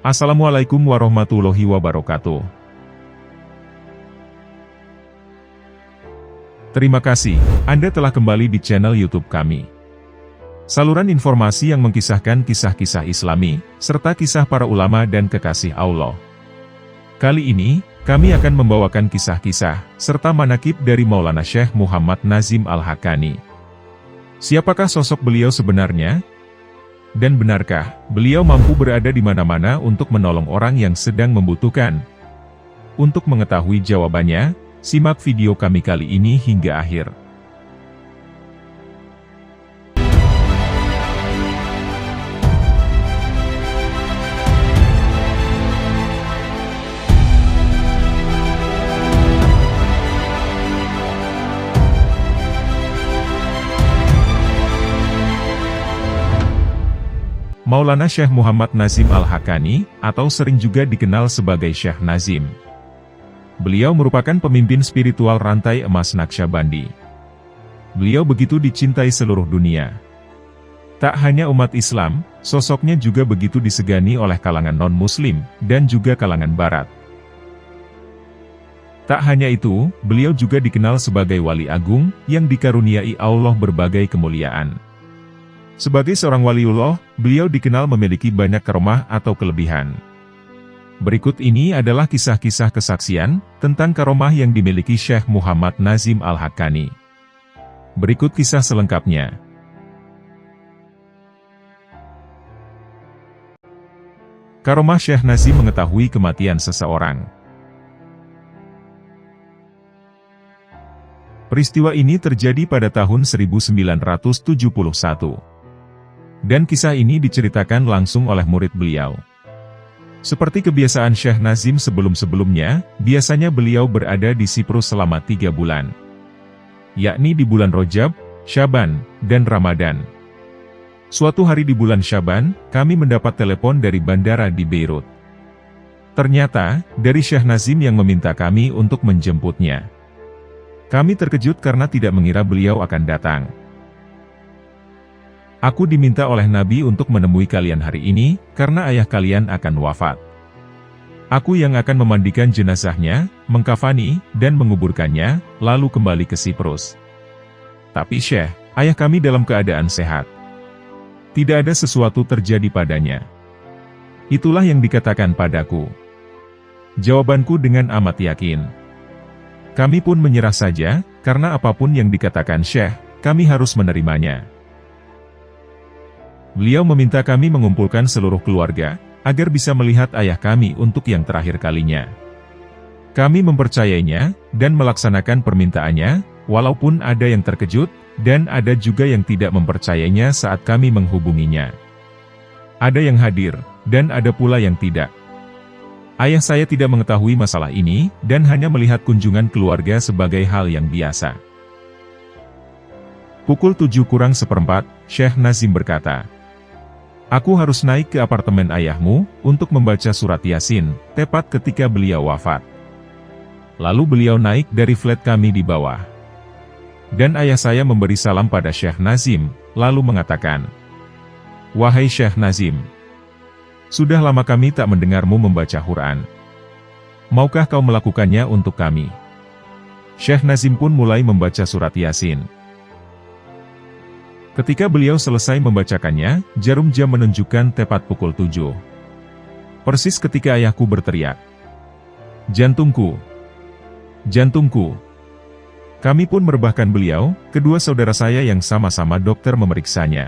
Assalamualaikum warahmatullahi wabarakatuh. Terima kasih, Anda telah kembali di channel YouTube kami. Saluran informasi yang mengkisahkan kisah-kisah Islami, serta kisah para ulama dan kekasih Allah. Kali ini, kami akan membawakan kisah-kisah, serta manaqib dari Maulana Syekh Muhammad Nazim Al-Haqqani. Siapakah sosok beliau sebenarnya? Dan benarkah beliau mampu berada di mana-mana untuk menolong orang yang sedang membutuhkan? Untuk mengetahui jawabannya, simak video kami kali ini hingga akhir. Maulana Syekh Muhammad Nazim Al-Haqqani, atau sering juga dikenal sebagai Syekh Nazim. Beliau merupakan pemimpin spiritual rantai emas Naqsyabandi. Beliau begitu dicintai seluruh dunia. Tak hanya umat Islam, sosoknya juga begitu disegani oleh kalangan non-muslim, dan juga kalangan barat. Tak hanya itu, beliau juga dikenal sebagai wali agung, yang dikaruniai Allah berbagai kemuliaan. Sebagai seorang waliullah, beliau dikenal memiliki banyak karomah atau kelebihan. Berikut ini adalah kisah-kisah kesaksian tentang karomah yang dimiliki Syekh Muhammad Nazim Al-Haqqani. Berikut kisah selengkapnya. Karomah Syekh Nazim mengetahui kematian seseorang. Peristiwa ini terjadi pada tahun 1971. Dan kisah ini diceritakan langsung oleh murid beliau. Seperti kebiasaan Syekh Nazim sebelum-sebelumnya, biasanya beliau berada di Siprus selama 3 bulan. Yakni di bulan Rajab, Syaban, dan Ramadan. Suatu hari di bulan Syaban, kami mendapat telepon dari bandara di Beirut. Ternyata, dari Syekh Nazim yang meminta kami untuk menjemputnya. Kami terkejut karena tidak mengira beliau akan datang. Aku diminta oleh Nabi untuk menemui kalian hari ini, karena ayah kalian akan wafat. Aku yang akan memandikan jenazahnya, mengkafani, dan menguburkannya, lalu kembali ke Siprus. Tapi Syekh, ayah kami dalam keadaan sehat. Tidak ada sesuatu terjadi padanya. Itulah yang dikatakan padaku. Jawabanku dengan amat yakin. Kami pun menyerah saja, karena apapun yang dikatakan Syekh, kami harus menerimanya. Beliau meminta kami mengumpulkan seluruh keluarga, agar bisa melihat ayah kami untuk yang terakhir kalinya. Kami mempercayainya, dan melaksanakan permintaannya, walaupun ada yang terkejut, dan ada juga yang tidak mempercayainya saat kami menghubunginya. Ada yang hadir, dan ada pula yang tidak. Ayah saya tidak mengetahui masalah ini, dan hanya melihat kunjungan keluarga sebagai hal yang biasa. Pukul 7:04, Syekh Nazim berkata, "Aku harus naik ke apartemen ayahmu, untuk membaca surat Yasin, tepat ketika beliau wafat." Lalu beliau naik dari flat kami di bawah. Dan ayah saya memberi salam pada Syekh Nazim, lalu mengatakan, "Wahai Syekh Nazim, sudah lama kami tak mendengarmu membaca Quran. Maukah kau melakukannya untuk kami?" Syekh Nazim pun mulai membaca surat Yasin. Ketika beliau selesai membacakannya, jarum jam menunjukkan tepat pukul 7. Persis ketika ayahku berteriak, "Jantungku! Jantungku!" Kami pun merebahkan beliau, kedua saudara saya yang sama-sama dokter memeriksanya.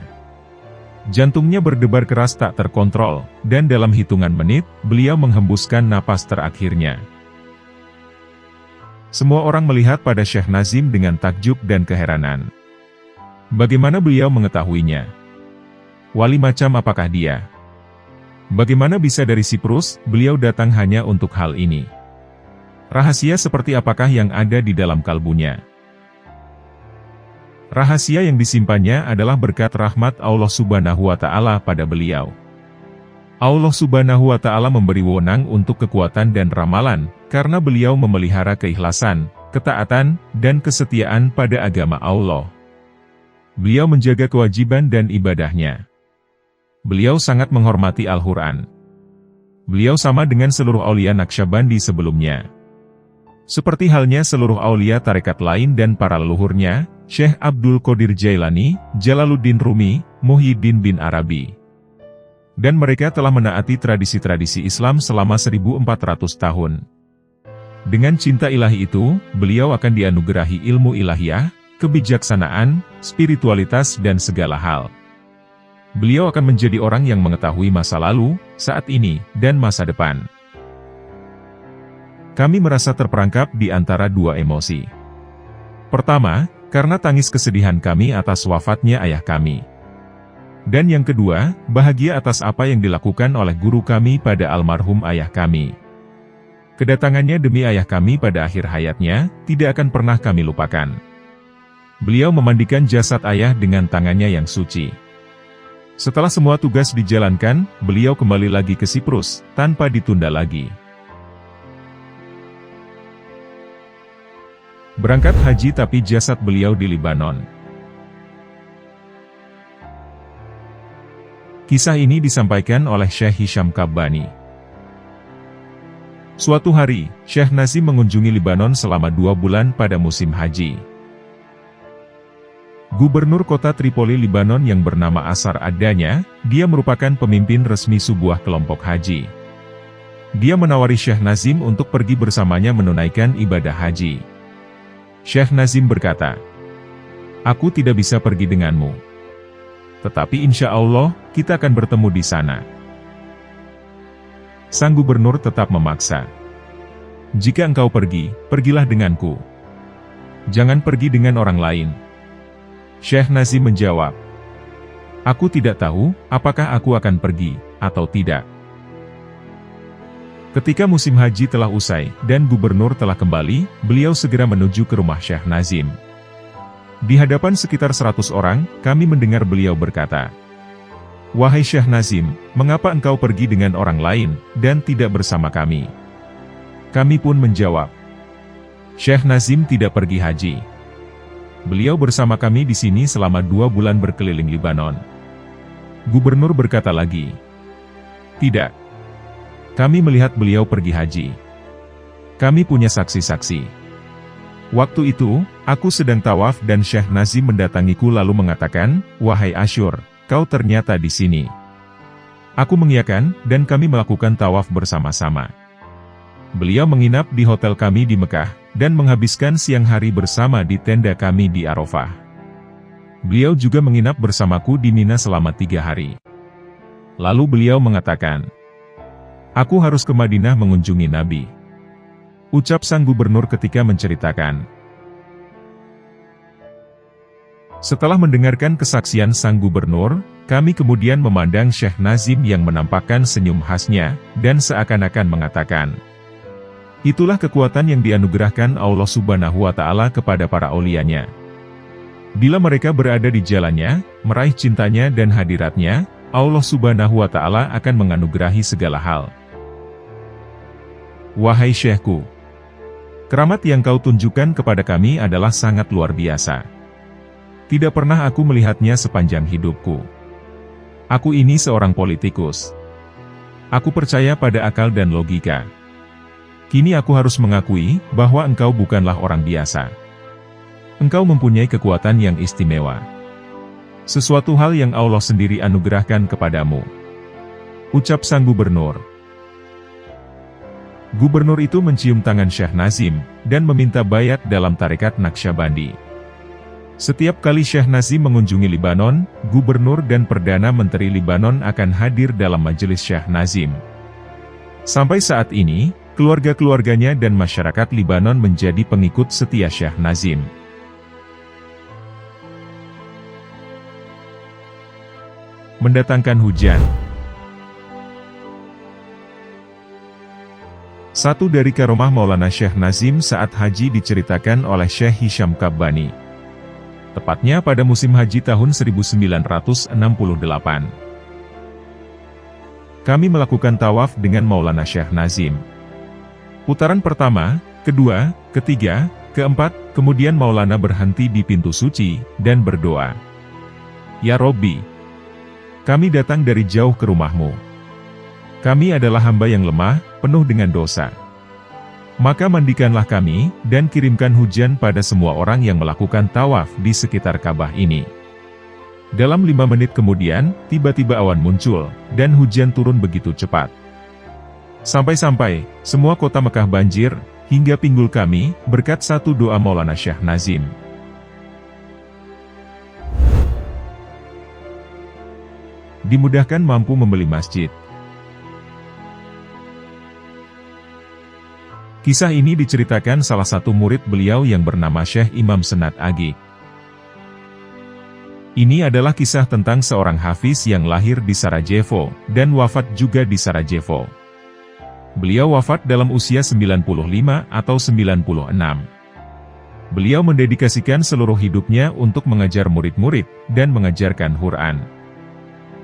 Jantungnya berdebar keras tak terkontrol, dan dalam hitungan menit, beliau menghembuskan napas terakhirnya. Semua orang melihat pada Syekh Nazim dengan takjub dan keheranan. Bagaimana beliau mengetahuinya? Wali macam apakah dia? Bagaimana bisa dari Siprus, beliau datang hanya untuk hal ini? Rahasia seperti apakah yang ada di dalam kalbunya? Rahasia yang disimpannya adalah berkat rahmat Allah Subhanahu wa Ta'ala pada beliau. Allah Subhanahu wa Ta'ala memberi wewenang untuk kekuatan dan ramalan, karena beliau memelihara keikhlasan, ketaatan, dan kesetiaan pada agama Allah. Beliau menjaga kewajiban dan ibadahnya. Beliau sangat menghormati Al-Quran. Beliau sama dengan seluruh aulia Naqsyabandi sebelumnya. Seperti halnya seluruh aulia tarekat lain dan para leluhurnya, Syekh Abdul Qadir Jailani, Jalaluddin Rumi, Muhyiddin bin Arabi. Dan mereka telah menaati tradisi-tradisi Islam selama 1400 tahun. Dengan cinta ilahi itu, beliau akan dianugerahi ilmu ilahiyah, kebijaksanaan, spiritualitas dan segala hal. Beliau akan menjadi orang yang mengetahui masa lalu, saat ini, dan masa depan. Kami merasa terperangkap di antara dua emosi. Pertama, karena tangis kesedihan kami atas wafatnya ayah kami. Dan yang kedua, bahagia atas apa yang dilakukan oleh guru kami pada almarhum ayah kami. Kedatangannya demi ayah kami pada akhir hayatnya, tidak akan pernah kami lupakan. Beliau memandikan jasad ayah dengan tangannya yang suci. Setelah semua tugas dijalankan, beliau kembali lagi ke Siprus, tanpa ditunda lagi. Berangkat haji tapi jasad beliau di Libanon. Kisah ini disampaikan oleh Syekh Hisham Kabbani. Suatu hari, Syekh Nazim mengunjungi Libanon selama 2 bulan pada musim haji. Gubernur kota Tripoli Libanon yang bernama Asar Adanya, dia merupakan pemimpin resmi sebuah kelompok haji. Dia menawari Syekh Nazim untuk pergi bersamanya menunaikan ibadah haji. Syekh Nazim berkata, "Aku tidak bisa pergi denganmu. Tetapi insya Allah, kita akan bertemu di sana." Sang gubernur tetap memaksa. "Jika engkau pergi, pergilah denganku. Jangan pergi dengan orang lain." Syekh Nazim menjawab, "Aku tidak tahu, apakah aku akan pergi, atau tidak." Ketika musim haji telah usai, dan gubernur telah kembali, beliau segera menuju ke rumah Syekh Nazim. Di hadapan sekitar 100 orang, kami mendengar beliau berkata, "Wahai Syekh Nazim, mengapa engkau pergi dengan orang lain, dan tidak bersama kami?" Kami pun menjawab, "Syekh Nazim tidak pergi haji. Beliau bersama kami di sini selama 2 bulan berkeliling Libanon." Gubernur berkata lagi, "Tidak. Kami melihat beliau pergi haji. Kami punya saksi-saksi. Waktu itu, aku sedang tawaf dan Syekh Nazim mendatangiku lalu mengatakan, 'Wahai Asyur, kau ternyata di sini.' Aku mengiyakan, dan kami melakukan tawaf bersama-sama. Beliau menginap di hotel kami di Mekah, dan menghabiskan siang hari bersama di tenda kami di Arafah. Beliau juga menginap bersamaku di Mina selama 3 hari. Lalu beliau mengatakan, 'Aku harus ke Madinah mengunjungi Nabi.'" Ucap sang gubernur ketika menceritakan. Setelah mendengarkan kesaksian sang gubernur, kami kemudian memandang Syekh Nazim yang menampakkan senyum khasnya, dan seakan-akan mengatakan, "Itulah kekuatan yang dianugerahkan Allah Subhanahu wa Ta'ala kepada para aulianya. Bila mereka berada di jalannya, meraih cintanya dan hadiratnya, Allah Subhanahu wa Ta'ala akan menganugerahi segala hal." Wahai Syekhku, keramat yang kau tunjukkan kepada kami adalah sangat luar biasa. Tidak pernah aku melihatnya sepanjang hidupku. Aku ini seorang politikus. Aku percaya pada akal dan logika. Kini aku harus mengakui bahwa engkau bukanlah orang biasa. Engkau mempunyai kekuatan yang istimewa. Sesuatu hal yang Allah sendiri anugerahkan kepadamu. Ucap sang gubernur. Gubernur itu mencium tangan Syekh Nazim, dan meminta baiat dalam tarekat Naqsyabandi. Setiap kali Syekh Nazim mengunjungi Libanon, gubernur dan Perdana Menteri Libanon akan hadir dalam majelis Syekh Nazim. Sampai saat ini, keluarga-keluarganya dan masyarakat Libanon menjadi pengikut setia Syekh Nazim. Mendatangkan hujan. Satu dari karomah Maulana Syekh Nazim saat haji diceritakan oleh Syekh Hisham Kabbani. Tepatnya pada musim haji tahun 1968. Kami melakukan tawaf dengan Maulana Syekh Nazim. Putaran pertama, kedua, ketiga, keempat, kemudian Maulana berhenti di pintu suci, dan berdoa. "Ya Robbi, kami datang dari jauh ke rumahmu. Kami adalah hamba yang lemah, penuh dengan dosa. Maka mandikanlah kami, dan kirimkan hujan pada semua orang yang melakukan tawaf di sekitar Ka'bah ini. Dalam 5 menit kemudian, tiba-tiba awan muncul, dan hujan turun begitu cepat. Sampai-sampai, semua kota Mekah banjir, hingga pinggul kami, berkat satu doa Maulana Syekh Nazim. Dimudahkan mampu membeli masjid. Kisah ini diceritakan salah satu murid beliau yang bernama Syekh Imam Senat Agi. Ini adalah kisah tentang seorang hafiz yang lahir di Sarajevo, dan wafat juga di Sarajevo. Beliau wafat dalam usia 95 atau 96. Beliau mendedikasikan seluruh hidupnya untuk mengajar murid-murid, dan mengajarkan Quran.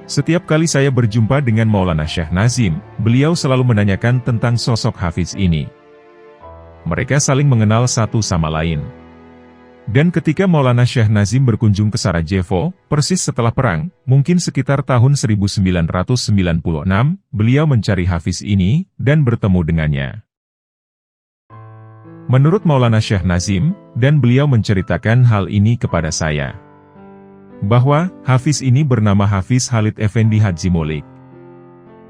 Setiap kali saya berjumpa dengan Maulana Syekh Nazim, beliau selalu menanyakan tentang sosok hafiz ini. Mereka saling mengenal satu sama lain. Dan ketika Maulana Syekh Nazim berkunjung ke Sarajevo, persis setelah perang, mungkin sekitar tahun 1996, beliau mencari hafiz ini, dan bertemu dengannya. Menurut Maulana Syekh Nazim, dan beliau menceritakan hal ini kepada saya, bahwa hafiz ini bernama Hafiz Khalid Effendi Hadzi Molik.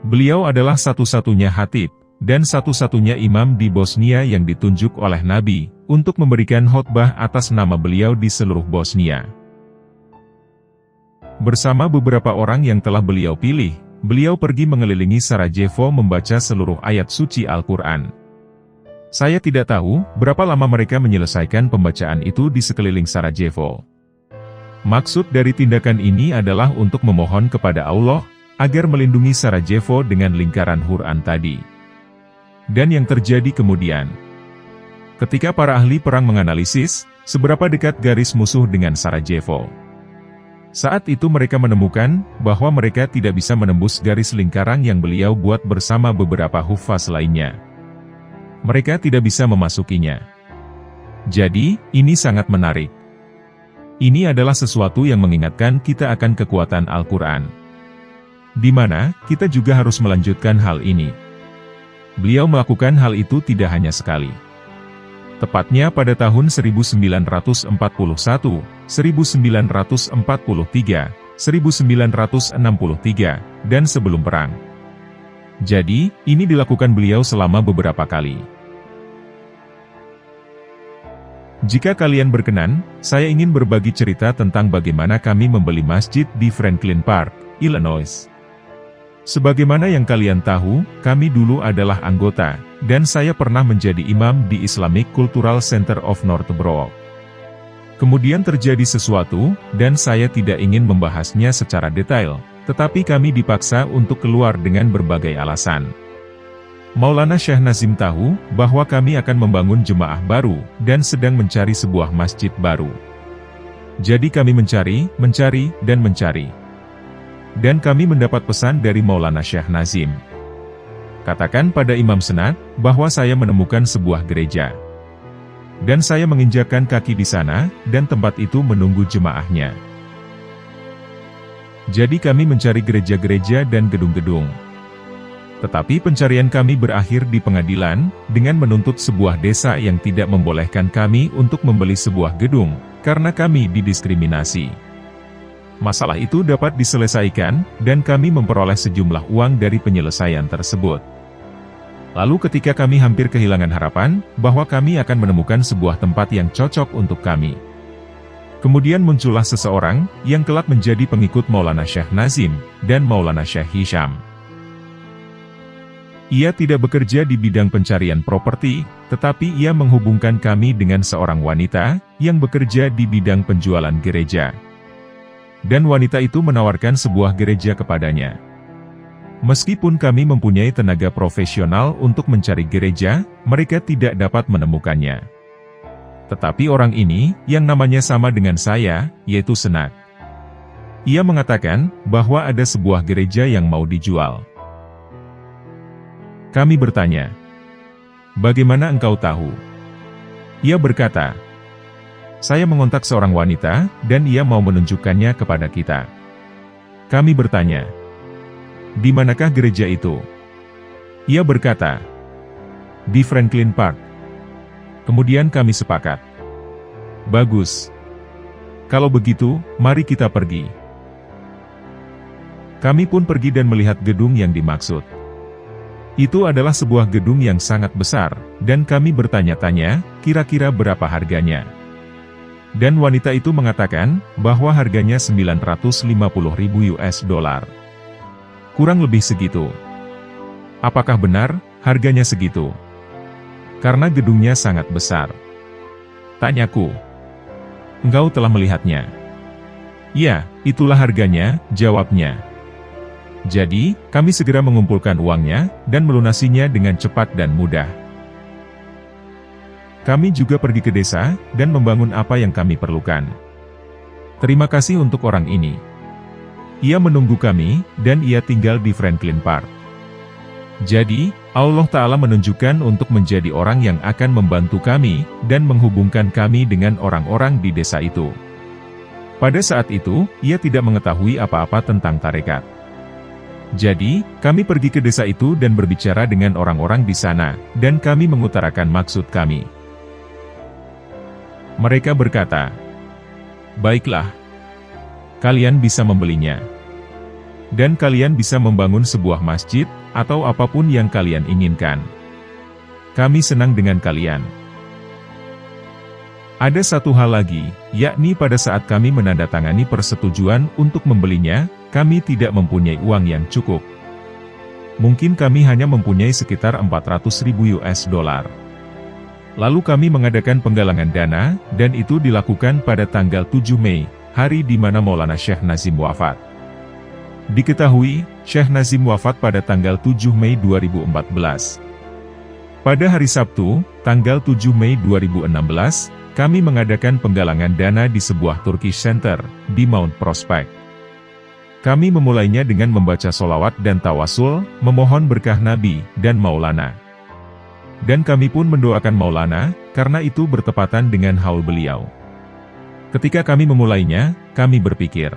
Beliau adalah satu-satunya khatib, dan satu-satunya imam di Bosnia yang ditunjuk oleh Nabi, untuk memberikan khotbah atas nama beliau di seluruh Bosnia. Bersama beberapa orang yang telah beliau pilih, beliau pergi mengelilingi Sarajevo membaca seluruh ayat suci Al-Quran. Saya tidak tahu, berapa lama mereka menyelesaikan pembacaan itu di sekeliling Sarajevo. Maksud dari tindakan ini adalah untuk memohon kepada Allah, agar melindungi Sarajevo dengan lingkaran Quran tadi. Dan yang terjadi kemudian, ketika para ahli perang menganalisis, seberapa dekat garis musuh dengan Sarajevo. Saat itu mereka menemukan, bahwa mereka tidak bisa menembus garis lingkaran yang beliau buat bersama beberapa hufaz lainnya. Mereka tidak bisa memasukinya. Jadi, ini sangat menarik. Ini adalah sesuatu yang mengingatkan kita akan kekuatan Al-Quran. Di mana, kita juga harus melanjutkan hal ini. Beliau melakukan hal itu tidak hanya sekali. Tepatnya pada tahun 1941, 1943, 1963, dan sebelum perang. Jadi, ini dilakukan beliau selama beberapa kali. Jika kalian berkenan, saya ingin berbagi cerita tentang bagaimana kami membeli masjid di Franklin Park, Illinois. Sebagaimana yang kalian tahu, kami dulu adalah anggota, dan saya pernah menjadi imam di Islamic Cultural Center of Northbrook. Kemudian terjadi sesuatu, dan saya tidak ingin membahasnya secara detail, tetapi kami dipaksa untuk keluar dengan berbagai alasan. Maulana Syekh Nazim tahu, bahwa kami akan membangun jemaah baru, dan sedang mencari sebuah masjid baru. Jadi kami mencari, dan mencari. Dan kami mendapat pesan dari Maulana Syekh Nazim. Katakan pada Imam Senat, bahwa saya menemukan sebuah gereja. Dan saya menginjakkan kaki di sana, dan tempat itu menunggu jemaahnya. Jadi kami mencari gereja-gereja dan gedung-gedung. Tetapi pencarian kami berakhir di pengadilan, dengan menuntut sebuah desa yang tidak membolehkan kami untuk membeli sebuah gedung, karena kami didiskriminasi. Masalah itu dapat diselesaikan, dan kami memperoleh sejumlah uang dari penyelesaian tersebut. Lalu ketika kami hampir kehilangan harapan, bahwa kami akan menemukan sebuah tempat yang cocok untuk kami. Kemudian muncullah seseorang, yang kelak menjadi pengikut Maulana Syekh Nazim, dan Maulana Syekh Hisham. Ia tidak bekerja di bidang pencarian properti, tetapi ia menghubungkan kami dengan seorang wanita, yang bekerja di bidang penjualan gereja. Dan wanita itu menawarkan sebuah gereja kepadanya. Meskipun kami mempunyai tenaga profesional untuk mencari gereja, mereka tidak dapat menemukannya. Tetapi orang ini, yang namanya sama dengan saya, yaitu Senat. Ia mengatakan, bahwa ada sebuah gereja yang mau dijual. Kami bertanya, "Bagaimana engkau tahu?" Ia berkata, "Saya mengontak seorang wanita, dan ia mau menunjukkannya kepada kita." Kami bertanya, "Di manakah gereja itu?" Ia berkata, "Di Franklin Park." Kemudian kami sepakat. Bagus. Kalau begitu, mari kita pergi. Kami pun pergi dan melihat gedung yang dimaksud. Itu adalah sebuah gedung yang sangat besar, dan kami bertanya-tanya, kira-kira berapa harganya. Dan wanita itu mengatakan, bahwa harganya 950.000 US dollar. Kurang lebih segitu. Apakah benar, harganya segitu? Karena gedungnya sangat besar. Tanyaku. Engkau telah melihatnya? Ya, itulah harganya, jawabnya. Jadi, kami segera mengumpulkan uangnya, dan melunasinya dengan cepat dan mudah. Kami juga pergi ke desa, dan membangun apa yang kami perlukan. Terima kasih untuk orang ini. Ia menunggu kami, dan ia tinggal di Franklin Park. Jadi, Allah Ta'ala menunjukkan untuk menjadi orang yang akan membantu kami, dan menghubungkan kami dengan orang-orang di desa itu. Pada saat itu, ia tidak mengetahui apa-apa tentang tarekat. Jadi, kami pergi ke desa itu dan berbicara dengan orang-orang di sana, dan kami mengutarakan maksud kami. Mereka berkata, "Baiklah, kalian bisa membelinya. Dan kalian bisa membangun sebuah masjid, atau apapun yang kalian inginkan. Kami senang dengan kalian." Ada satu hal lagi, yakni pada saat kami menandatangani persetujuan untuk membelinya, kami tidak mempunyai uang yang cukup. Mungkin kami hanya mempunyai sekitar 400.000 US dollar. Lalu kami mengadakan penggalangan dana, dan itu dilakukan pada tanggal 7 Mei, hari di mana Maulana Syekh Nazim wafat. Diketahui, Syekh Nazim wafat pada tanggal 7 Mei 2014. Pada hari Sabtu, tanggal 7 Mei 2016, kami mengadakan penggalangan dana di sebuah Turkish Center, di Mount Prospect. Kami memulainya dengan membaca sholawat dan tawasul, memohon berkah Nabi dan Maulana. Dan kami pun mendoakan Maulana, karena itu bertepatan dengan haul beliau. Ketika kami memulainya, kami berpikir,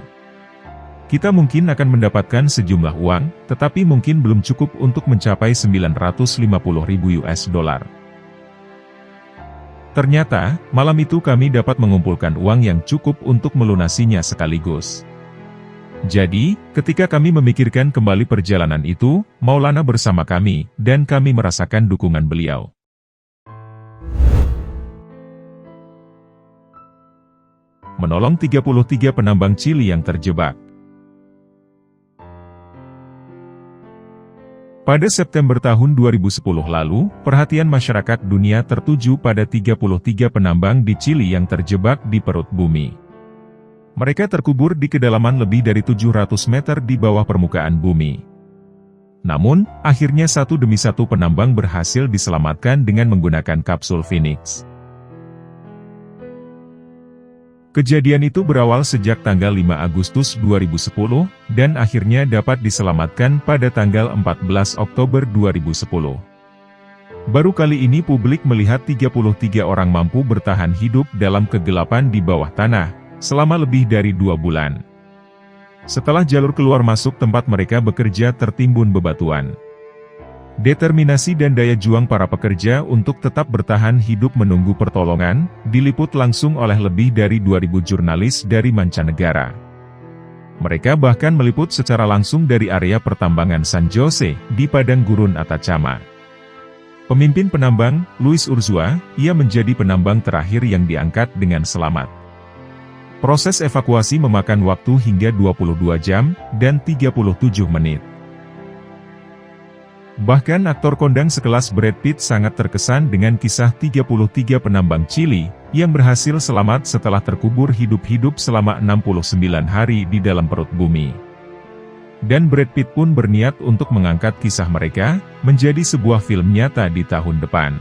kita mungkin akan mendapatkan sejumlah uang, tetapi mungkin belum cukup untuk mencapai 950.000 US dollar. Ternyata, malam itu kami dapat mengumpulkan uang yang cukup untuk melunasinya sekaligus. Jadi, ketika kami memikirkan kembali perjalanan itu, Maulana bersama kami, dan kami merasakan dukungan beliau. Menolong 33 penambang Chili yang terjebak. Pada September tahun 2010 lalu, perhatian masyarakat dunia tertuju pada 33 penambang di Chili yang terjebak di perut bumi. Mereka terkubur di kedalaman lebih dari 700 meter di bawah permukaan bumi. Namun, akhirnya satu demi satu penambang berhasil diselamatkan dengan menggunakan kapsul Phoenix. Kejadian itu berawal sejak tanggal 5 Agustus 2010, dan akhirnya dapat diselamatkan pada tanggal 14 Oktober 2010. Baru kali ini publik melihat 33 orang mampu bertahan hidup dalam kegelapan di bawah tanah, selama lebih dari 2 bulan. Setelah jalur keluar masuk tempat mereka bekerja tertimbun bebatuan. Determinasi dan daya juang para pekerja untuk tetap bertahan hidup menunggu pertolongan, diliput langsung oleh lebih dari 2.000 jurnalis dari mancanegara. Mereka bahkan meliput secara langsung dari area pertambangan San Jose, di padang gurun Atacama. Pemimpin penambang, Luis Urzua, ia menjadi penambang terakhir yang diangkat dengan selamat. Proses evakuasi memakan waktu hingga 22 jam, dan 37 menit. Bahkan aktor kondang sekelas Brad Pitt sangat terkesan dengan kisah 33 penambang Chili, yang berhasil selamat setelah terkubur hidup-hidup selama 69 hari di dalam perut bumi. Dan Brad Pitt pun berniat untuk mengangkat kisah mereka, menjadi sebuah film nyata di tahun depan.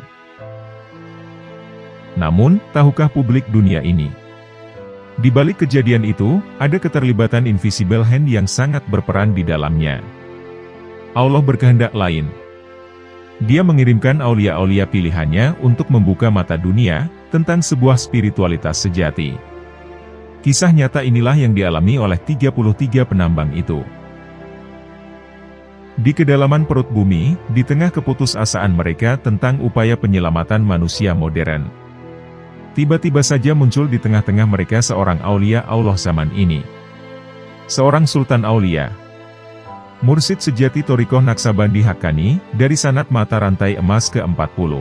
Namun, tahukah publik dunia ini? Di balik kejadian itu, ada keterlibatan invisible hand yang sangat berperan di dalamnya. Allah berkehendak lain. Dia mengirimkan aulia-aulia pilihannya untuk membuka mata dunia tentang sebuah spiritualitas sejati. Kisah nyata inilah yang dialami oleh 33 penambang itu. Di kedalaman perut bumi, di tengah keputusasaan mereka tentang upaya penyelamatan manusia modern, tiba-tiba saja muncul di tengah-tengah mereka seorang aulia Allah zaman ini. Seorang Sultan Aulia, mursyid sejati Thariqah Naqsabandi Haqqani, dari sanad mata rantai emas ke-40.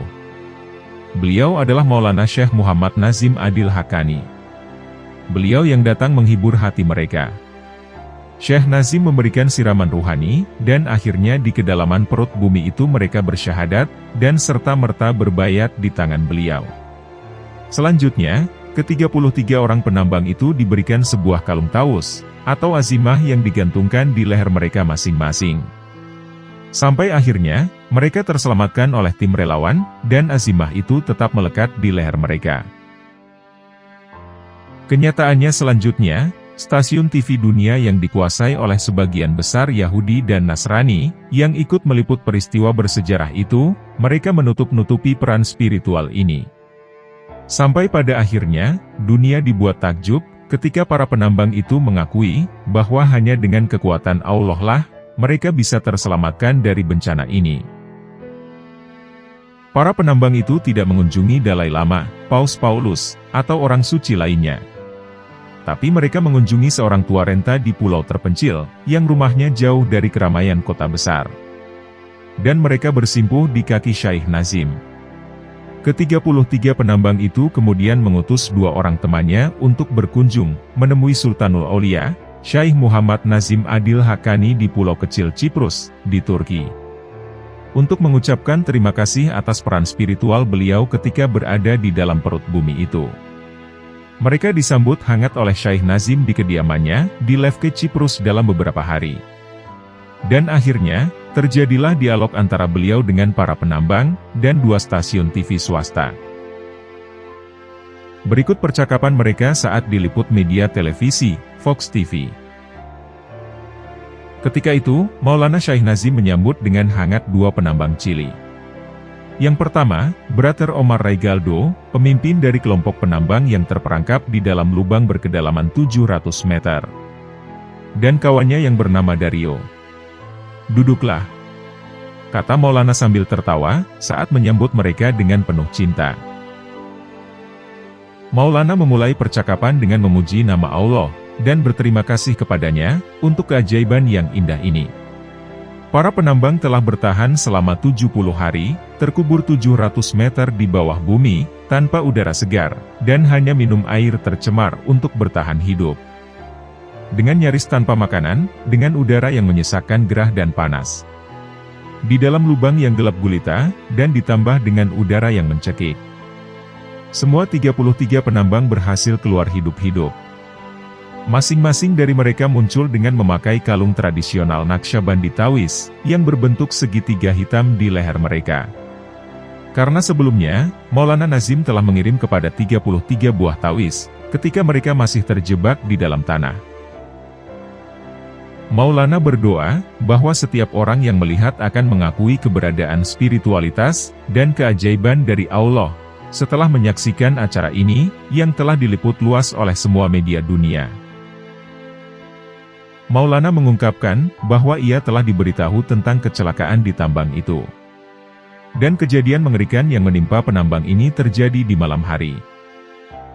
Beliau adalah Maulana Syekh Muhammad Nazim Adil Haqqani. Beliau yang datang menghibur hati mereka. Syekh Nazim memberikan siraman ruhani, dan akhirnya di kedalaman perut bumi itu mereka bersyahadat, dan serta-merta berbayat di tangan beliau. Selanjutnya, ke-33 orang penambang itu diberikan sebuah kalung taus, atau azimah yang digantungkan di leher mereka masing-masing. Sampai akhirnya, mereka terselamatkan oleh tim relawan, dan azimah itu tetap melekat di leher mereka. Kenyataannya selanjutnya, stasiun TV dunia yang dikuasai oleh sebagian besar Yahudi dan Nasrani, yang ikut meliput peristiwa bersejarah itu, mereka menutup-nutupi peran spiritual ini. Sampai pada akhirnya, dunia dibuat takjub, ketika para penambang itu mengakui, bahwa hanya dengan kekuatan Allah lah, mereka bisa terselamatkan dari bencana ini. Para penambang itu tidak mengunjungi Dalai Lama, Paus Paulus, atau orang suci lainnya. Tapi mereka mengunjungi seorang tua renta di pulau terpencil, yang rumahnya jauh dari keramaian kota besar. Dan mereka bersimpuh di kaki Syekh Nazim. Ke-33 penambang itu kemudian mengutus 2 orang temannya untuk berkunjung, menemui Sultanul Aulia, Syekh Muhammad Nazim Adil Haqqani di pulau kecil Ciprus, di Turki. Untuk mengucapkan terima kasih atas peran spiritual beliau ketika berada di dalam perut bumi itu. Mereka disambut hangat oleh Syekh Nazim di kediamannya, di Lefke Ciprus dalam beberapa hari. Dan akhirnya, terjadilah dialog antara beliau dengan para penambang, dan 2 stasiun TV swasta. Berikut percakapan mereka saat diliput media televisi, Fox TV. Ketika itu, Maulana Syekh Nazim menyambut dengan hangat 2 penambang Chili. Yang pertama, Brother Omar Raigaldo, pemimpin dari kelompok penambang yang terperangkap di dalam lubang berkedalaman 700 meter. Dan kawannya yang bernama Dario. "Duduklah," kata Maulana sambil tertawa, saat menyambut mereka dengan penuh cinta. Maulana memulai percakapan dengan memuji nama Allah, dan berterima kasih kepadanya, untuk keajaiban yang indah ini. Para penambang telah bertahan selama 70 hari, terkubur 700 meter di bawah bumi, tanpa udara segar, dan hanya minum air tercemar untuk bertahan hidup. Dengan nyaris tanpa makanan, dengan udara yang menyesakkan gerah dan panas. Di dalam lubang yang gelap gulita, dan ditambah dengan udara yang mencekik. Semua 33 penambang berhasil keluar hidup-hidup. Masing-masing dari mereka muncul dengan memakai kalung tradisional Naqsabandi Tawiz, yang berbentuk segitiga hitam di leher mereka. Karena sebelumnya, Maulana Nazim telah mengirim kepada 33 buah tawiz, ketika mereka masih terjebak di dalam tanah. Maulana berdoa, bahwa setiap orang yang melihat akan mengakui keberadaan spiritualitas, dan keajaiban dari Allah, setelah menyaksikan acara ini, yang telah diliput luas oleh semua media dunia. Maulana mengungkapkan, bahwa ia telah diberitahu tentang kecelakaan di tambang itu. Dan kejadian mengerikan yang menimpa penambang ini terjadi di malam hari.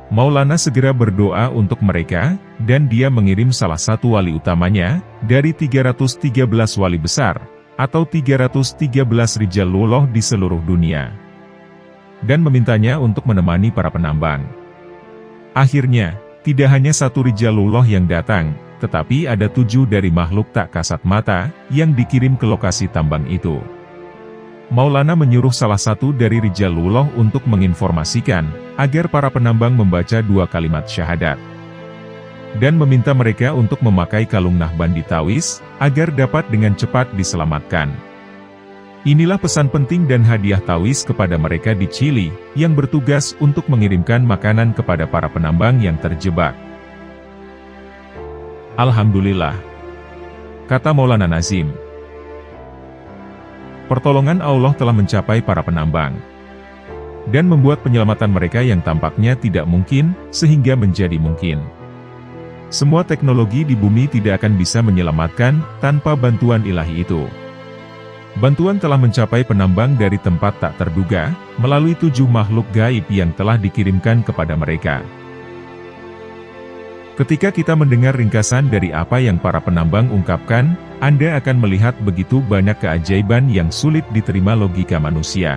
Maulana segera berdoa untuk mereka, dan dia mengirim salah satu wali utamanya, dari 313 wali besar, atau 313 rijalullah di seluruh dunia. Dan memintanya untuk menemani para penambang. Akhirnya, tidak hanya 1 rijalullah yang datang, tetapi ada 7 dari makhluk tak kasat mata, yang dikirim ke lokasi tambang itu. Maulana menyuruh salah satu dari rijalullah untuk menginformasikan, agar para penambang membaca 2 kalimat syahadat. Dan meminta mereka untuk memakai kalung Naqsabandi Tawiz, agar dapat dengan cepat diselamatkan. Inilah pesan penting dan hadiah tawiz kepada mereka di Chili, yang bertugas untuk mengirimkan makanan kepada para penambang yang terjebak. Alhamdulillah, kata Maulana Nazim. Pertolongan Allah telah mencapai para penambang, dan membuat penyelamatan mereka yang tampaknya tidak mungkin, sehingga menjadi mungkin. Semua teknologi di bumi tidak akan bisa menyelamatkan, tanpa bantuan ilahi itu. Bantuan telah mencapai penambang dari tempat tak terduga, melalui 7 makhluk gaib yang telah dikirimkan kepada mereka. Ketika kita mendengar ringkasan dari apa yang para penambang ungkapkan, Anda akan melihat begitu banyak keajaiban yang sulit diterima logika manusia.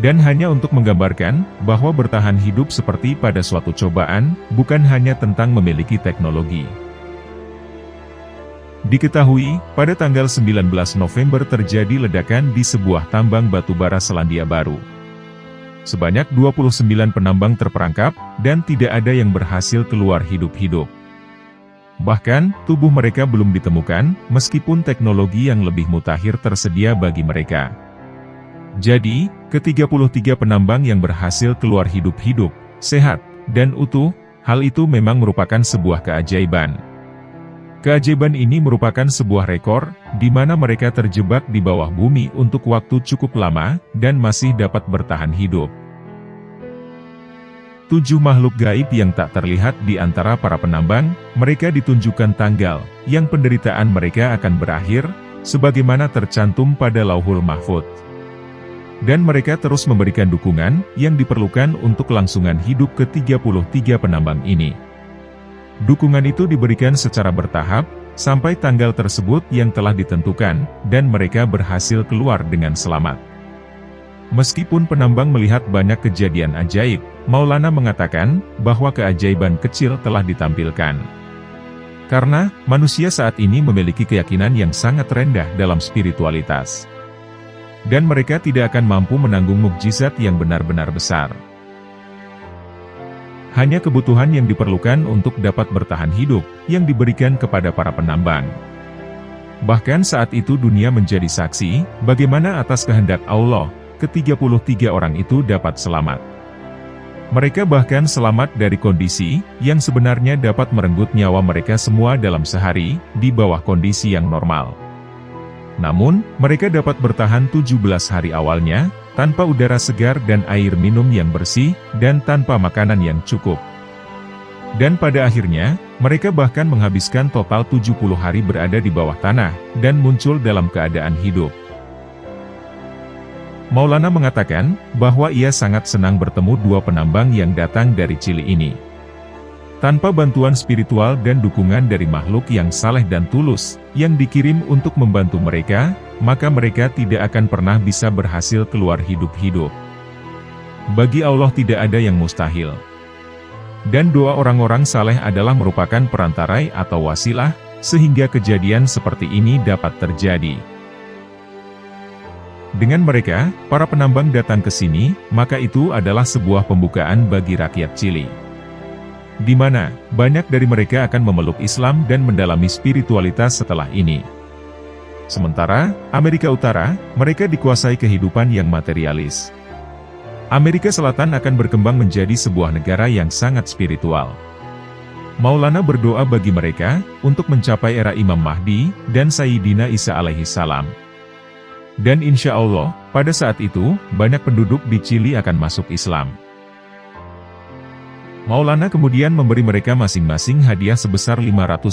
Dan hanya untuk menggambarkan, bahwa bertahan hidup seperti pada suatu cobaan, bukan hanya tentang memiliki teknologi. Diketahui, pada tanggal 19 November terjadi ledakan di sebuah tambang batubara Selandia Baru. Sebanyak 29 penambang terperangkap, dan tidak ada yang berhasil keluar hidup-hidup. Bahkan, tubuh mereka belum ditemukan, meskipun teknologi yang lebih mutakhir tersedia bagi mereka. Jadi, ke-33 penambang yang berhasil keluar hidup-hidup, sehat, dan utuh, hal itu memang merupakan sebuah keajaiban. Keajaiban ini merupakan sebuah rekor, di mana mereka terjebak di bawah bumi untuk waktu cukup lama, dan masih dapat bertahan hidup. 7 makhluk gaib yang tak terlihat di antara para penambang, mereka ditunjukkan tanggal, yang penderitaan mereka akan berakhir, sebagaimana tercantum pada Lauhul Mahfudz. Dan mereka terus memberikan dukungan, yang diperlukan untuk kelangsungan hidup ke-33 penambang ini. Dukungan itu diberikan secara bertahap, sampai tanggal tersebut yang telah ditentukan, dan mereka berhasil keluar dengan selamat. Meskipun penambang melihat banyak kejadian ajaib, Maulana mengatakan, bahwa keajaiban kecil telah ditampilkan. Karena, manusia saat ini memiliki keyakinan yang sangat rendah dalam spiritualitas. Dan mereka tidak akan mampu menanggung mukjizat yang benar-benar besar. Hanya kebutuhan yang diperlukan untuk dapat bertahan hidup, yang diberikan kepada para penambang. Bahkan saat itu dunia menjadi saksi, bagaimana atas kehendak Allah, ke-33 orang itu dapat selamat. Mereka bahkan selamat dari kondisi, yang sebenarnya dapat merenggut nyawa mereka semua dalam sehari, di bawah kondisi yang normal. Namun, mereka dapat bertahan 17 hari awalnya, tanpa udara segar dan air minum yang bersih, dan tanpa makanan yang cukup. Dan pada akhirnya, mereka bahkan menghabiskan total 70 hari berada di bawah tanah, dan muncul dalam keadaan hidup. Maulana mengatakan, bahwa ia sangat senang bertemu 2 penambang yang datang dari Chili ini. Tanpa bantuan spiritual dan dukungan dari makhluk yang saleh dan tulus, yang dikirim untuk membantu mereka, maka mereka tidak akan pernah bisa berhasil keluar hidup-hidup. Bagi Allah tidak ada yang mustahil. Dan doa orang-orang saleh adalah merupakan perantarai atau wasilah, sehingga kejadian seperti ini dapat terjadi. Dengan mereka, para penambang datang ke sini, maka itu adalah sebuah pembukaan bagi rakyat Chili. Di mana, banyak dari mereka akan memeluk Islam dan mendalami spiritualitas setelah ini. Sementara, Amerika Utara, mereka dikuasai kehidupan yang materialis. Amerika Selatan akan berkembang menjadi sebuah negara yang sangat spiritual. Maulana berdoa bagi mereka, untuk mencapai era Imam Mahdi, dan Sayyidina Isa alaihi salam. Dan insya Allah, pada saat itu, banyak penduduk di Chili akan masuk Islam. Maulana kemudian memberi mereka masing-masing hadiah sebesar $500,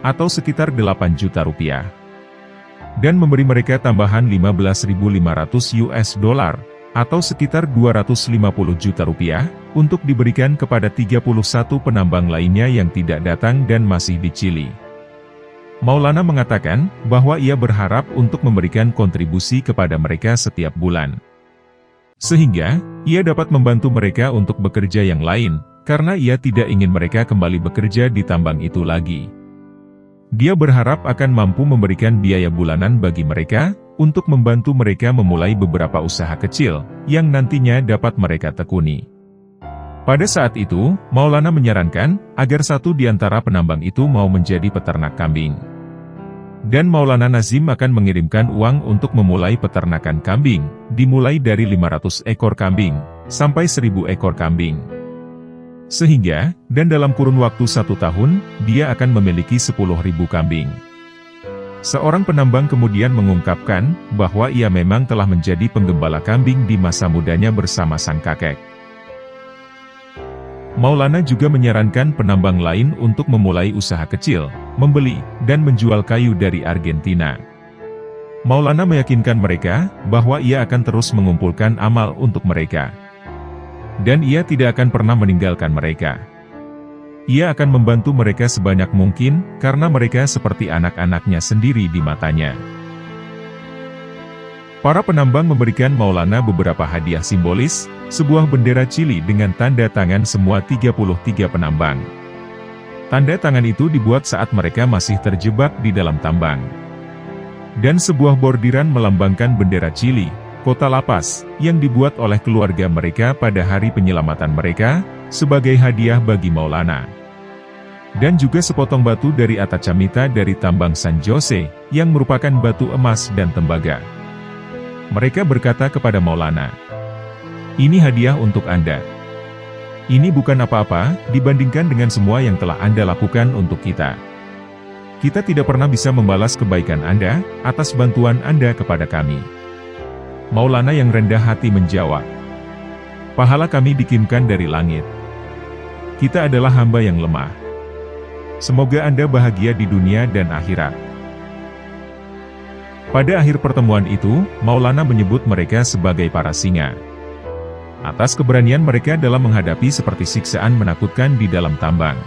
atau sekitar 8 juta rupiah. Dan memberi mereka tambahan $15.500, atau sekitar 250 juta rupiah, untuk diberikan kepada 31 penambang lainnya yang tidak datang dan masih di Chili. Maulana mengatakan, bahwa ia berharap untuk memberikan kontribusi kepada mereka setiap bulan. Sehingga, ia dapat membantu mereka untuk bekerja yang lain, karena ia tidak ingin mereka kembali bekerja di tambang itu lagi. Dia berharap akan mampu memberikan biaya bulanan bagi mereka, untuk membantu mereka memulai beberapa usaha kecil, yang nantinya dapat mereka tekuni. Pada saat itu, Maulana menyarankan, agar satu di antara penambang itu mau menjadi peternak kambing. Dan Maulana Nazim akan mengirimkan uang untuk memulai peternakan kambing, dimulai dari 500 ekor kambing, sampai 1000 ekor kambing. Sehingga, dan dalam kurun waktu 1 tahun, dia akan memiliki 10.000 kambing. Seorang penambang kemudian mengungkapkan, bahwa ia memang telah menjadi penggembala kambing di masa mudanya bersama sang kakek. Maulana juga menyarankan penambang lain untuk memulai usaha kecil, membeli, dan menjual kayu dari Argentina. Maulana meyakinkan mereka bahwa ia akan terus mengumpulkan amal untuk mereka. Dan ia tidak akan pernah meninggalkan mereka. Ia akan membantu mereka sebanyak mungkin, karena mereka seperti anak-anaknya sendiri di matanya. Para penambang memberikan Maulana beberapa hadiah simbolis, sebuah bendera Chili dengan tanda tangan semua 33 penambang. Tanda tangan itu dibuat saat mereka masih terjebak di dalam tambang. Dan sebuah bordiran melambangkan bendera Chili, kota La Paz, yang dibuat oleh keluarga mereka pada hari penyelamatan mereka, sebagai hadiah bagi Maulana. Dan juga sepotong batu dari Atacamita dari tambang San Jose, yang merupakan batu emas dan tembaga. Mereka berkata kepada Maulana, "Ini hadiah untuk Anda. Ini bukan apa-apa, dibandingkan dengan semua yang telah Anda lakukan untuk kita. Kita tidak pernah bisa membalas kebaikan Anda, atas bantuan Anda kepada kami." Maulana yang rendah hati menjawab, "Pahala kami dikirimkan dari langit. Kita adalah hamba yang lemah. Semoga Anda bahagia di dunia dan akhirat." Pada akhir pertemuan itu, Maulana menyebut mereka sebagai para singa. Atas keberanian mereka dalam menghadapi seperti siksaan menakutkan di dalam tambang.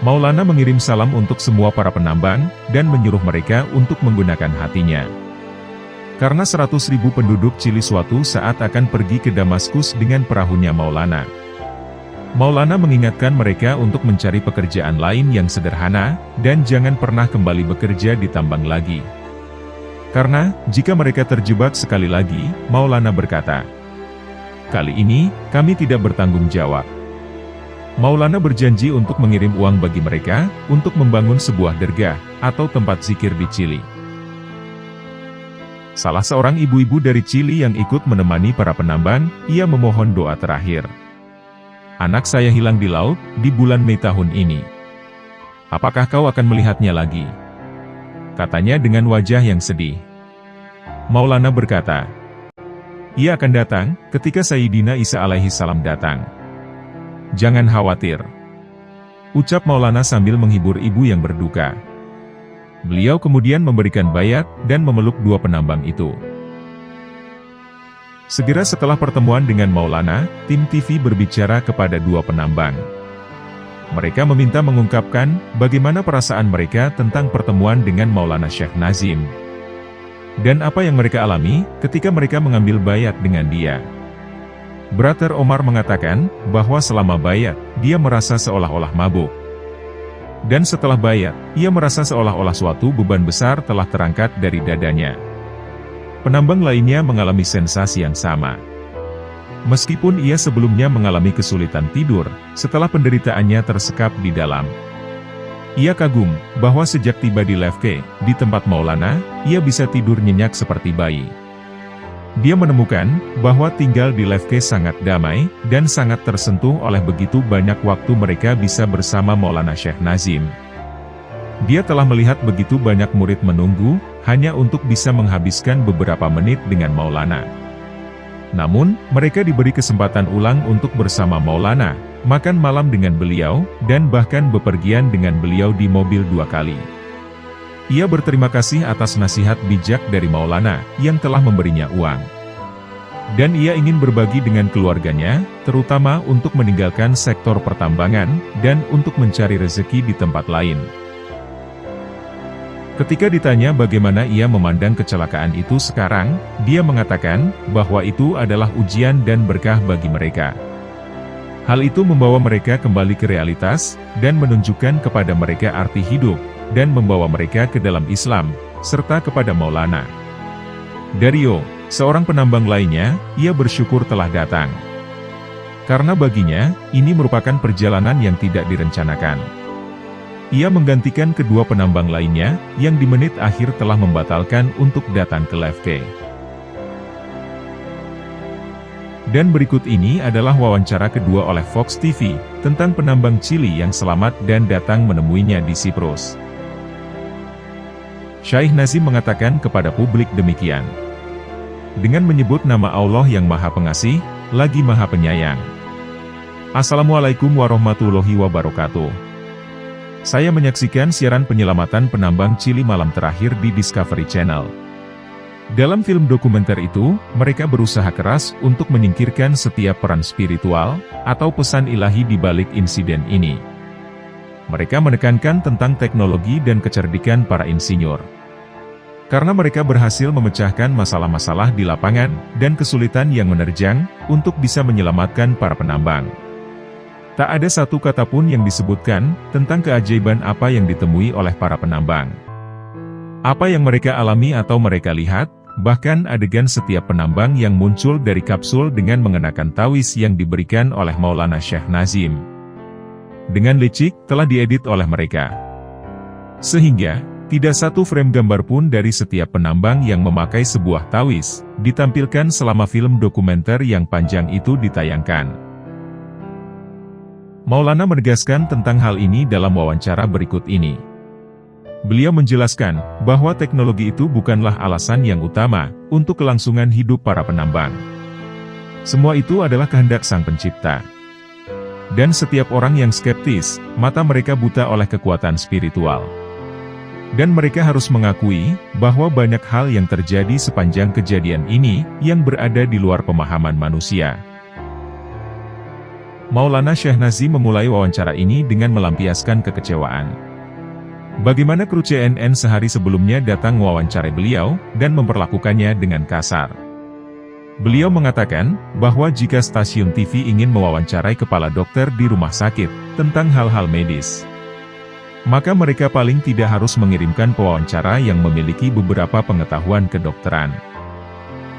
Maulana mengirim salam untuk semua para penambang, dan menyuruh mereka untuk menggunakan hatinya. Karena 100.000 penduduk Chili suatu saat akan pergi ke Damaskus dengan perahunya Maulana. Maulana mengingatkan mereka untuk mencari pekerjaan lain yang sederhana, dan jangan pernah kembali bekerja di tambang lagi. Karena, jika mereka terjebak sekali lagi, Maulana berkata, "Kali ini, kami tidak bertanggung jawab." Maulana berjanji untuk mengirim uang bagi mereka, untuk membangun sebuah dergah, atau tempat zikir di Chili. Salah seorang ibu-ibu dari Chili yang ikut menemani para penambang, ia memohon doa terakhir. "Anak saya hilang di laut, di bulan Mei tahun ini. Apakah kau akan melihatnya lagi?" Katanya dengan wajah yang sedih. Maulana berkata, "Ia akan datang, ketika Sayyidina Isa alaihi salam datang. Jangan khawatir," ucap Maulana sambil menghibur ibu yang berduka. Beliau kemudian memberikan bayat, dan memeluk dua penambang itu. Segera setelah pertemuan dengan Maulana, tim TV berbicara kepada dua penambang. Mereka meminta mengungkapkan bagaimana perasaan mereka tentang pertemuan dengan Maulana Syekh Nazim. Dan apa yang mereka alami ketika mereka mengambil bayat dengan dia. Brother Omar mengatakan bahwa selama bayat, dia merasa seolah-olah mabuk. Dan setelah bayat, ia merasa seolah-olah suatu beban besar telah terangkat dari dadanya. Penambang lainnya mengalami sensasi yang sama. Meskipun ia sebelumnya mengalami kesulitan tidur, setelah penderitaannya tersekap di dalam. Ia kagum, bahwa sejak tiba di Lefke, di tempat Maulana, ia bisa tidur nyenyak seperti bayi. Dia menemukan, bahwa tinggal di Lefke sangat damai, dan sangat tersentuh oleh begitu banyak waktu mereka bisa bersama Maulana Syekh Nazim. Dia telah melihat begitu banyak murid menunggu, hanya untuk bisa menghabiskan beberapa menit dengan Maulana. Namun, mereka diberi kesempatan ulang untuk bersama Maulana, makan malam dengan beliau, dan bahkan bepergian dengan beliau di mobil 2 kali. Ia berterima kasih atas nasihat bijak dari Maulana, yang telah memberinya uang. Dan ia ingin berbagi dengan keluarganya, terutama untuk meninggalkan sektor pertambangan, dan untuk mencari rezeki di tempat lain. Ketika ditanya bagaimana ia memandang kecelakaan itu sekarang, dia mengatakan bahwa itu adalah ujian dan berkah bagi mereka. Hal itu membawa mereka kembali ke realitas, dan menunjukkan kepada mereka arti hidup, dan membawa mereka ke dalam Islam, serta kepada Maulana. Dario, seorang penambang lainnya, ia bersyukur telah datang. Karena baginya, ini merupakan perjalanan yang tidak direncanakan. Ia menggantikan kedua penambang lainnya, yang di menit akhir telah membatalkan untuk datang ke Lefke. Dan berikut ini adalah wawancara kedua oleh Fox TV, tentang penambang Chili yang selamat dan datang menemuinya di Siprus. Syekh Nazim mengatakan kepada publik demikian. Dengan menyebut nama Allah yang Maha Pengasih, lagi Maha Penyayang. Assalamualaikum warahmatullahi wabarakatuh. Saya menyaksikan siaran penyelamatan penambang Chili malam terakhir di Discovery Channel. Dalam film dokumenter itu, mereka berusaha keras untuk menyingkirkan setiap peran spiritual atau pesan ilahi di balik insiden ini. Mereka menekankan tentang teknologi dan kecerdikan para insinyur. Karena mereka berhasil memecahkan masalah-masalah di lapangan dan kesulitan yang menerjang untuk bisa menyelamatkan para penambang. Tak ada satu kata pun yang disebutkan tentang keajaiban apa yang ditemui oleh para penambang. Apa yang mereka alami atau mereka lihat, bahkan adegan setiap penambang yang muncul dari kapsul dengan mengenakan tawis yang diberikan oleh Maulana Syekh Nazim. Dengan licik, telah diedit oleh mereka. Sehingga, tidak satu frame gambar pun dari setiap penambang yang memakai sebuah tawis, ditampilkan selama film dokumenter yang panjang itu ditayangkan. Maulana menegaskan tentang hal ini dalam wawancara berikut ini. Beliau menjelaskan bahwa teknologi itu bukanlah alasan yang utama untuk kelangsungan hidup para penambang. Semua itu adalah kehendak Sang Pencipta. Dan setiap orang yang skeptis, mata mereka buta oleh kekuatan spiritual. Dan mereka harus mengakui bahwa banyak hal yang terjadi sepanjang kejadian ini yang berada di luar pemahaman manusia. Maulana Syekh Nazim memulai wawancara ini dengan melampiaskan kekecewaan. Bagaimana kru CNN sehari sebelumnya datang mewawancarai beliau, dan memperlakukannya dengan kasar. Beliau mengatakan, bahwa jika stasiun TV ingin mewawancarai kepala dokter di rumah sakit, tentang hal-hal medis, maka mereka paling tidak harus mengirimkan pewawancara yang memiliki beberapa pengetahuan kedokteran.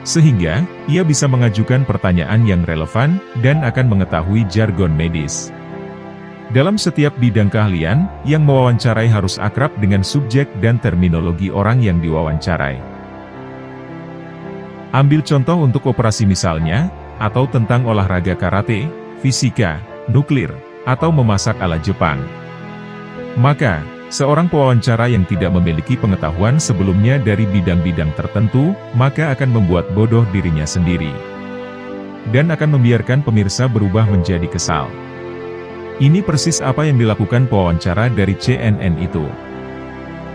Sehingga, ia bisa mengajukan pertanyaan yang relevan, dan akan mengetahui jargon medis. Dalam setiap bidang keahlian, yang mewawancarai harus akrab dengan subjek dan terminologi orang yang diwawancarai. Ambil contoh untuk operasi misalnya, atau tentang olahraga karate, fisika, nuklir, atau memasak ala Jepang. Maka, seorang pewawancara yang tidak memiliki pengetahuan sebelumnya dari bidang-bidang tertentu, maka akan membuat bodoh dirinya sendiri. Dan akan membiarkan pemirsa berubah menjadi kesal. Ini persis apa yang dilakukan pewawancara dari CNN itu.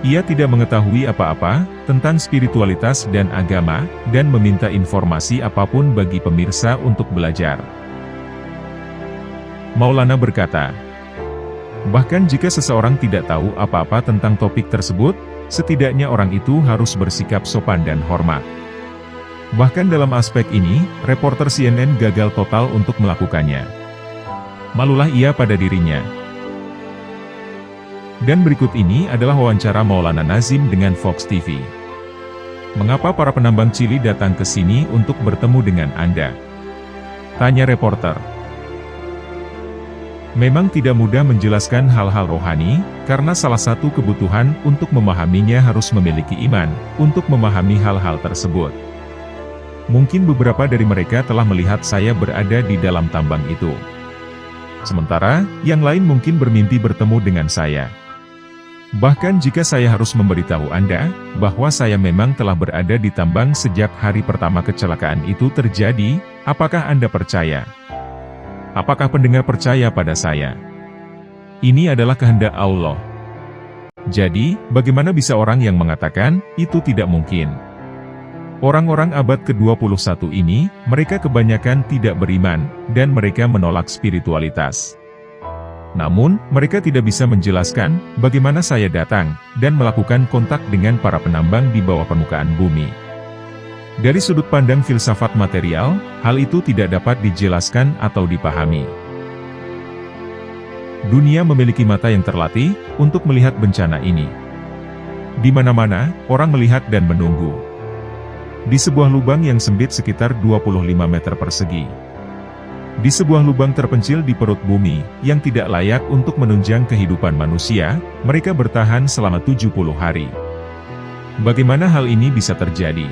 Ia tidak mengetahui apa-apa tentang spiritualitas dan agama, dan meminta informasi apapun bagi pemirsa untuk belajar. Maulana berkata, bahkan jika seseorang tidak tahu apa-apa tentang topik tersebut, setidaknya orang itu harus bersikap sopan dan hormat. Bahkan dalam aspek ini, reporter CNN gagal total untuk melakukannya. Malulah ia pada dirinya. Dan berikut ini adalah wawancara Maulana Nazim dengan Fox TV. Mengapa para penambang Chili datang ke sini untuk bertemu dengan Anda? Tanya reporter. Memang tidak mudah menjelaskan hal-hal rohani, karena salah satu kebutuhan untuk memahaminya harus memiliki iman, untuk memahami hal-hal tersebut. Mungkin beberapa dari mereka telah melihat saya berada di dalam tambang itu. Sementara, yang lain mungkin bermimpi bertemu dengan saya. Bahkan jika saya harus memberitahu Anda, bahwa saya memang telah berada di tambang sejak hari pertama kecelakaan itu terjadi, apakah Anda percaya? Apakah pendengar percaya pada saya? Ini adalah kehendak Allah. Jadi, bagaimana bisa orang yang mengatakan, itu tidak mungkin? Orang-orang abad ke-21 ini, mereka kebanyakan tidak beriman, dan mereka menolak spiritualitas. Namun, mereka tidak bisa menjelaskan, bagaimana saya datang, dan melakukan kontak dengan para penambang di bawah permukaan bumi. Dari sudut pandang filsafat material, hal itu tidak dapat dijelaskan atau dipahami. Dunia memiliki mata yang terlatih, untuk melihat bencana ini. Di mana-mana, orang melihat dan menunggu. Di sebuah lubang yang sempit sekitar 25 meter persegi. Di sebuah lubang terpencil di perut bumi, yang tidak layak untuk menunjang kehidupan manusia, mereka bertahan selama 70 hari. Bagaimana hal ini bisa terjadi?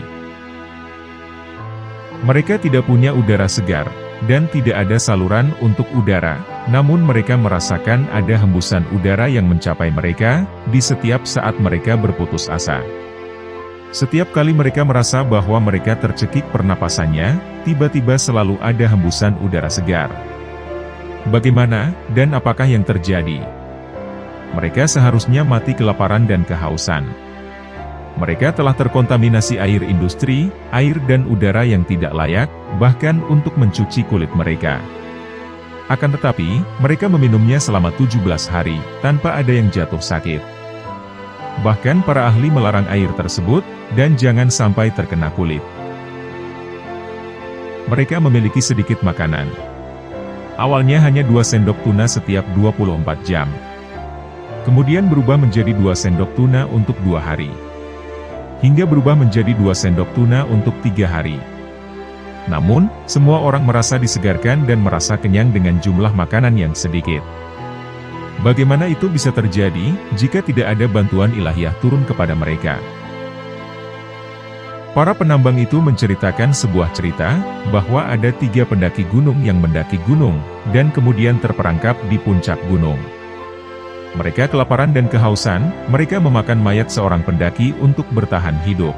Mereka tidak punya udara segar, dan tidak ada saluran untuk udara, namun mereka merasakan ada hembusan udara yang mencapai mereka, di setiap saat mereka berputus asa. Setiap kali mereka merasa bahwa mereka tercekik pernapasannya, tiba-tiba selalu ada hembusan udara segar. Bagaimana, dan apakah yang terjadi? Mereka seharusnya mati kelaparan dan kehausan. Mereka telah terkontaminasi air industri, air dan udara yang tidak layak, bahkan untuk mencuci kulit mereka. Akan tetapi, mereka meminumnya selama 17 hari, tanpa ada yang jatuh sakit. Bahkan para ahli melarang air tersebut, dan jangan sampai terkena kulit. Mereka memiliki sedikit makanan. Awalnya hanya 2 sendok tuna setiap 24 jam. Kemudian berubah menjadi 2 sendok tuna untuk 2 hari. Hingga berubah menjadi 2 sendok tuna untuk 3 hari. Namun, semua orang merasa disegarkan dan merasa kenyang dengan jumlah makanan yang sedikit. Bagaimana itu bisa terjadi, jika tidak ada bantuan ilahiyah turun kepada mereka? Para penambang itu menceritakan sebuah cerita, bahwa ada 3 pendaki gunung yang mendaki gunung, dan kemudian terperangkap di puncak gunung. Mereka kelaparan dan kehausan, mereka memakan mayat seorang pendaki untuk bertahan hidup.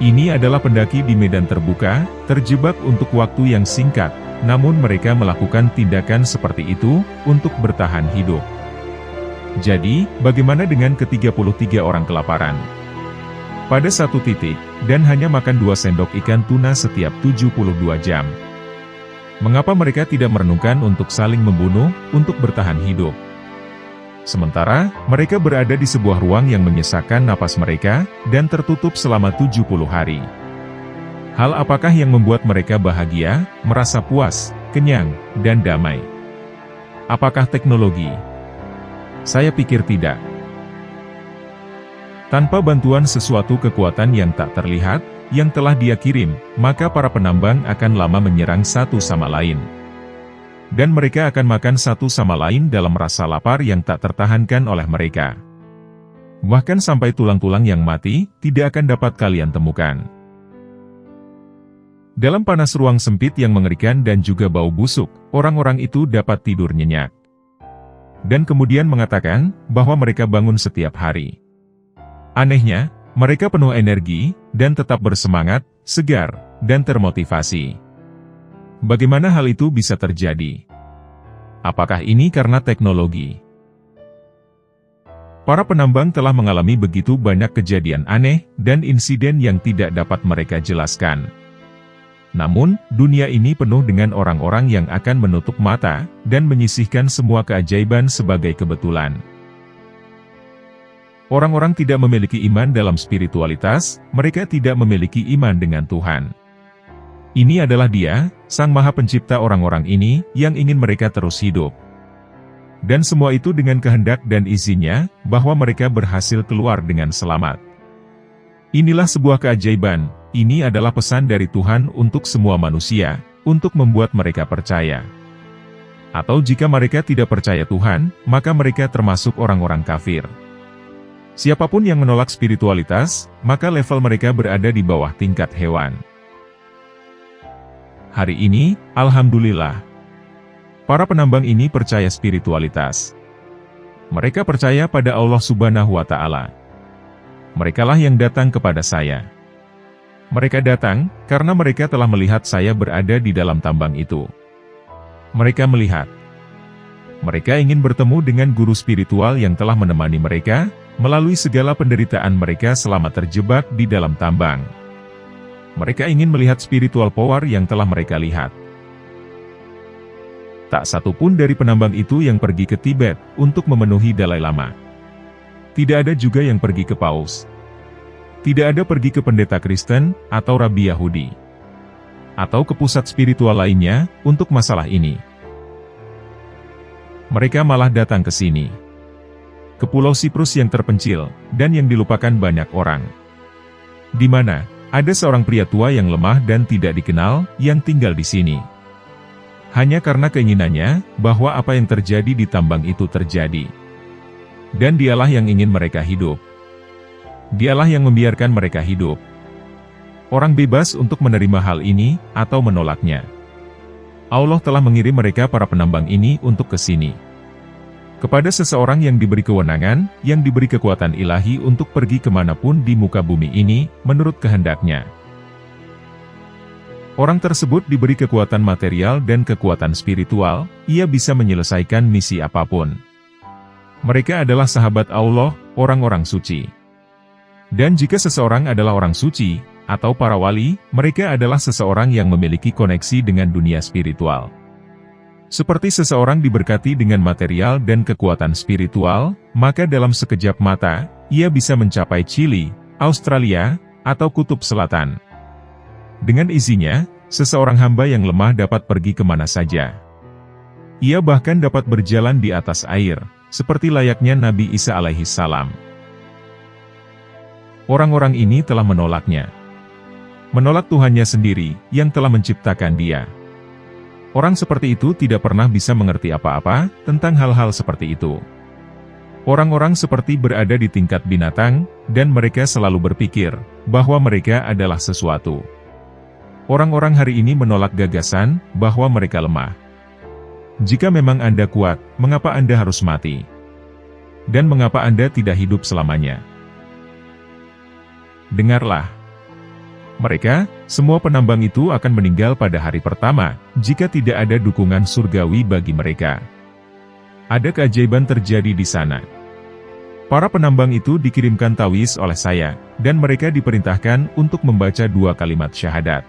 Ini adalah pendaki di medan terbuka, terjebak untuk waktu yang singkat, namun mereka melakukan tindakan seperti itu, untuk bertahan hidup. Jadi, bagaimana dengan ke-33 orang kelaparan? Pada satu titik, dan hanya makan 2 sendok ikan tuna setiap 72 jam. Mengapa mereka tidak merenungkan untuk saling membunuh, untuk bertahan hidup? Sementara, mereka berada di sebuah ruang yang menyesakkan napas mereka, dan tertutup selama 70 hari. Hal apakah yang membuat mereka bahagia, merasa puas, kenyang, dan damai? Apakah teknologi? Saya pikir tidak. Tanpa bantuan sesuatu kekuatan yang tak terlihat, yang telah Dia kirim, maka para penambang akan lama menyerang satu sama lain. Dan mereka akan makan satu sama lain dalam rasa lapar yang tak tertahankan oleh mereka. Bahkan sampai tulang-tulang yang mati, tidak akan dapat kalian temukan. Dalam panas ruang sempit yang mengerikan dan juga bau busuk, orang-orang itu dapat tidur nyenyak. Dan kemudian mengatakan, bahwa mereka bangun setiap hari. Anehnya, mereka penuh energi, dan tetap bersemangat, segar, dan termotivasi. Bagaimana hal itu bisa terjadi? Apakah ini karena teknologi? Para penambang telah mengalami begitu banyak kejadian aneh, dan insiden yang tidak dapat mereka jelaskan. Namun, dunia ini penuh dengan orang-orang yang akan menutup mata, dan menyisihkan semua keajaiban sebagai kebetulan. Orang-orang tidak memiliki iman dalam spiritualitas, mereka tidak memiliki iman dengan Tuhan. Ini adalah Dia, Sang Maha Pencipta orang-orang ini, yang ingin mereka terus hidup. Dan semua itu dengan kehendak dan izinnya, bahwa mereka berhasil keluar dengan selamat. Inilah sebuah keajaiban, ini adalah pesan dari Tuhan untuk semua manusia, untuk membuat mereka percaya. Atau jika mereka tidak percaya Tuhan, maka mereka termasuk orang-orang kafir. Siapapun yang menolak spiritualitas, maka level mereka berada di bawah tingkat hewan. Hari ini, alhamdulillah, para penambang ini percaya spiritualitas. Mereka percaya pada Allah Subhanahu wa Ta'ala. Merekalah yang datang kepada saya. Mereka datang karena mereka telah melihat saya berada di dalam tambang itu. Mereka melihat. Mereka ingin bertemu dengan guru spiritual yang telah menemani mereka, melalui segala penderitaan mereka selama terjebak di dalam tambang. Mereka ingin melihat spiritual power yang telah mereka lihat. Tak satu pun dari penambang itu yang pergi ke Tibet, untuk memenuhi Dalai Lama. Tidak ada juga yang pergi ke Paus. Tidak ada pergi ke pendeta Kristen, atau Rabi Yahudi. Atau ke pusat spiritual lainnya, untuk masalah ini. Mereka malah datang ke sini. Ke Pulau Siprus yang terpencil, dan yang dilupakan banyak orang. Di mana ada seorang pria tua yang lemah dan tidak dikenal, yang tinggal di sini. Hanya karena keinginannya, bahwa apa yang terjadi di tambang itu terjadi. Dan dialah yang ingin mereka hidup. Dialah yang membiarkan mereka hidup. Orang bebas untuk menerima hal ini, atau menolaknya. Allah telah mengirim mereka para penambang ini untuk ke sini. Kepada seseorang yang diberi kewenangan, yang diberi kekuatan ilahi untuk pergi kemanapun di muka bumi ini, menurut kehendaknya. Orang tersebut diberi kekuatan material dan kekuatan spiritual, ia bisa menyelesaikan misi apapun. Mereka adalah sahabat Allah, orang-orang suci. Dan jika seseorang adalah orang suci, atau para wali, mereka adalah seseorang yang memiliki koneksi dengan dunia spiritual. Seperti seseorang diberkati dengan material dan kekuatan spiritual, maka dalam sekejap mata, ia bisa mencapai Chili, Australia, atau Kutub Selatan. Dengan izinnya, seseorang hamba yang lemah dapat pergi kemana saja. Ia bahkan dapat berjalan di atas air, seperti layaknya Nabi Isa alaihissalam. Orang-orang ini telah menolaknya. Menolak Tuhannya sendiri, yang telah menciptakan dia. Orang seperti itu tidak pernah bisa mengerti apa-apa tentang hal-hal seperti itu. Orang-orang seperti berada di tingkat binatang, dan mereka selalu berpikir bahwa mereka adalah sesuatu. Orang-orang hari ini menolak gagasan bahwa mereka lemah. Jika memang Anda kuat, mengapa Anda harus mati? Dan mengapa Anda tidak hidup selamanya? Dengarlah. Mereka, semua penambang itu akan meninggal pada hari pertama, jika tidak ada dukungan surgawi bagi mereka. Ada keajaiban terjadi di sana. Para penambang itu dikirimkan tawis oleh saya, dan mereka diperintahkan untuk membaca 2 kalimat syahadat.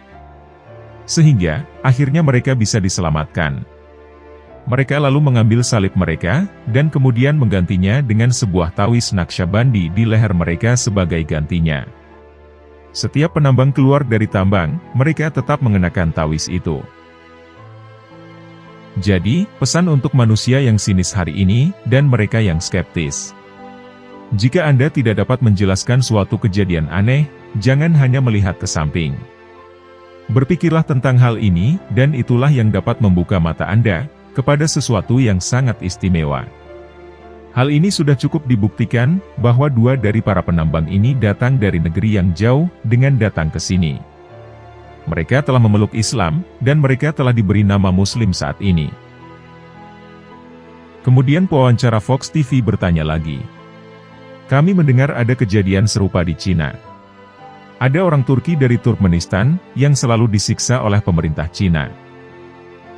Sehingga, akhirnya mereka bisa diselamatkan. Mereka lalu mengambil salib mereka, dan kemudian menggantinya dengan sebuah tawis Naqsyabandi di leher mereka sebagai gantinya. Setiap penambang keluar dari tambang, mereka tetap mengenakan tawis itu. Jadi, pesan untuk manusia yang sinis hari ini, dan mereka yang skeptis. Jika Anda tidak dapat menjelaskan suatu kejadian aneh, jangan hanya melihat ke samping. Berpikirlah tentang hal ini, dan itulah yang dapat membuka mata Anda kepada sesuatu yang sangat istimewa. Hal ini sudah cukup dibuktikan, bahwa 2 dari para penambang ini datang dari negeri yang jauh, dengan datang ke sini. Mereka telah memeluk Islam, dan mereka telah diberi nama Muslim saat ini. Kemudian pewawancara Fox TV bertanya lagi. Kami mendengar ada kejadian serupa di Cina. Ada orang Turki dari Turkmenistan, yang selalu disiksa oleh pemerintah Cina.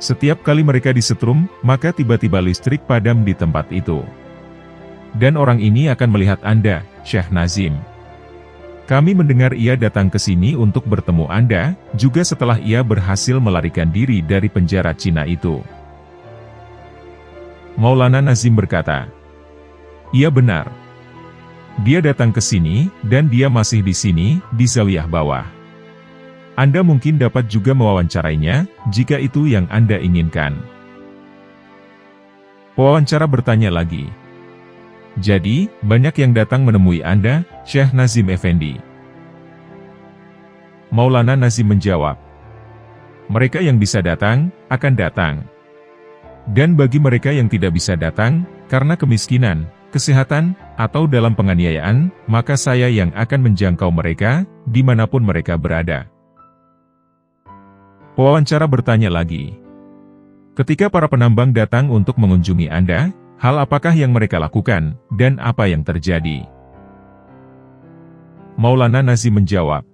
Setiap kali mereka disetrum, maka tiba-tiba listrik padam di tempat itu. Dan orang ini akan melihat Anda, Syekh Nazim. Kami mendengar ia datang ke sini untuk bertemu Anda, juga setelah ia berhasil melarikan diri dari penjara Cina itu. Maulana Nazim berkata, "Iya benar. Dia datang ke sini, dan dia masih di sini, di zawiyah bawah. Anda mungkin dapat juga mewawancarainya, jika itu yang Anda inginkan." Pewawancara bertanya lagi. Jadi, banyak yang datang menemui Anda, Syekh Nazim Effendi. Maulana Nazim menjawab, mereka yang bisa datang, akan datang. Dan bagi mereka yang tidak bisa datang, karena kemiskinan, kesehatan, atau dalam penganiayaan, maka saya yang akan menjangkau mereka, dimanapun mereka berada. Pewawancara bertanya lagi. Ketika para penambang datang untuk mengunjungi Anda, hal apakah yang mereka lakukan, dan apa yang terjadi? Maulana Nazim menjawab,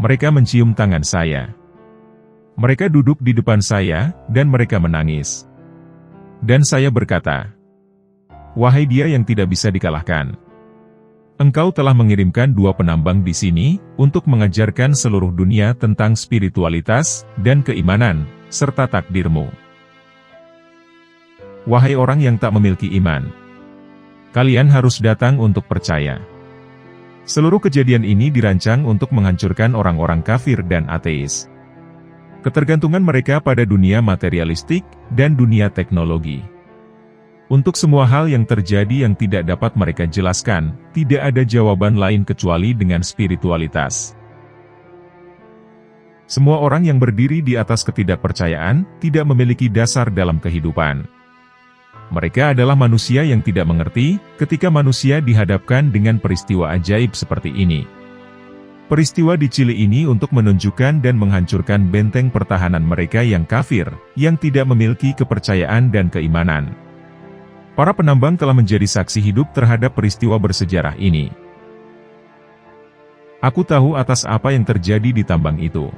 mereka mencium tangan saya. Mereka duduk di depan saya, dan mereka menangis. Dan saya berkata, wahai dia yang tidak bisa dikalahkan. Engkau telah mengirimkan 2 penambang di sini, untuk mengajarkan seluruh dunia tentang spiritualitas, dan keimanan, serta takdirmu. Wahai orang yang tak memiliki iman, kalian harus datang untuk percaya. Seluruh kejadian ini dirancang untuk menghancurkan orang-orang kafir dan ateis. Ketergantungan mereka pada dunia materialistik, dan dunia teknologi. Untuk semua hal yang terjadi yang tidak dapat mereka jelaskan, tidak ada jawaban lain kecuali dengan spiritualitas. Semua orang yang berdiri di atas ketidakpercayaan, tidak memiliki dasar dalam kehidupan. Mereka adalah manusia yang tidak mengerti, ketika manusia dihadapkan dengan peristiwa ajaib seperti ini. Peristiwa di Chili ini untuk menunjukkan dan menghancurkan benteng pertahanan mereka yang kafir, yang tidak memiliki kepercayaan dan keimanan. Para penambang telah menjadi saksi hidup terhadap peristiwa bersejarah ini. Aku tahu atas apa yang terjadi di tambang itu.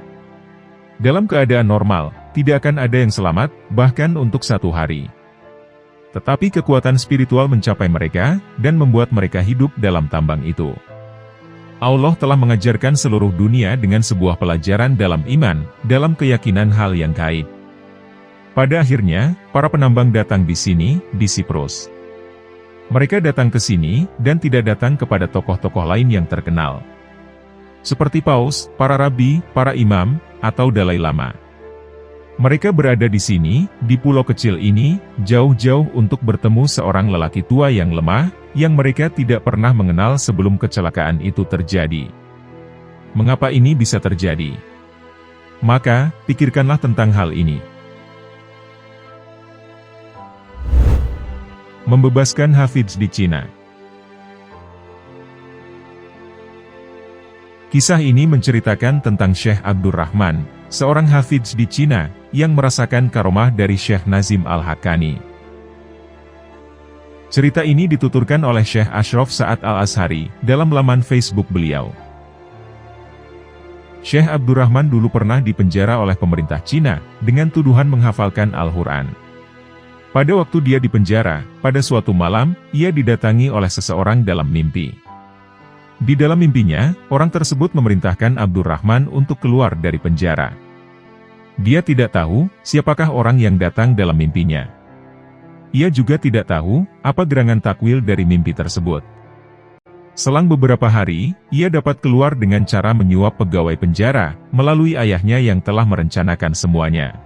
Dalam keadaan normal, tidak akan ada yang selamat, bahkan untuk 1 hari. Tetapi kekuatan spiritual mencapai mereka, dan membuat mereka hidup dalam tambang itu. Allah telah mengajarkan seluruh dunia dengan sebuah pelajaran dalam iman, dalam keyakinan hal yang gaib. Pada akhirnya, para penambang datang di sini, di Siprus. Mereka datang ke sini, dan tidak datang kepada tokoh-tokoh lain yang terkenal. Seperti paus, para rabi, para imam, atau Dalai Lama. Mereka berada di sini, di pulau kecil ini, jauh-jauh untuk bertemu seorang lelaki tua yang lemah, yang mereka tidak pernah mengenal sebelum kecelakaan itu terjadi. Mengapa ini bisa terjadi? Maka, pikirkanlah tentang hal ini. Membebaskan Hafidz di Cina. Kisah ini menceritakan tentang Syekh Abdurrahman, seorang Hafidz di Cina, yang merasakan karomah dari Syekh Nazim Al-Haqqani. Cerita ini dituturkan oleh Syekh Ashraf Sa'ad Al-Azhari, dalam laman Facebook beliau. Syekh Abdurrahman dulu pernah dipenjara oleh pemerintah Cina, dengan tuduhan menghafalkan Al-Quran. Pada waktu dia dipenjara, pada suatu malam, ia didatangi oleh seseorang dalam mimpi. Di dalam mimpinya, orang tersebut memerintahkan Abdurrahman untuk keluar dari penjara. Dia tidak tahu, siapakah orang yang datang dalam mimpinya. Ia juga tidak tahu, apa gerangan takwil dari mimpi tersebut. Selang beberapa hari, ia dapat keluar dengan cara menyuap pegawai penjara, melalui ayahnya yang telah merencanakan semuanya.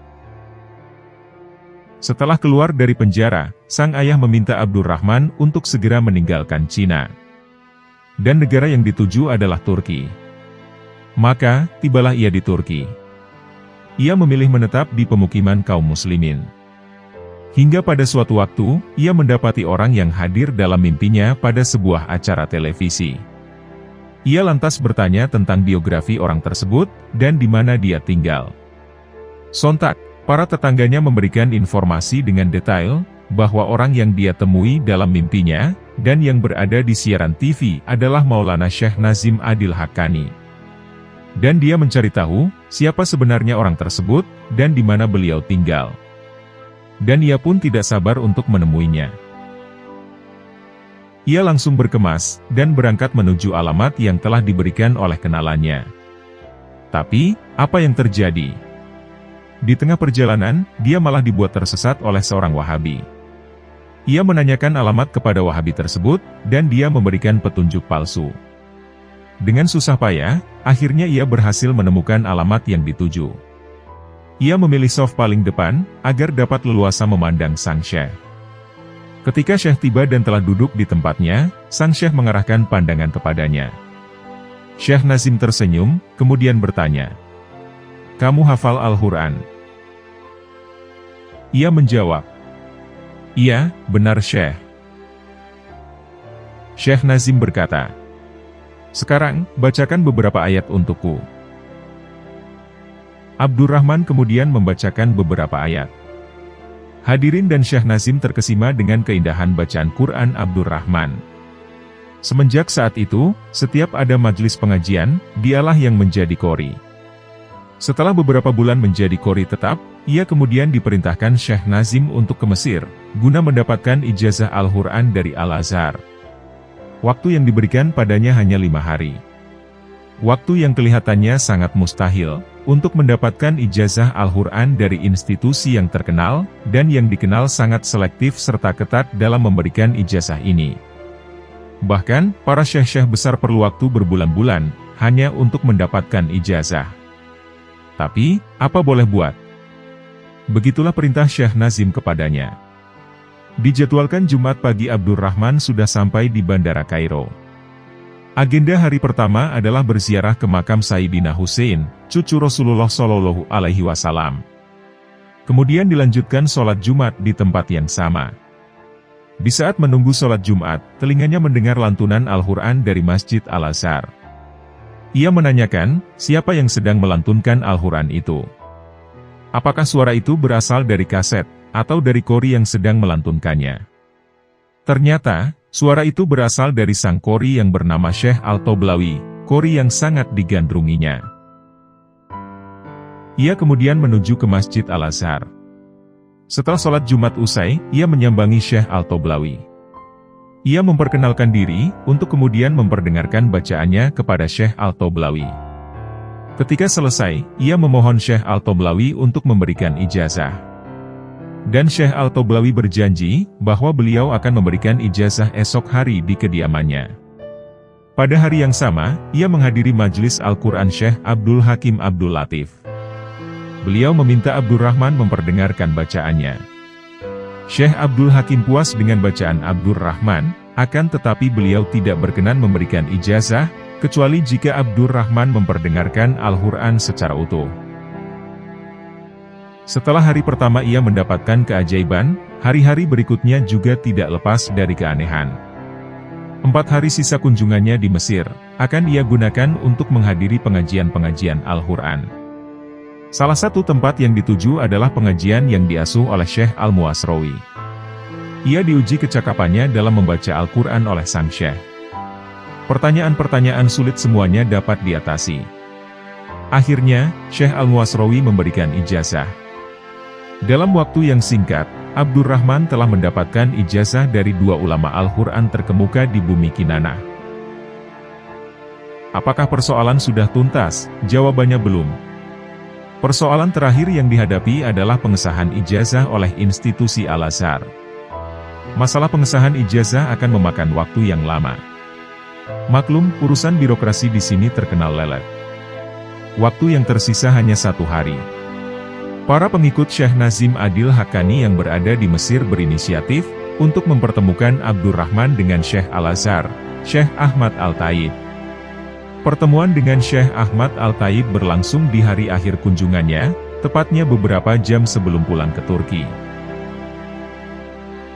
Setelah keluar dari penjara, sang ayah meminta Abdurrahman untuk segera meninggalkan Cina. Dan negara yang dituju adalah Turki. Maka, tibalah ia di Turki. Ia memilih menetap di pemukiman kaum muslimin. Hingga pada suatu waktu, ia mendapati orang yang hadir dalam mimpinya pada sebuah acara televisi. Ia lantas bertanya tentang biografi orang tersebut, dan di mana dia tinggal. Sontak, para tetangganya memberikan informasi dengan detail, bahwa orang yang dia temui dalam mimpinya, dan yang berada di siaran TV adalah Maulana Syekh Nazim Al-Haqqani. Dan dia mencari tahu, siapa sebenarnya orang tersebut, dan di mana beliau tinggal. Dan ia pun tidak sabar untuk menemuinya. Ia langsung berkemas, dan berangkat menuju alamat yang telah diberikan oleh kenalannya. Tapi, apa yang terjadi? Di tengah perjalanan, dia malah dibuat tersesat oleh seorang Wahabi. Ia menanyakan alamat kepada Wahabi tersebut, dan dia memberikan petunjuk palsu. Dengan susah payah, akhirnya ia berhasil menemukan alamat yang dituju. Ia memilih soft paling depan, agar dapat leluasa memandang sang syekh. Ketika syekh tiba dan telah duduk di tempatnya, sang syekh mengarahkan pandangan kepadanya. Syekh Nazim tersenyum, kemudian bertanya, "Kamu hafal Al-Quran?" Ia menjawab, "Iya, benar Syekh." Syekh Nazim berkata, "Sekarang, bacakan beberapa ayat untukku." Abdurrahman kemudian membacakan beberapa ayat. Hadirin dan Syekh Nazim terkesima dengan keindahan bacaan Quran Abdurrahman. Semenjak saat itu, setiap ada majelis pengajian, dialah yang menjadi qori. Setelah beberapa bulan menjadi qori tetap, ia kemudian diperintahkan Syekh Nazim untuk ke Mesir, guna mendapatkan ijazah Al-Quran dari Al-Azhar. Waktu yang diberikan padanya hanya 5 hari. Waktu yang kelihatannya sangat mustahil, untuk mendapatkan ijazah Al-Quran dari institusi yang terkenal, dan yang dikenal sangat selektif serta ketat dalam memberikan ijazah ini. Bahkan, para syekh-syekh besar perlu waktu berbulan-bulan, hanya untuk mendapatkan ijazah. Tapi, apa boleh buat? Begitulah perintah Syekh Nazim kepadanya. Dijadwalkan Jumat pagi Abdurrahman sudah sampai di Bandara Kairo. Agenda hari pertama adalah berziarah ke makam Sayyidina Hussein, cucu Rasulullah Shallallahu Alaihi Wasallam. Kemudian dilanjutkan sholat Jumat di tempat yang sama. Di saat menunggu sholat Jumat, telinganya mendengar lantunan Al-Quran dari Masjid Al-Azhar. Ia menanyakan, siapa yang sedang melantunkan Al-Quran itu? Apakah suara itu berasal dari kaset, atau dari qori yang sedang melantunkannya? Ternyata, suara itu berasal dari sang qori yang bernama Syekh Al-Toblawi, qori yang sangat digandrunginya. Ia kemudian menuju ke Masjid Al-Azhar. Setelah sholat Jumat usai, ia menyambangi Syekh Al-Toblawi. Ia memperkenalkan diri, untuk kemudian memperdengarkan bacaannya kepada Syekh Al-Toblawi. Ketika selesai, ia memohon Syekh Al-Toblawi untuk memberikan ijazah. Dan Syekh Al-Toblawi berjanji, bahwa beliau akan memberikan ijazah esok hari di kediamannya. Pada hari yang sama, ia menghadiri majelis Al-Quran Syekh Abdul Hakim Abdul Latif. Beliau meminta Abdurrahman memperdengarkan bacaannya. Syekh Abdul Hakim puas dengan bacaan Abdurrahman, akan tetapi beliau tidak berkenan memberikan ijazah, kecuali jika Abdurrahman memperdengarkan Al-Quran secara utuh. Setelah hari pertama ia mendapatkan keajaiban, hari-hari berikutnya juga tidak lepas dari keanehan. 4 hari sisa kunjungannya di Mesir, akan ia gunakan untuk menghadiri pengajian-pengajian Al-Quran. Salah satu tempat yang dituju adalah pengajian yang diasuh oleh Syekh Al-Muwasrawi. Ia diuji kecakapannya dalam membaca Al-Quran oleh sang Syekh. Pertanyaan-pertanyaan sulit semuanya dapat diatasi. Akhirnya, Syekh Al-Muwasrawi memberikan ijazah. Dalam waktu yang singkat, Abdurrahman telah mendapatkan ijazah dari 2 ulama Al-Quran terkemuka di bumi Kinanah. Apakah persoalan sudah tuntas? Jawabannya belum. Persoalan terakhir yang dihadapi adalah pengesahan ijazah oleh institusi Al-Azhar. Masalah pengesahan ijazah akan memakan waktu yang lama. Maklum, urusan birokrasi di sini terkenal lelet. Waktu yang tersisa hanya 1 hari. Para pengikut Syekh Nazim Adil Haqqani yang berada di Mesir berinisiatif untuk mempertemukan Abdurrahman dengan Syekh Al-Azhar, Syekh Ahmad Al-Taib. Pertemuan dengan Syekh Ahmad Al-Taib berlangsung di hari akhir kunjungannya, tepatnya beberapa jam sebelum pulang ke Turki.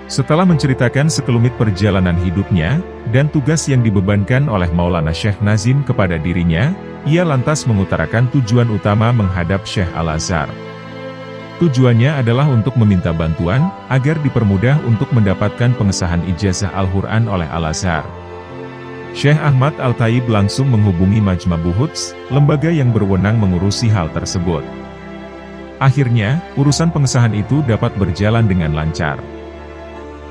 Setelah menceritakan sekelumit perjalanan hidupnya, dan tugas yang dibebankan oleh Maulana Syekh Nazim kepada dirinya, ia lantas mengutarakan tujuan utama menghadap Syekh Al-Azhar. Tujuannya adalah untuk meminta bantuan, agar dipermudah untuk mendapatkan pengesahan ijazah Al-Quran oleh Al-Azhar. Syekh Ahmad Al-Taib langsung menghubungi Majma' Buhuts, lembaga yang berwenang mengurusi hal tersebut. Akhirnya, urusan pengesahan itu dapat berjalan dengan lancar.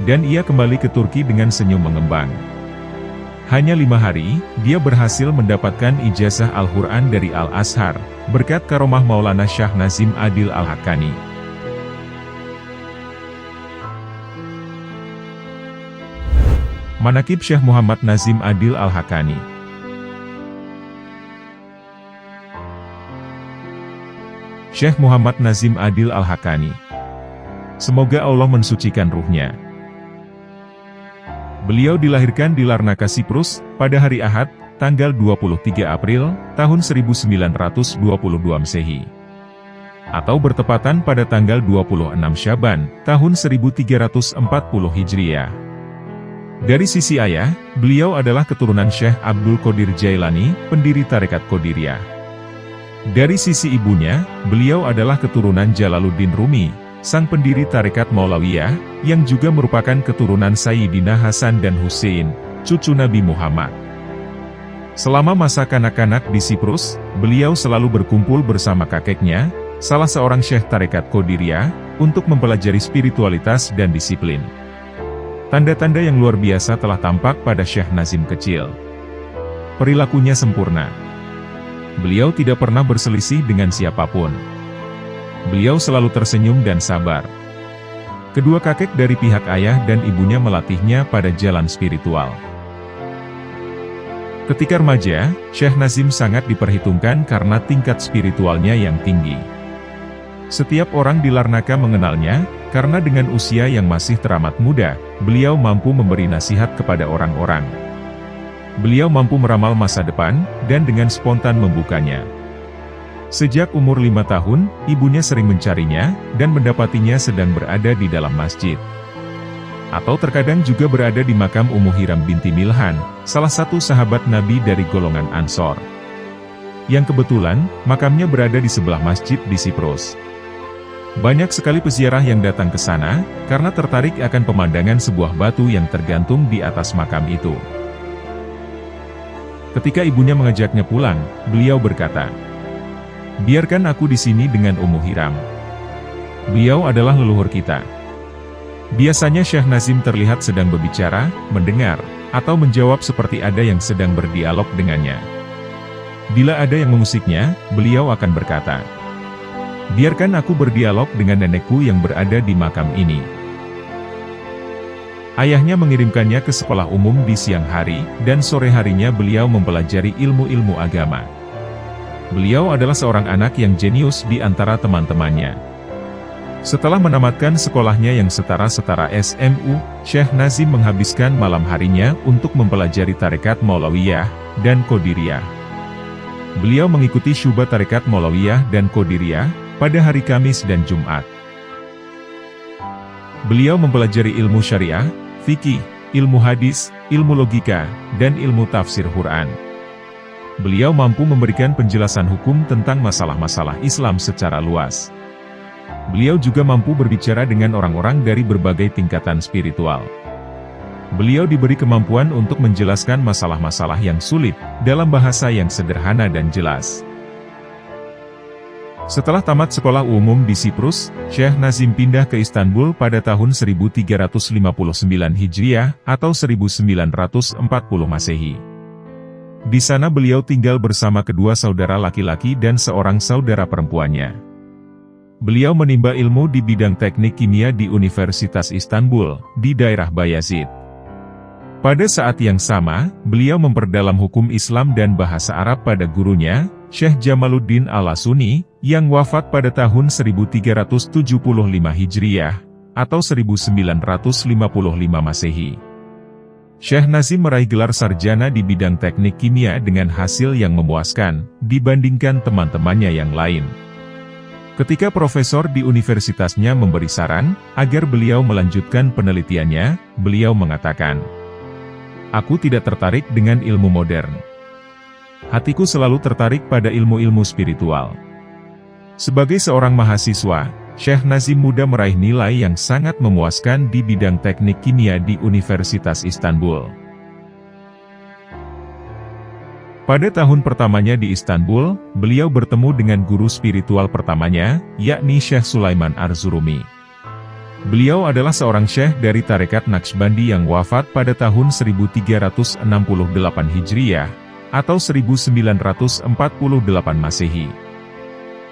Dan ia kembali ke Turki dengan senyum mengembang. Hanya 5 hari, dia berhasil mendapatkan ijazah Al-Quran dari Al-Azhar, berkat karomah Maulana Syekh Nazim Adil Al-Haqqani. Manaqib Syekh Muhammad Nazim Adil Al-Haqqani. Syekh Muhammad Nazim Adil Al-Haqqani. Semoga Allah mensucikan ruhnya. Beliau dilahirkan di Larnaca, Siprus, pada hari Ahad, tanggal 23 April, tahun 1922 Masehi. Atau bertepatan pada tanggal 26 Syaban, tahun 1340 Hijriah. Dari sisi ayah, beliau adalah keturunan Syekh Abdul Qadir Jailani, pendiri Tarekat Qadiriyah. Dari sisi ibunya, beliau adalah keturunan Jalaluddin Rumi, sang pendiri Tarekat Maulawiyah, yang juga merupakan keturunan Sayyidina Hasan dan Hussein, cucu Nabi Muhammad. Selama masa kanak-kanak di Siprus, beliau selalu berkumpul bersama kakeknya, salah seorang Syekh Tarekat Qadiriyah, untuk mempelajari spiritualitas dan disiplin. Tanda-tanda yang luar biasa telah tampak pada Syekh Nazim kecil. Perilakunya sempurna. Beliau tidak pernah berselisih dengan siapapun. Beliau selalu tersenyum dan sabar. Kedua kakek dari pihak ayah dan ibunya melatihnya pada jalan spiritual. Ketika remaja, Syekh Nazim sangat diperhitungkan karena tingkat spiritualnya yang tinggi. Setiap orang di Larnaca mengenalnya, karena dengan usia yang masih teramat muda, beliau mampu memberi nasihat kepada orang-orang. Beliau mampu meramal masa depan, dan dengan spontan membukanya. Sejak umur 5 tahun, ibunya sering mencarinya, dan mendapatinya sedang berada di dalam masjid. Atau terkadang juga berada di makam Ummu Hiram binti Milhan, salah satu sahabat Nabi dari golongan Ansor. Yang kebetulan, makamnya berada di sebelah masjid di Siprus. Banyak sekali peziarah yang datang ke sana, karena tertarik akan pemandangan sebuah batu yang tergantung di atas makam itu. Ketika ibunya mengajaknya pulang, beliau berkata, "Biarkan aku di sini dengan Ummu Hiram. Beliau adalah leluhur kita. Biasanya Syekh Nazim terlihat sedang berbicara, mendengar, atau menjawab seperti ada yang sedang berdialog dengannya. Bila ada yang mengusiknya, beliau akan berkata, "Biarkan aku berdialog dengan nenekku yang berada di makam ini." Ayahnya mengirimkannya ke sekolah umum di siang hari, dan sore harinya beliau mempelajari ilmu-ilmu agama. Beliau adalah seorang anak yang jenius di antara teman-temannya. Setelah menamatkan sekolahnya yang setara-setara SMU, Syekh Nazim menghabiskan malam harinya untuk mempelajari tarekat Maulawiyah dan Qadiriyah. Beliau mengikuti syubah tarekat Maulawiyah dan Qadiriyah pada hari Kamis dan Jumat. Beliau mempelajari ilmu syariah, fikih, ilmu hadis, ilmu logika, dan ilmu tafsir Quran. Beliau mampu memberikan penjelasan hukum tentang masalah-masalah Islam secara luas. Beliau juga mampu berbicara dengan orang-orang dari berbagai tingkatan spiritual. Beliau diberi kemampuan untuk menjelaskan masalah-masalah yang sulit, dalam bahasa yang sederhana dan jelas. Setelah tamat sekolah umum di Siprus, Syekh Nazim pindah ke Istanbul pada tahun 1359 Hijriah atau 1940 Masehi. Di sana beliau tinggal bersama kedua saudara laki-laki dan seorang saudara perempuannya. Beliau menimba ilmu di bidang teknik kimia di Universitas Istanbul, di daerah Bayazid. Pada saat yang sama, beliau memperdalam hukum Islam dan bahasa Arab pada gurunya, Syekh Jamaluddin Al-Asuni, yang wafat pada tahun 1375 Hijriah, atau 1955 Masehi. Syekh Nazim meraih gelar sarjana di bidang teknik kimia dengan hasil yang memuaskan, dibandingkan teman-temannya yang lain. Ketika profesor di universitasnya memberi saran, agar beliau melanjutkan penelitiannya, beliau mengatakan, "Aku tidak tertarik dengan ilmu modern. Hatiku selalu tertarik pada ilmu-ilmu spiritual." Sebagai seorang mahasiswa, Syekh Nazim muda meraih nilai yang sangat memuaskan di bidang teknik kimia di Universitas Istanbul. Pada tahun pertamanya di Istanbul, beliau bertemu dengan guru spiritual pertamanya, yakni Syekh Sulaiman Arzurumi. Beliau adalah seorang syekh dari tarekat Naqsbandi yang wafat pada tahun 1368 Hijriah, atau 1948 Masehi.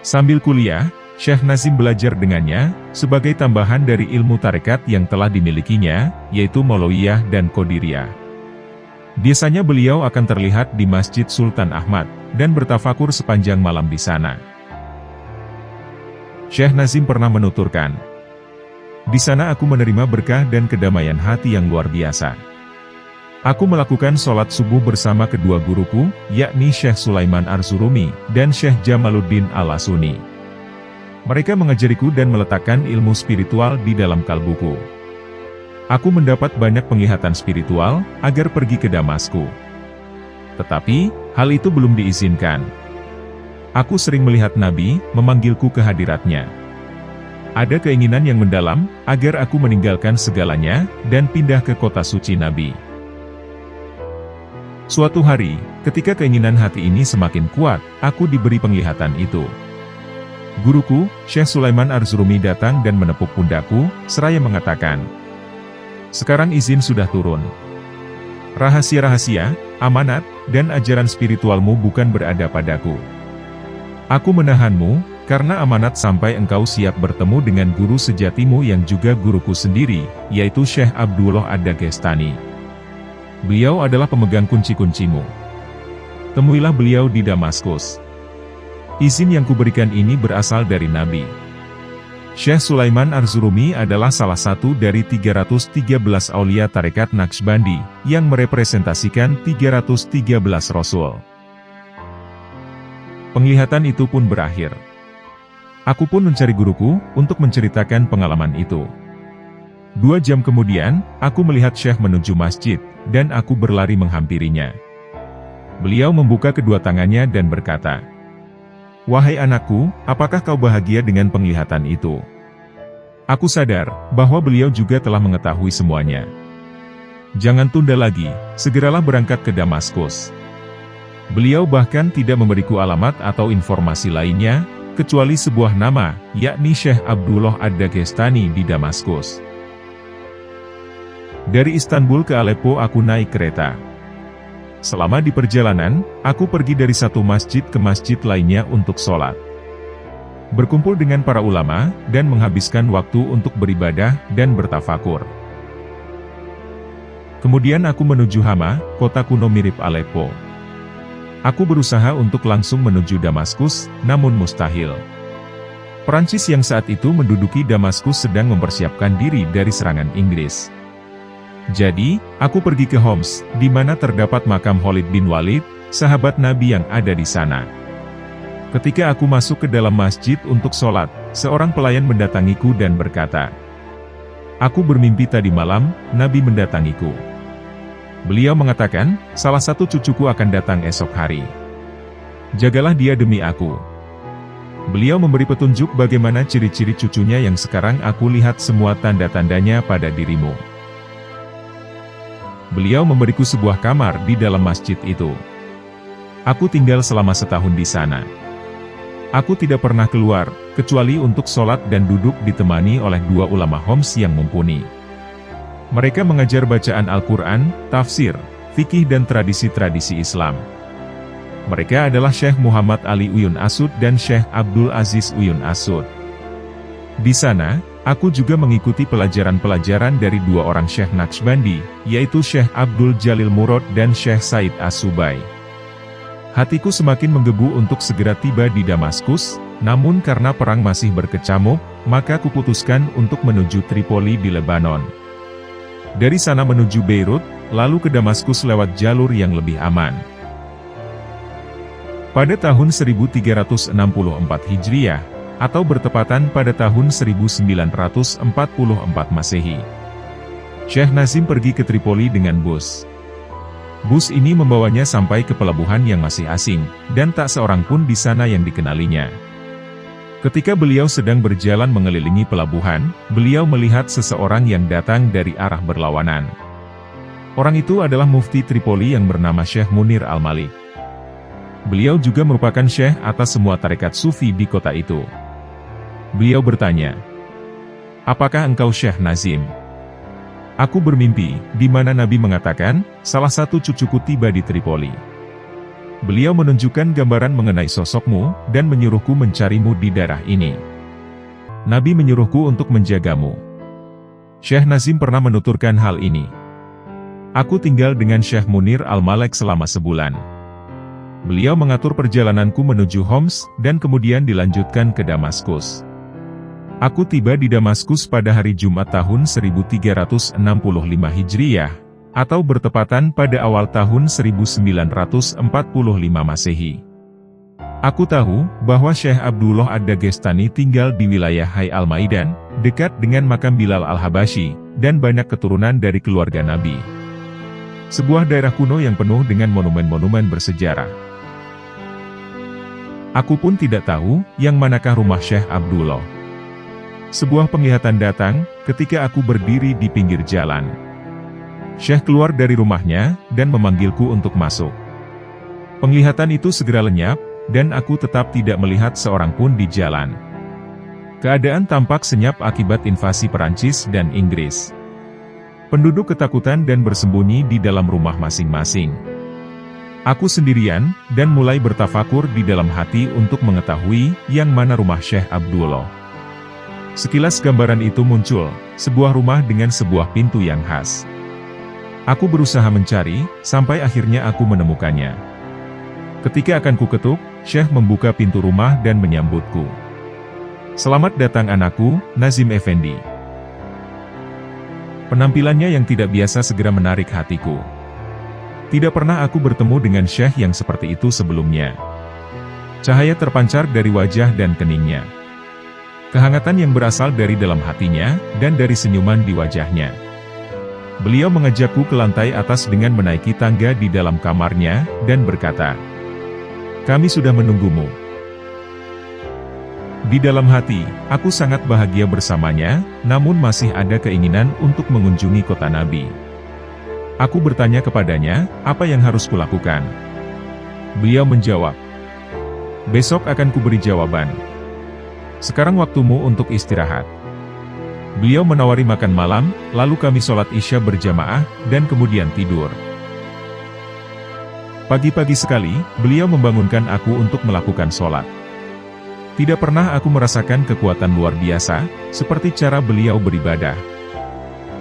Sambil kuliah, Syekh Nazim belajar dengannya, sebagai tambahan dari ilmu tarekat yang telah dimilikinya, yaitu Maulawiyah dan Qadiriyah. Biasanya beliau akan terlihat di Masjid Sultan Ahmad, dan bertafakur sepanjang malam di sana. Syekh Nazim pernah menuturkan, "Di sana aku menerima berkah dan kedamaian hati yang luar biasa. Aku melakukan sholat subuh bersama kedua guruku, yakni Syekh Sulaiman Arzurumi, dan Syekh Jamaluddin Al-Asuni. Mereka mengajariku dan meletakkan ilmu spiritual di dalam kalbuku. Aku mendapat banyak penglihatan spiritual, agar pergi ke Damaskus. Tetapi, hal itu belum diizinkan. Aku sering melihat Nabi, memanggilku ke hadiratnya. Ada keinginan yang mendalam, agar aku meninggalkan segalanya, dan pindah ke kota suci Nabi. Suatu hari, ketika keinginan hati ini semakin kuat, aku diberi penglihatan itu. Guruku, Syekh Sulaiman Arzurumi datang dan menepuk pundakku, seraya mengatakan, 'Sekarang izin sudah turun. Rahasia-rahasia, amanat, dan ajaran spiritualmu bukan berada padaku. Aku menahanmu, karena amanat sampai engkau siap bertemu dengan guru sejatimu yang juga guruku sendiri, yaitu Syekh Abdullah Ad-Dagestani. Beliau adalah pemegang kunci-kuncimu. Temuilah beliau di Damaskus. Izin yang kuberikan ini berasal dari Nabi.' Syekh Sulaiman Arzurumi adalah salah satu dari 313 aulia tarekat Naqsbandi, yang merepresentasikan 313 Rasul. Penglihatan itu pun berakhir. Aku pun mencari guruku, untuk menceritakan pengalaman itu. 2 jam kemudian, aku melihat Syekh menuju masjid, dan aku berlari menghampirinya. Beliau membuka kedua tangannya dan berkata, 'Wahai anakku, apakah kau bahagia dengan penglihatan itu?' Aku sadar, bahwa beliau juga telah mengetahui semuanya. 'Jangan tunda lagi, segeralah berangkat ke Damaskus.' Beliau bahkan tidak memberiku alamat atau informasi lainnya, kecuali sebuah nama, yakni Syekh Abdullah Ad-Dagestani di Damaskus. Dari Istanbul ke Aleppo aku naik kereta. Selama di perjalanan, aku pergi dari satu masjid ke masjid lainnya untuk sholat, berkumpul dengan para ulama, dan menghabiskan waktu untuk beribadah dan bertafakur. Kemudian aku menuju Hama, kota kuno mirip Aleppo. Aku berusaha untuk langsung menuju Damaskus, namun mustahil. Perancis yang saat itu menduduki Damaskus sedang mempersiapkan diri dari serangan Inggris. Jadi, aku pergi ke Homs, di mana terdapat makam Khalid bin Walid, sahabat Nabi yang ada di sana. Ketika aku masuk ke dalam masjid untuk sholat, seorang pelayan mendatangiku dan berkata, "Aku bermimpi tadi malam, Nabi mendatangiku. Beliau mengatakan, salah satu cucuku akan datang esok hari. Jagalah dia demi aku." Beliau memberi petunjuk bagaimana ciri-ciri cucunya yang sekarang aku lihat semua tanda-tandanya pada dirimu. Beliau memberiku sebuah kamar di dalam masjid itu. Aku tinggal selama setahun di sana. Aku tidak pernah keluar, kecuali untuk sholat dan duduk ditemani oleh dua ulama Homs yang mumpuni. Mereka mengajar bacaan Al-Quran, tafsir, fikih dan tradisi-tradisi Islam. Mereka adalah Syekh Muhammad Ali Uyun Asud dan Syekh Abdul Aziz Uyun Asud. Di sana, aku juga mengikuti pelajaran-pelajaran dari dua orang Syekh Naqshbandi, yaitu Syekh Abdul Jalil Murad dan Syekh Said As-Subai. Hatiku semakin menggebu untuk segera tiba di Damaskus, namun karena perang masih berkecamuk, maka kuputuskan untuk menuju Tripoli di Lebanon. Dari sana menuju Beirut, lalu ke Damaskus lewat jalur yang lebih aman. Pada tahun 1364 Hijriah, atau bertepatan pada tahun 1944 Masehi, Syekh Nazim pergi ke Tripoli dengan bus. Bus ini membawanya sampai ke pelabuhan yang masih asing, dan tak seorang pun di sana yang dikenalinya. Ketika beliau sedang berjalan mengelilingi pelabuhan, beliau melihat seseorang yang datang dari arah berlawanan. Orang itu adalah mufti Tripoli yang bernama Syekh Munir Al-Malik. Beliau juga merupakan syekh atas semua tarekat sufi di kota itu. Beliau bertanya, "Apakah engkau Syekh Nazim?" "Aku bermimpi, di mana Nabi mengatakan, salah satu cucuku tiba di Tripoli. Beliau menunjukkan gambaran mengenai sosokmu, dan menyuruhku mencarimu di daerah ini. Nabi menyuruhku untuk menjagamu." Syekh Nazim pernah menuturkan hal ini. "Aku tinggal dengan Syekh Munir Al-Malik selama sebulan. Beliau mengatur perjalananku menuju Homs, dan kemudian dilanjutkan ke Damaskus. Aku tiba di Damaskus pada hari Jumat tahun 1365 Hijriah, atau bertepatan pada awal tahun 1945 Masehi. Aku tahu bahwa Syekh Abdullah Ad-Dagestani tinggal di wilayah Hay Al-Maidan, dekat dengan makam Bilal Al-Habashi, dan banyak keturunan dari keluarga Nabi. Sebuah daerah kuno yang penuh dengan monumen-monumen bersejarah. Aku pun tidak tahu, yang manakah rumah Syekh Abdullah. Sebuah penglihatan datang, ketika aku berdiri di pinggir jalan. Syekh keluar dari rumahnya, dan memanggilku untuk masuk. Penglihatan itu segera lenyap, dan aku tetap tidak melihat seorang pun di jalan. Keadaan tampak senyap akibat invasi Perancis dan Inggris. Penduduk ketakutan dan bersembunyi di dalam rumah masing-masing. Aku sendirian, dan mulai bertafakur di dalam hati untuk mengetahui, yang mana rumah Syekh Abdullah. Sekilas gambaran itu muncul, sebuah rumah dengan sebuah pintu yang khas. Aku berusaha mencari, sampai akhirnya aku menemukannya. Ketika akan kuketuk, Syekh membuka pintu rumah dan menyambutku. "Selamat datang anakku, Nazim Effendi." Penampilannya yang tidak biasa segera menarik hatiku. Tidak pernah aku bertemu dengan Syekh yang seperti itu sebelumnya. Cahaya terpancar dari wajah dan keningnya. Kehangatan yang berasal dari dalam hatinya, dan dari senyuman di wajahnya. Beliau mengajakku ke lantai atas dengan menaiki tangga di dalam kamarnya, dan berkata, "Kami sudah menunggumu." Di dalam hati, aku sangat bahagia bersamanya, namun masih ada keinginan untuk mengunjungi kota Nabi. Aku bertanya kepadanya, apa yang harus kulakukan? Beliau menjawab, "Besok akan kuberi jawaban. Sekarang waktumu untuk istirahat." Beliau menawari makan malam, lalu kami sholat Isya berjamaah, dan kemudian tidur. Pagi-pagi sekali, beliau membangunkan aku untuk melakukan sholat. Tidak pernah aku merasakan kekuatan luar biasa, seperti cara beliau beribadah.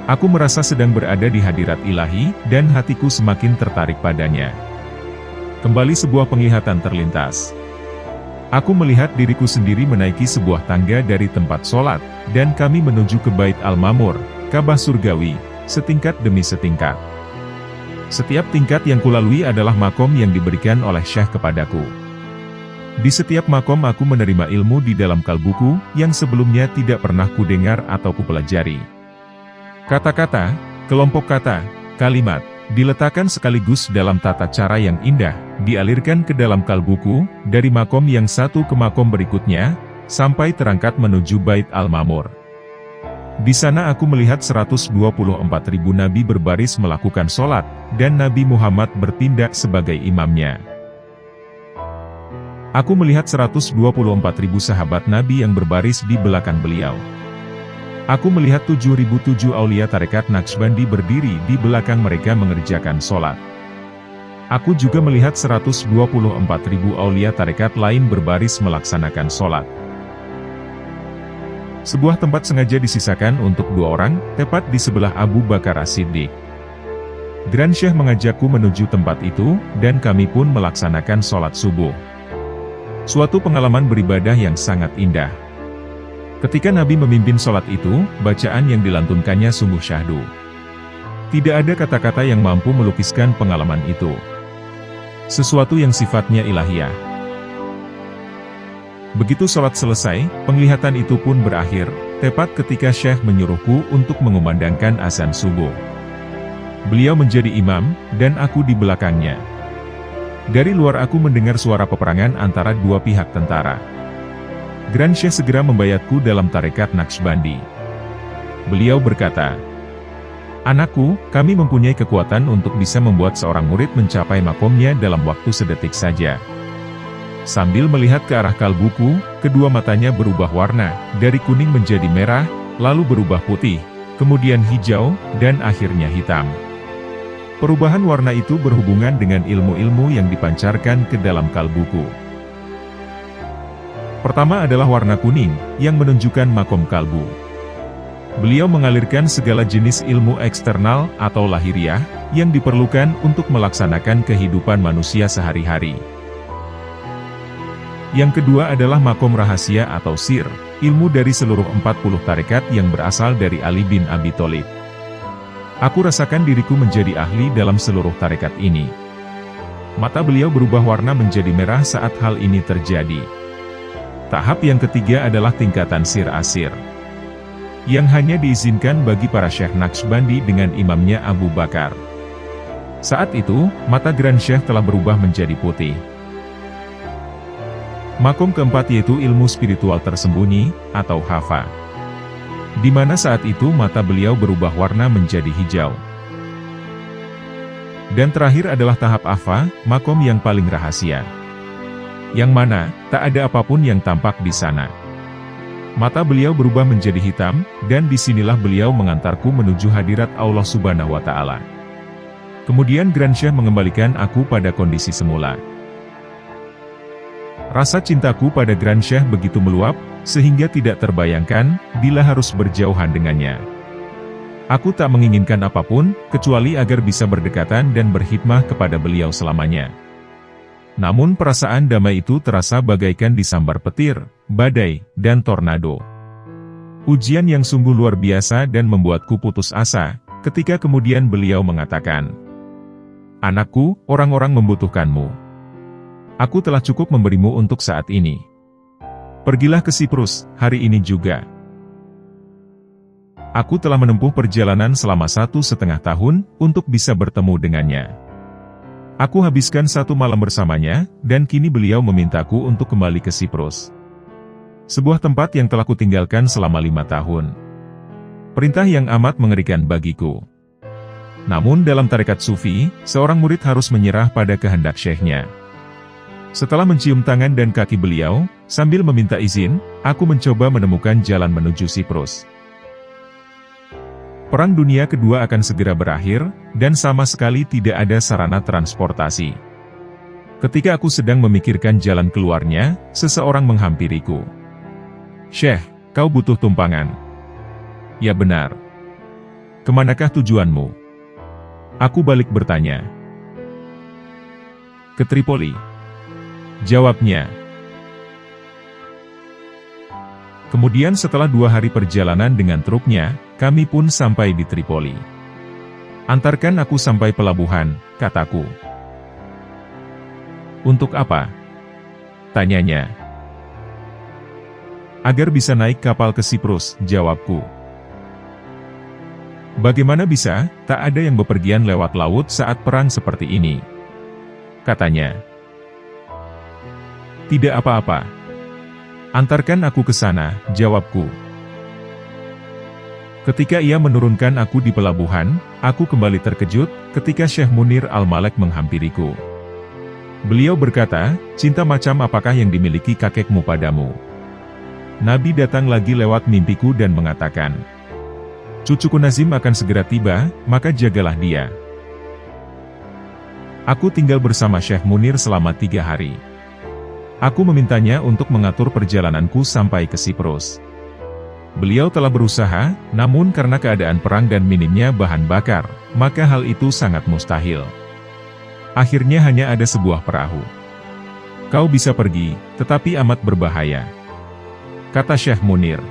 Aku merasa sedang berada di hadirat ilahi, dan hatiku semakin tertarik padanya. Kembali sebuah penglihatan terlintas. Aku melihat diriku sendiri menaiki sebuah tangga dari tempat sholat, dan kami menuju ke Bait Al-Mamur, Ka'bah surgawi, setingkat demi setingkat. Setiap tingkat yang kulalui adalah makom yang diberikan oleh Syekh kepadaku. Di setiap makom aku menerima ilmu di dalam kalbuku, yang sebelumnya tidak pernah kudengar atau kupelajari. Kata-kata, kelompok kata, kalimat, diletakkan sekaligus dalam tata cara yang indah, dialirkan ke dalam kalbuku, dari makom yang satu ke makom berikutnya, sampai terangkat menuju Bait Al-Mamur. Di sana aku melihat 124.000 nabi berbaris melakukan sholat, dan Nabi Muhammad bertindak sebagai imamnya. Aku melihat 124.000 sahabat Nabi yang berbaris di belakang beliau. Aku melihat 7.007 aulia tarekat Naqsbandi berdiri di belakang mereka mengerjakan sholat. Aku juga melihat 124.000 aulia tarekat lain berbaris melaksanakan sholat. Sebuah tempat sengaja disisakan untuk 2 orang, tepat di sebelah Abu Bakar As-Siddiq. Grand Syekh mengajakku menuju tempat itu, dan kami pun melaksanakan sholat subuh. Suatu pengalaman beribadah yang sangat indah. Ketika Nabi memimpin sholat itu, bacaan yang dilantunkannya sungguh syahdu. Tidak ada kata-kata yang mampu melukiskan pengalaman itu. Sesuatu yang sifatnya ilahiyah. Begitu sholat selesai, penglihatan itu pun berakhir, tepat ketika Syekh menyuruhku untuk mengumandangkan azan subuh. Beliau menjadi imam, dan aku di belakangnya. Dari luar aku mendengar suara peperangan antara 2 pihak tentara. Grand Syekh segera membayatku dalam tarekat Naqsbandi. Beliau berkata, "Anakku, kami mempunyai kekuatan untuk bisa membuat seorang murid mencapai makomnya dalam waktu sedetik saja." Sambil melihat ke arah kalbuku, kedua matanya berubah warna, dari kuning menjadi merah, lalu berubah putih, kemudian hijau, dan akhirnya hitam. Perubahan warna itu berhubungan dengan ilmu-ilmu yang dipancarkan ke dalam kalbuku. Pertama adalah warna kuning, yang menunjukkan makom kalbu. Beliau mengalirkan segala jenis ilmu eksternal atau lahiriah, yang diperlukan untuk melaksanakan kehidupan manusia sehari-hari. Yang kedua adalah makom rahasia atau sir, ilmu dari seluruh 40 tarekat yang berasal dari Ali bin Abi Thalib. Aku rasakan diriku menjadi ahli dalam seluruh tarekat ini. Mata beliau berubah warna menjadi merah saat hal ini terjadi. Tahap yang ketiga adalah tingkatan sir asir, yang hanya diizinkan bagi para Syekh Naqsbandi dengan imamnya Abu Bakar. Saat itu, mata Grand Syekh telah berubah menjadi putih. Makom keempat yaitu ilmu spiritual tersembunyi, atau hafa. Di mana saat itu mata beliau berubah warna menjadi hijau. Dan terakhir adalah tahap afa, makom yang paling rahasia. Yang mana, tak ada apapun yang tampak di sana. Mata beliau berubah menjadi hitam, dan disinilah beliau mengantarku menuju hadirat Allah Subhanahu wa Ta'ala. Kemudian Grand Syekh mengembalikan aku pada kondisi semula. Rasa cintaku pada Grand Syekh begitu meluap, sehingga tidak terbayangkan, bila harus berjauhan dengannya. Aku tak menginginkan apapun, kecuali agar bisa berdekatan dan berkhidmah kepada beliau selamanya. Namun perasaan damai itu terasa bagaikan disambar petir, badai, dan tornado. Ujian yang sungguh luar biasa dan membuatku putus asa, ketika kemudian beliau mengatakan, "Anakku, orang-orang membutuhkanmu. Aku telah cukup memberimu untuk saat ini. Pergilah ke Siprus, hari ini juga." Aku telah menempuh perjalanan selama 1,5 tahun, untuk bisa bertemu dengannya. Aku habiskan 1 malam bersamanya, dan kini beliau memintaku untuk kembali ke Siprus. Sebuah tempat yang telah kutinggalkan selama 5 tahun. Perintah yang amat mengerikan bagiku. Namun dalam tarekat sufi, seorang murid harus menyerah pada kehendak syekhnya. Setelah mencium tangan dan kaki beliau, sambil meminta izin, aku mencoba menemukan jalan menuju Siprus. Perang Dunia Kedua akan segera berakhir, dan sama sekali tidak ada sarana transportasi. Ketika aku sedang memikirkan jalan keluarnya, seseorang menghampiriku. "Syekh, kau butuh tumpangan?" "Ya benar." "Kemanakah tujuanmu?" Aku balik bertanya. "Ke Tripoli," jawabnya. Kemudian setelah 2 hari perjalanan dengan truknya, kami pun sampai di Tripoli. "Antarkan aku sampai pelabuhan," kataku. "Untuk apa?" tanyanya. "Agar bisa naik kapal ke Siprus," jawabku. "Bagaimana bisa, tak ada yang bepergian lewat laut saat perang seperti ini?" katanya. "Tidak apa-apa. Antarkan aku ke sana," jawabku. Ketika ia menurunkan aku di pelabuhan, aku kembali terkejut ketika Syekh Munir Al-Malek menghampiriku. Beliau berkata, "Cinta macam apakah yang dimiliki kakekmu padamu?" Nabi datang lagi lewat mimpiku dan mengatakan, "Cucuku Nazim akan segera tiba, maka jagalah dia." Aku tinggal bersama Syekh Munir selama 3 hari. Aku memintanya untuk mengatur perjalananku sampai ke Siprus. Beliau telah berusaha, namun karena keadaan perang dan minimnya bahan bakar, maka hal itu sangat mustahil. Akhirnya hanya ada sebuah perahu. "Kau bisa pergi, tetapi amat berbahaya," kata Syekh Munir.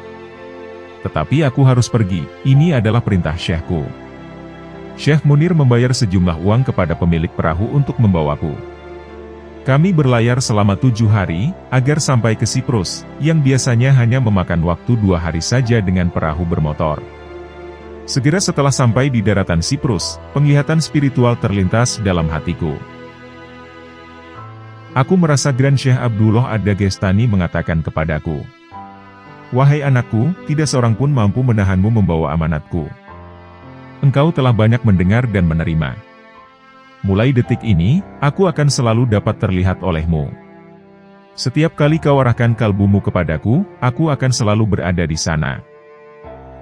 "Tetapi aku harus pergi, ini adalah perintah Syekhku." Syekh Munir membayar sejumlah uang kepada pemilik perahu untuk membawaku. Kami berlayar selama 7 hari, agar sampai ke Siprus, yang biasanya hanya memakan waktu 2 hari saja dengan perahu bermotor. Segera setelah sampai di daratan Siprus, penglihatan spiritual terlintas dalam hatiku. Aku merasa Grand Syekh Abdullah Ad-Dagestani mengatakan kepadaku, "Wahai anakku, tidak seorang pun mampu menahanmu membawa amanatku. Engkau telah banyak mendengar dan menerima. Mulai detik ini, aku akan selalu dapat terlihat olehmu. Setiap kali kau arahkan kalbumu kepadaku, aku akan selalu berada di sana.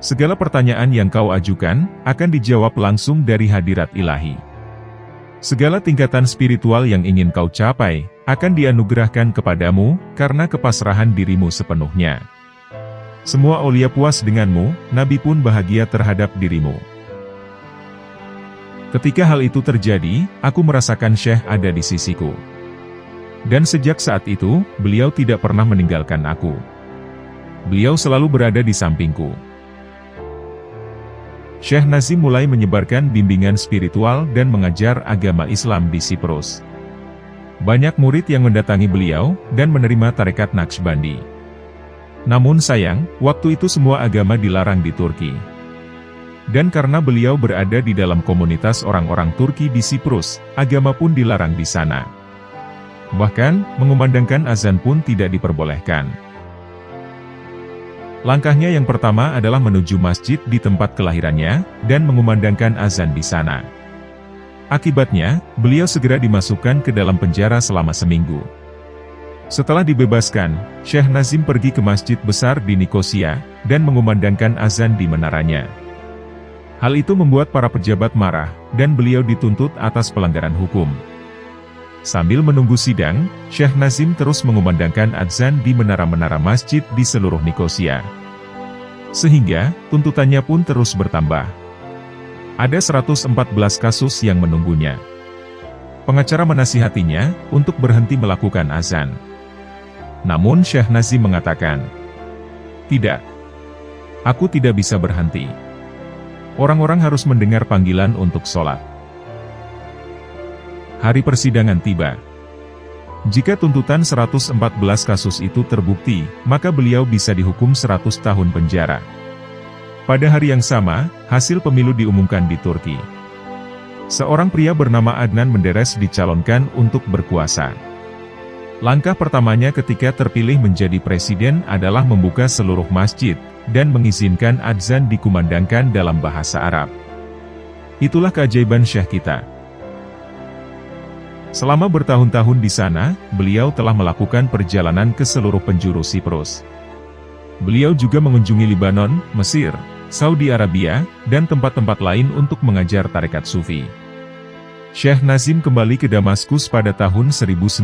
Segala pertanyaan yang kau ajukan, akan dijawab langsung dari hadirat ilahi. Segala tingkatan spiritual yang ingin kau capai, akan dianugerahkan kepadamu, karena kepasrahan dirimu sepenuhnya. Semua aulia puas denganmu, Nabi pun bahagia terhadap dirimu." Ketika hal itu terjadi, aku merasakan Syekh ada di sisiku. Dan sejak saat itu, beliau tidak pernah meninggalkan aku. Beliau selalu berada di sampingku. Syekh Nazim mulai menyebarkan bimbingan spiritual dan mengajar agama Islam di Siprus. Banyak murid yang mendatangi beliau, dan menerima tarekat Naqsybandi. Namun sayang, waktu itu semua agama dilarang di Turki. Dan karena beliau berada di dalam komunitas orang-orang Turki di Siprus, agama pun dilarang di sana. Bahkan, mengumandangkan azan pun tidak diperbolehkan. Langkahnya yang pertama adalah menuju masjid di tempat kelahirannya, dan mengumandangkan azan di sana. Akibatnya, beliau segera dimasukkan ke dalam penjara selama seminggu. Setelah dibebaskan, Syekh Nazim pergi ke masjid besar di Nikosia, dan mengumandangkan azan di menaranya. Hal itu membuat para pejabat marah, dan beliau dituntut atas pelanggaran hukum. Sambil menunggu sidang, Syekh Nazim terus mengumandangkan azan di menara-menara masjid di seluruh Nikosia. Sehingga, tuntutannya pun terus bertambah. Ada 114 kasus yang menunggunya. Pengacara menasihatinya, untuk berhenti melakukan azan. Namun Syekh Nazim mengatakan, "Tidak. Aku tidak bisa berhenti. Orang-orang harus mendengar panggilan untuk sholat." Hari persidangan tiba. Jika tuntutan 114 kasus itu terbukti, maka beliau bisa dihukum 100 tahun penjara. Pada hari yang sama, hasil pemilu diumumkan di Turki. Seorang pria bernama Adnan Menderes dicalonkan untuk berkuasa. Langkah pertamanya ketika terpilih menjadi presiden adalah membuka seluruh masjid, dan mengizinkan adzan dikumandangkan dalam bahasa Arab. Itulah keajaiban Syekh kita. Selama bertahun-tahun di sana, beliau telah melakukan perjalanan ke seluruh penjuru Siprus. Beliau juga mengunjungi Libanon, Mesir, Saudi Arabia, dan tempat-tempat lain untuk mengajar tarekat Sufi. Syekh Nazim kembali ke Damaskus pada tahun 1952,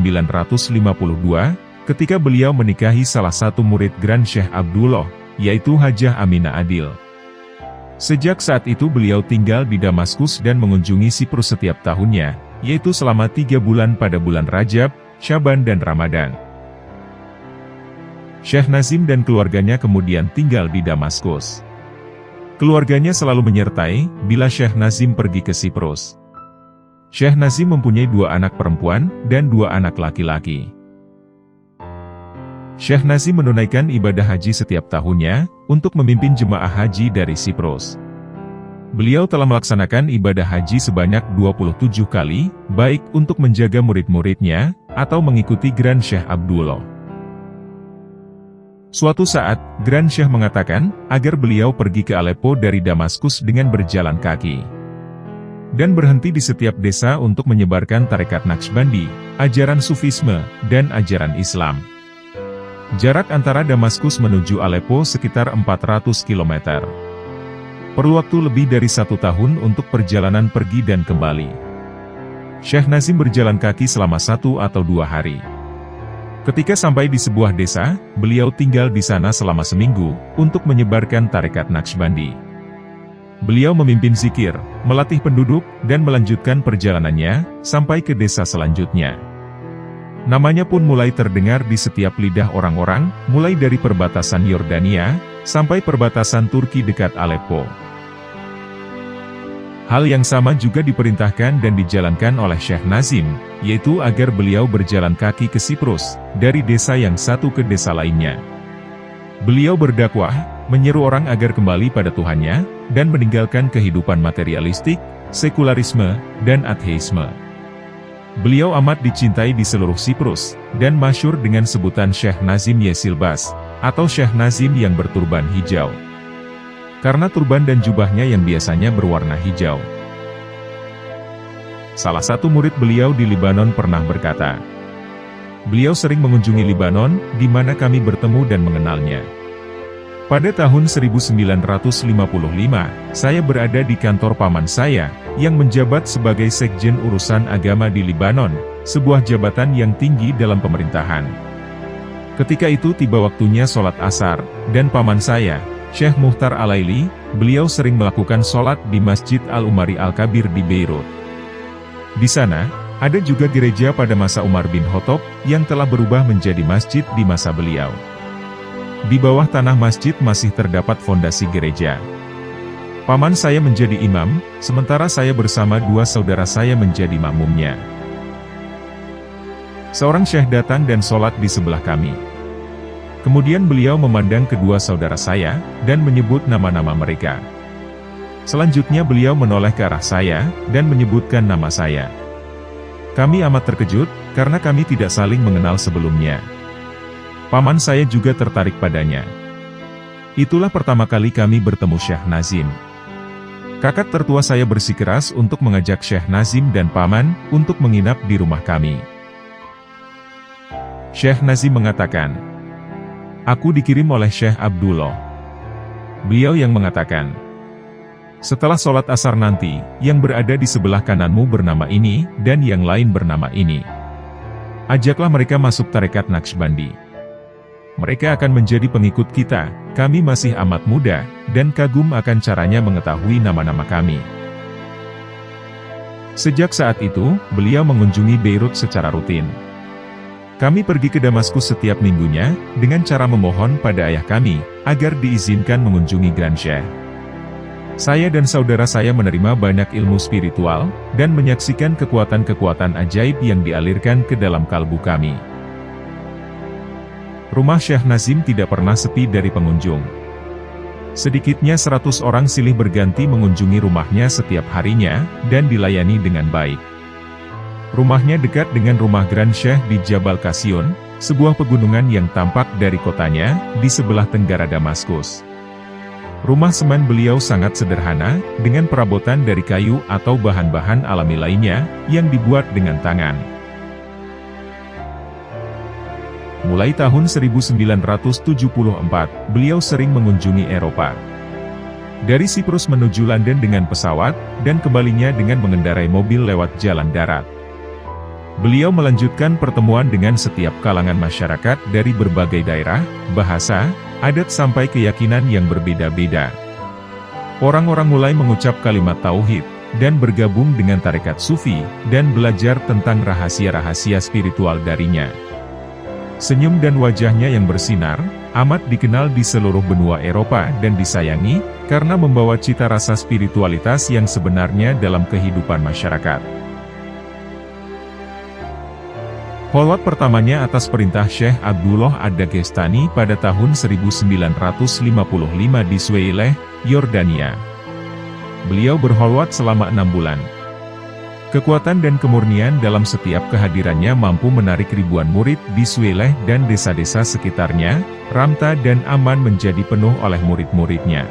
ketika beliau menikahi salah satu murid Grand Syekh Abdullah, yaitu Hajah Aminah Adil. Sejak saat itu beliau tinggal di Damaskus dan mengunjungi Siprus setiap tahunnya, yaitu selama 3 bulan pada bulan Rajab, Syaban dan Ramadan. Syekh Nazim dan keluarganya kemudian tinggal di Damaskus. Keluarganya selalu menyertai bila Syekh Nazim pergi ke Siprus. Syekh Nazim mempunyai 2 anak perempuan dan 2 anak laki-laki. Syekh Nazim menunaikan ibadah haji setiap tahunnya, untuk memimpin jemaah haji dari Siprus. Beliau telah melaksanakan ibadah haji sebanyak 27 kali, baik untuk menjaga murid-muridnya, atau mengikuti Grand Syekh Abdullah. Suatu saat, Grand Syekh mengatakan, agar beliau pergi ke Aleppo dari Damaskus dengan berjalan kaki. Dan berhenti di setiap desa untuk menyebarkan tarekat Naqsybandi, ajaran Sufisme, dan ajaran Islam. Jarak antara Damaskus menuju Aleppo sekitar 400 km. Perlu waktu lebih dari 1 tahun untuk perjalanan pergi dan kembali. Syekh Nazim berjalan kaki selama 1 atau 2 hari. Ketika sampai di sebuah desa, beliau tinggal di sana selama seminggu, untuk menyebarkan tarekat Naqsybandi. Beliau memimpin zikir, melatih penduduk, dan melanjutkan perjalanannya, sampai ke desa selanjutnya. Namanya pun mulai terdengar di setiap lidah orang-orang, mulai dari perbatasan Yordania, sampai perbatasan Turki dekat Aleppo. Hal yang sama juga diperintahkan dan dijalankan oleh Syekh Nazim, yaitu agar beliau berjalan kaki ke Siprus, dari desa yang satu ke desa lainnya. Beliau berdakwah, menyeru orang agar kembali pada Tuhannya, dan meninggalkan kehidupan materialistik, sekularisme, dan ateisme. Beliau amat dicintai di seluruh Siprus, dan masyhur dengan sebutan Syekh Nazim Yesilbas, atau Syekh Nazim yang berturban hijau. Karena turban dan jubahnya yang biasanya berwarna hijau. Salah satu murid beliau di Libanon pernah berkata, beliau sering mengunjungi Libanon, di mana kami bertemu dan mengenalnya. Pada tahun 1955, saya berada di kantor paman saya, yang menjabat sebagai Sekjen Urusan Agama di Libanon, sebuah jabatan yang tinggi dalam pemerintahan. Ketika itu tiba waktunya sholat asar, dan paman saya, Syekh Muhtar Alaili, beliau sering melakukan sholat di Masjid Al-Umari Al-Kabir di Beirut. Di sana, ada juga gereja pada masa Umar bin Khattab, yang telah berubah menjadi masjid di masa beliau. Di bawah tanah masjid masih terdapat fondasi gereja. Paman saya menjadi imam, sementara saya bersama 2 saudara saya menjadi makmumnya. Seorang syekh datang dan sholat di sebelah kami. Kemudian beliau memandang kedua saudara saya, dan menyebut nama-nama mereka. Selanjutnya beliau menoleh ke arah saya, dan menyebutkan nama saya. Kami amat terkejut, karena kami tidak saling mengenal sebelumnya. Paman saya juga tertarik padanya. Itulah pertama kali kami bertemu Syekh Nazim. Kakak tertua saya bersikeras untuk mengajak Syekh Nazim dan paman, untuk menginap di rumah kami. Syekh Nazim mengatakan, aku dikirim oleh Syekh Abdullah. Beliau yang mengatakan, setelah sholat asar nanti, yang berada di sebelah kananmu bernama ini, dan yang lain bernama ini. Ajaklah mereka masuk tarekat Naqsybandi. Mereka akan menjadi pengikut kita, kami masih amat muda, dan kagum akan caranya mengetahui nama-nama kami. Sejak saat itu, beliau mengunjungi Beirut secara rutin. Kami pergi ke Damaskus setiap minggunya, dengan cara memohon pada ayah kami, agar diizinkan mengunjungi Grand Syekh. Saya dan saudara saya menerima banyak ilmu spiritual, dan menyaksikan kekuatan-kekuatan ajaib yang dialirkan ke dalam kalbu kami. Rumah Syekh Nazim tidak pernah sepi dari pengunjung. Sedikitnya 100 orang silih berganti mengunjungi rumahnya setiap harinya, dan dilayani dengan baik. Rumahnya dekat dengan rumah Grand Syekh di Jabal Qasyun, sebuah pegunungan yang tampak dari kotanya, di sebelah tenggara Damaskus. Rumah semen beliau sangat sederhana, dengan perabotan dari kayu atau bahan-bahan alami lainnya, yang dibuat dengan tangan. Mulai tahun 1974, beliau sering mengunjungi Eropa. Dari Siprus menuju London dengan pesawat, dan kembalinya dengan mengendarai mobil lewat jalan darat. Beliau melanjutkan pertemuan dengan setiap kalangan masyarakat dari berbagai daerah, bahasa, adat sampai keyakinan yang berbeda-beda. Orang-orang mulai mengucap kalimat tauhid, dan bergabung dengan tarekat sufi, dan belajar tentang rahasia-rahasia spiritual darinya. Senyum dan wajahnya yang bersinar, amat dikenal di seluruh benua Eropa dan disayangi, karena membawa cita rasa spiritualitas yang sebenarnya dalam kehidupan masyarakat. Kholwat pertamanya atas perintah Syekh Abdullah Ad-Dagestani pada tahun 1955 di Suwaileh, Yordania. Beliau berkholwat selama 6 bulan. Kekuatan dan kemurnian dalam setiap kehadirannya mampu menarik ribuan murid di Suwaileh dan desa-desa sekitarnya, Ramta dan Aman menjadi penuh oleh murid-muridnya.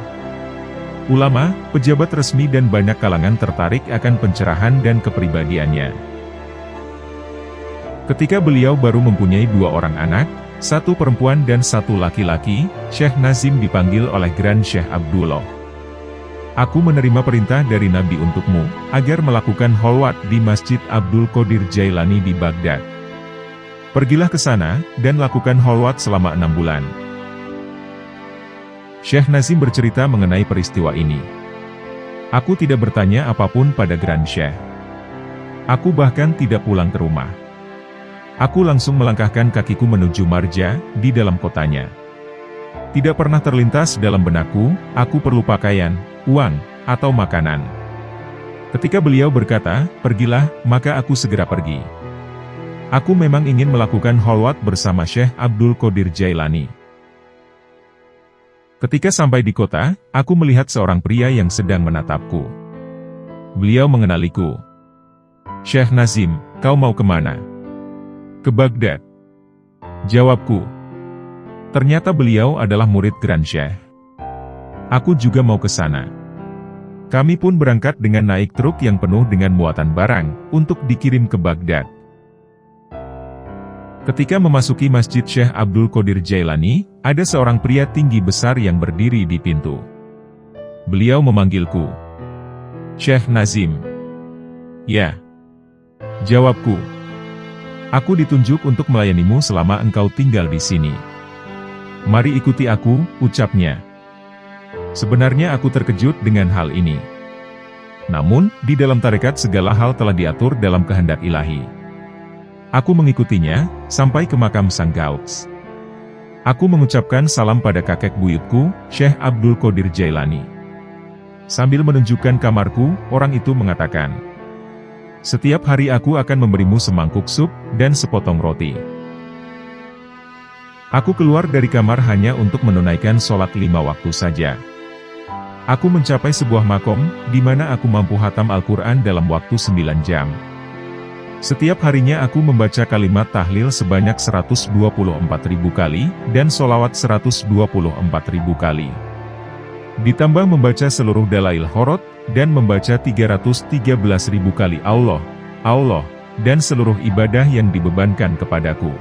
Ulama, pejabat resmi dan banyak kalangan tertarik akan pencerahan dan kepribadiannya. Ketika beliau baru mempunyai 2 orang anak, 1 perempuan dan 1 laki-laki, Syekh Nazim dipanggil oleh Grand Syekh Abdullah. Aku menerima perintah dari Nabi untukmu, agar melakukan kholwat di Masjid Abdul Qadir Jailani di Baghdad. Pergilah ke sana, dan lakukan kholwat selama 6 bulan. Syekh Nazim bercerita mengenai peristiwa ini. Aku tidak bertanya apapun pada Grand Syekh. Aku bahkan tidak pulang ke rumah. Aku langsung melangkahkan kakiku menuju Marja, di dalam kotanya. Tidak pernah terlintas dalam benakku, aku perlu pakaian, uang, atau makanan. Ketika beliau berkata, pergilah, maka aku segera pergi. Aku memang ingin melakukan kholwat bersama Syekh Abdul Qadir Jailani. Ketika sampai di kota, aku melihat seorang pria yang sedang menatapku. Beliau mengenaliku. Syekh Nazim, kau mau kemana? Ke Baghdad. Jawabku. Ternyata beliau adalah murid Grand Syekh. Aku juga mau ke sana. Kami pun berangkat dengan naik truk yang penuh dengan muatan barang, untuk dikirim ke Baghdad. Ketika memasuki Masjid Syekh Abdul Qadir Jailani, ada seorang pria tinggi besar yang berdiri di pintu. Beliau memanggilku. Syekh Nazim. Ya. Jawabku. Aku ditunjuk untuk melayanimu selama engkau tinggal di sini. Mari ikuti aku, ucapnya. Sebenarnya aku terkejut dengan hal ini. Namun, di dalam tarekat segala hal telah diatur dalam kehendak ilahi. Aku mengikutinya, sampai ke makam Sang Gauts. Aku mengucapkan salam pada kakek buyutku, Syekh Abdul Qadir Jailani. Sambil menunjukkan kamarku, orang itu mengatakan, setiap hari aku akan memberimu semangkuk sup, dan sepotong roti. Aku keluar dari kamar hanya untuk menunaikan sholat 5 waktu saja. Aku mencapai sebuah makom, di mana aku mampu hatam Al-Quran dalam waktu 9 jam. Setiap harinya aku membaca kalimat tahlil sebanyak 124.000 kali, dan sholawat 124.000 kali. Ditambah membaca seluruh dalail khorot, dan membaca 313.000 kali Allah, Allah, dan seluruh ibadah yang dibebankan kepadaku.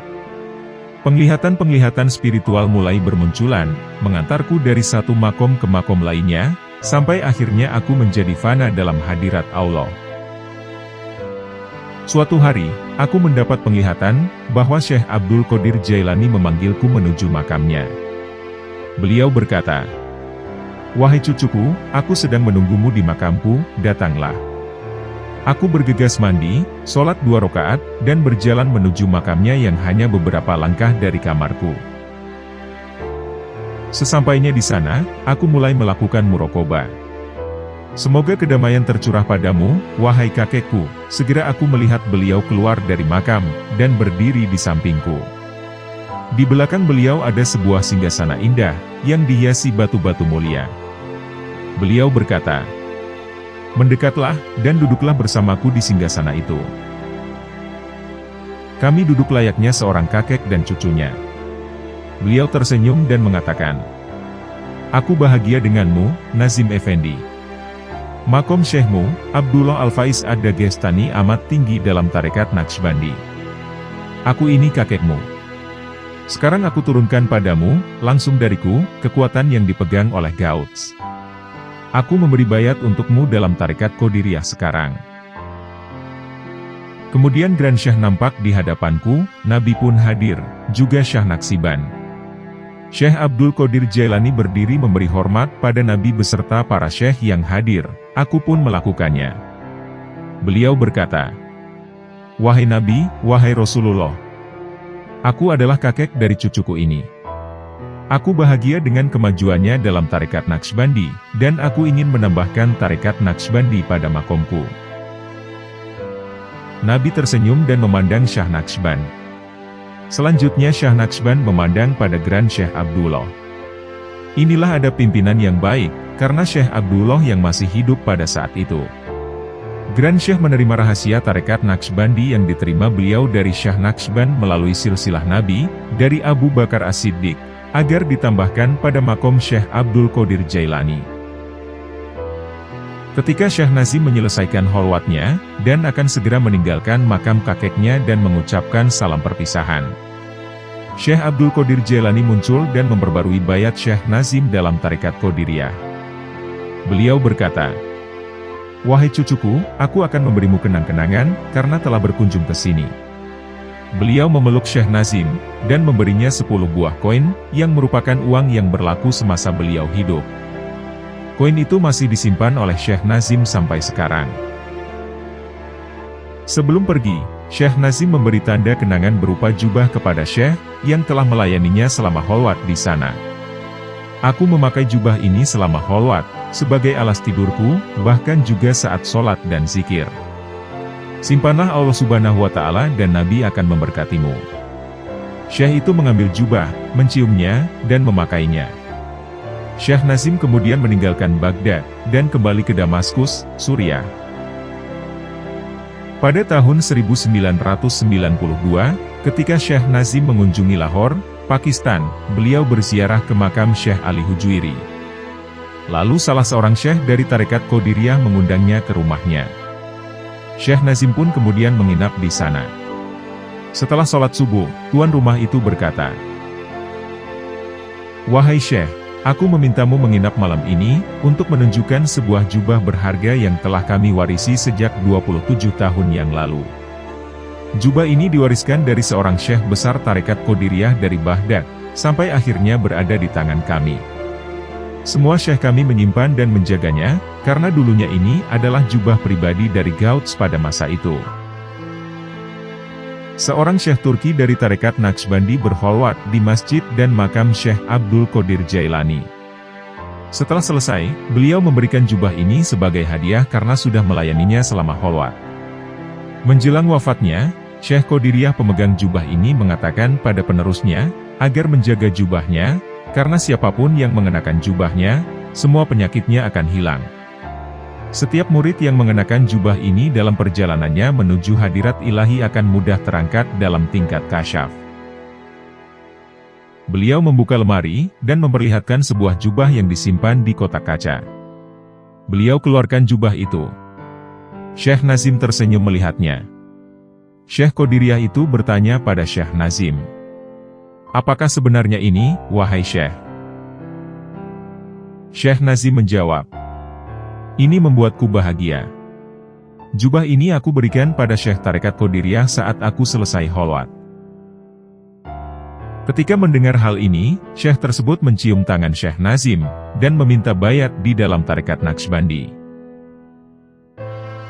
Penglihatan-penglihatan spiritual mulai bermunculan, mengantarku dari satu makom ke makom lainnya, sampai akhirnya aku menjadi fana dalam hadirat Allah. Suatu hari, aku mendapat penglihatan, bahwa Syekh Abdul Qadir Jailani memanggilku menuju makamnya. Beliau berkata, wahai cucuku, aku sedang menunggumu di makamku, datanglah. Aku bergegas mandi, sholat 2 rakaat, dan berjalan menuju makamnya yang hanya beberapa langkah dari kamarku. Sesampainya di sana, aku mulai melakukan muraqabah. Semoga kedamaian tercurah padamu, wahai kakekku. Segera aku melihat beliau keluar dari makam, dan berdiri di sampingku. Di belakang beliau ada sebuah singgasana indah, yang dihiasi batu-batu mulia. Beliau berkata, mendekatlah, dan duduklah bersamaku di singgasana itu. Kami duduk layaknya seorang kakek dan cucunya. Beliau tersenyum dan mengatakan, aku bahagia denganmu, Nazim Effendi. Makom Syekhmu, Abdullah Al-Faiz Ad-Dagestani amat tinggi dalam tarekat Naqshbandi. Aku ini kakekmu. Sekarang aku turunkan padamu, langsung dariku, kekuatan yang dipegang oleh Gauts. Aku memberi bayat untukmu dalam tarekat Qadiriyah sekarang. Kemudian Grand Syekh nampak di hadapanku, Nabi pun hadir, juga Syekh Nakshiban. Syekh Abdul Qadir Jailani berdiri memberi hormat pada Nabi beserta para syekh yang hadir, aku pun melakukannya. Beliau berkata, "Wahai Nabi, wahai Rasulullah, aku adalah kakek dari cucuku ini. Aku bahagia dengan kemajuannya dalam tarekat Naqsbandi, dan aku ingin menambahkan tarekat Naqsbandi pada makomku." Nabi tersenyum dan memandang Syekh Naqsban. Selanjutnya Syekh Naqsban memandang pada Grand Syekh Abdullah. Inilah ada pimpinan yang baik, karena Syekh Abdullah yang masih hidup pada saat itu. Grand Syekh menerima rahasia tarekat Naqsbandi yang diterima beliau dari Syekh Naqsban melalui silsilah Nabi, dari Abu Bakar As-Siddiq, agar ditambahkan pada makom Syekh Abdul Qadir Jailani. Ketika Syekh Nazim menyelesaikan kholwatnya, dan akan segera meninggalkan makam kakeknya dan mengucapkan salam perpisahan, Syekh Abdul Qadir Jailani muncul dan memperbarui bayat Syekh Nazim dalam tarekat Qadiriyah. Beliau berkata, "Wahai cucuku, aku akan memberimu kenang-kenangan, karena telah berkunjung ke sini." Beliau memeluk Syekh Nazim, dan memberinya 10 buah koin, yang merupakan uang yang berlaku semasa beliau hidup. Koin itu masih disimpan oleh Syekh Nazim sampai sekarang. Sebelum pergi, Syekh Nazim memberi tanda kenangan berupa jubah kepada Syekh, yang telah melayaninya selama kholwat di sana. "Aku memakai jubah ini selama kholwat, sebagai alas tidurku, bahkan juga saat sholat dan zikir. Simpanlah Allah Subhanahu wa Ta'ala dan Nabi akan memberkatimu." Syekh itu mengambil jubah, menciumnya, dan memakainya. Syekh Nazim kemudian meninggalkan Baghdad, dan kembali ke Damaskus, Suriah. Pada tahun 1992, ketika Syekh Nazim mengunjungi Lahore, Pakistan, beliau berziarah ke makam Syekh Ali Hujwiri. Lalu salah seorang syekh dari tarekat Qadiriyah mengundangnya ke rumahnya. Syekh Nazim pun kemudian menginap di sana. Setelah sholat subuh, tuan rumah itu berkata, "Wahai Syekh, aku memintamu menginap malam ini, untuk menunjukkan sebuah jubah berharga yang telah kami warisi sejak 27 tahun yang lalu. Jubah ini diwariskan dari seorang syekh besar tarekat Qadiriyah dari Baghdad, sampai akhirnya berada di tangan kami. Semua syekh kami menyimpan dan menjaganya, karena dulunya ini adalah jubah pribadi dari Gauts pada masa itu." Seorang syekh Turki dari tarekat Naqsbandi berkholwat di masjid dan makam Syekh Abdul Qadir Jailani. Setelah selesai, beliau memberikan jubah ini sebagai hadiah karena sudah melayaninya selama kholwat. Menjelang wafatnya, Syekh Qadiriyah pemegang jubah ini mengatakan pada penerusnya, agar menjaga jubahnya, karena siapapun yang mengenakan jubahnya, semua penyakitnya akan hilang. Setiap murid yang mengenakan jubah ini dalam perjalanannya menuju hadirat ilahi akan mudah terangkat dalam tingkat kasyaf. Beliau membuka lemari, dan memperlihatkan sebuah jubah yang disimpan di kotak kaca. Beliau keluarkan jubah itu. Syekh Nazim tersenyum melihatnya. Syekh Qadiriyah itu bertanya pada Syekh Nazim, "Apakah sebenarnya ini, wahai Syekh?" Syekh Nazim menjawab, "Ini membuatku bahagia. Jubah ini aku berikan pada Syekh tarekat Qadiriyah saat aku selesai kholwat." Ketika mendengar hal ini, Syekh tersebut mencium tangan Syekh Nazim, dan meminta bayat di dalam tarekat Naqsbandi.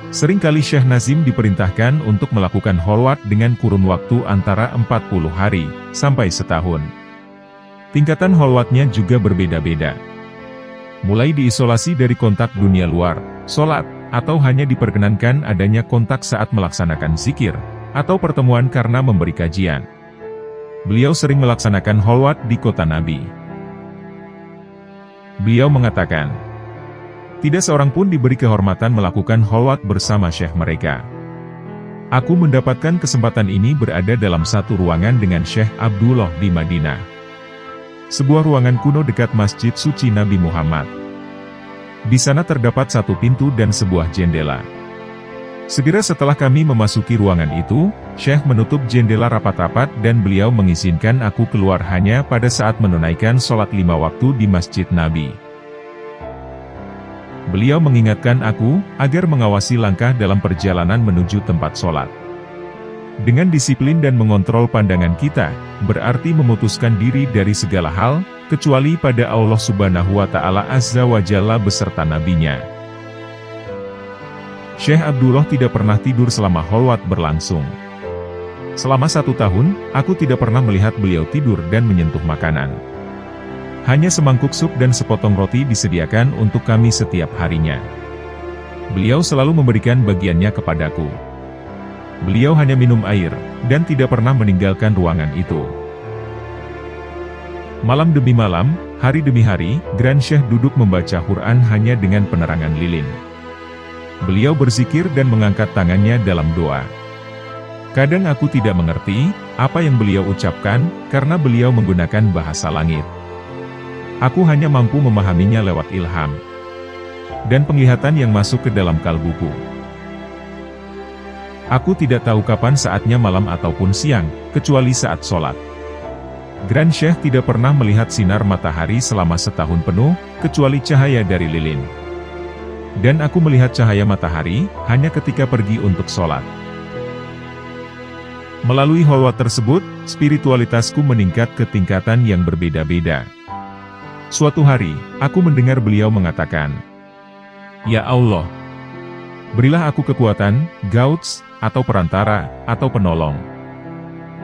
Seringkali Syekh Nazim diperintahkan untuk melakukan kholwat dengan kurun waktu antara 40 hari, sampai setahun. Tingkatan kholwatnya juga berbeda-beda. Mulai diisolasi dari kontak dunia luar, sholat, atau hanya diperkenankan adanya kontak saat melaksanakan zikir, atau pertemuan karena memberi kajian. Beliau sering melaksanakan kholwat di kota Nabi. Beliau mengatakan, "Tidak seorang pun diberi kehormatan melakukan kholwat bersama syekh mereka. Aku mendapatkan kesempatan ini berada dalam satu ruangan dengan Syekh Abdullah di Madinah. Sebuah ruangan kuno dekat Masjid Suci Nabi Muhammad. Di sana terdapat satu pintu dan sebuah jendela. Segera setelah kami memasuki ruangan itu, Syekh menutup jendela rapat-rapat dan beliau mengizinkan aku keluar hanya pada saat menunaikan sholat 5 waktu di Masjid Nabi. Beliau mengingatkan aku, agar mengawasi langkah dalam perjalanan menuju tempat sholat. Dengan disiplin dan mengontrol pandangan kita, berarti memutuskan diri dari segala hal, kecuali pada Allah Subhanahu wa Ta'ala Azza wa Jalla beserta Nabi-Nya. Syekh Abdullah tidak pernah tidur selama kholwat berlangsung. Selama 1 tahun, aku tidak pernah melihat beliau tidur dan menyentuh makanan. Hanya semangkuk sup dan sepotong roti disediakan untuk kami setiap harinya. Beliau selalu memberikan bagiannya kepadaku. Beliau hanya minum air, dan tidak pernah meninggalkan ruangan itu. Malam demi malam, hari demi hari, Grand Syekh duduk membaca Quran hanya dengan penerangan lilin. Beliau berzikir dan mengangkat tangannya dalam doa. Kadang aku tidak mengerti apa yang beliau ucapkan, karena beliau menggunakan bahasa langit. Aku hanya mampu memahaminya lewat ilham dan penglihatan yang masuk ke dalam kalbuku. Aku tidak tahu kapan saatnya malam ataupun siang, kecuali saat sholat. Grand Syekh tidak pernah melihat sinar matahari selama setahun penuh, kecuali cahaya dari lilin. Dan aku melihat cahaya matahari, hanya ketika pergi untuk sholat. Melalui kholwat tersebut, spiritualitasku meningkat ke tingkatan yang berbeda-beda. Suatu hari, aku mendengar beliau mengatakan, "Ya Allah, berilah aku kekuatan, gauts, atau perantara, atau penolong.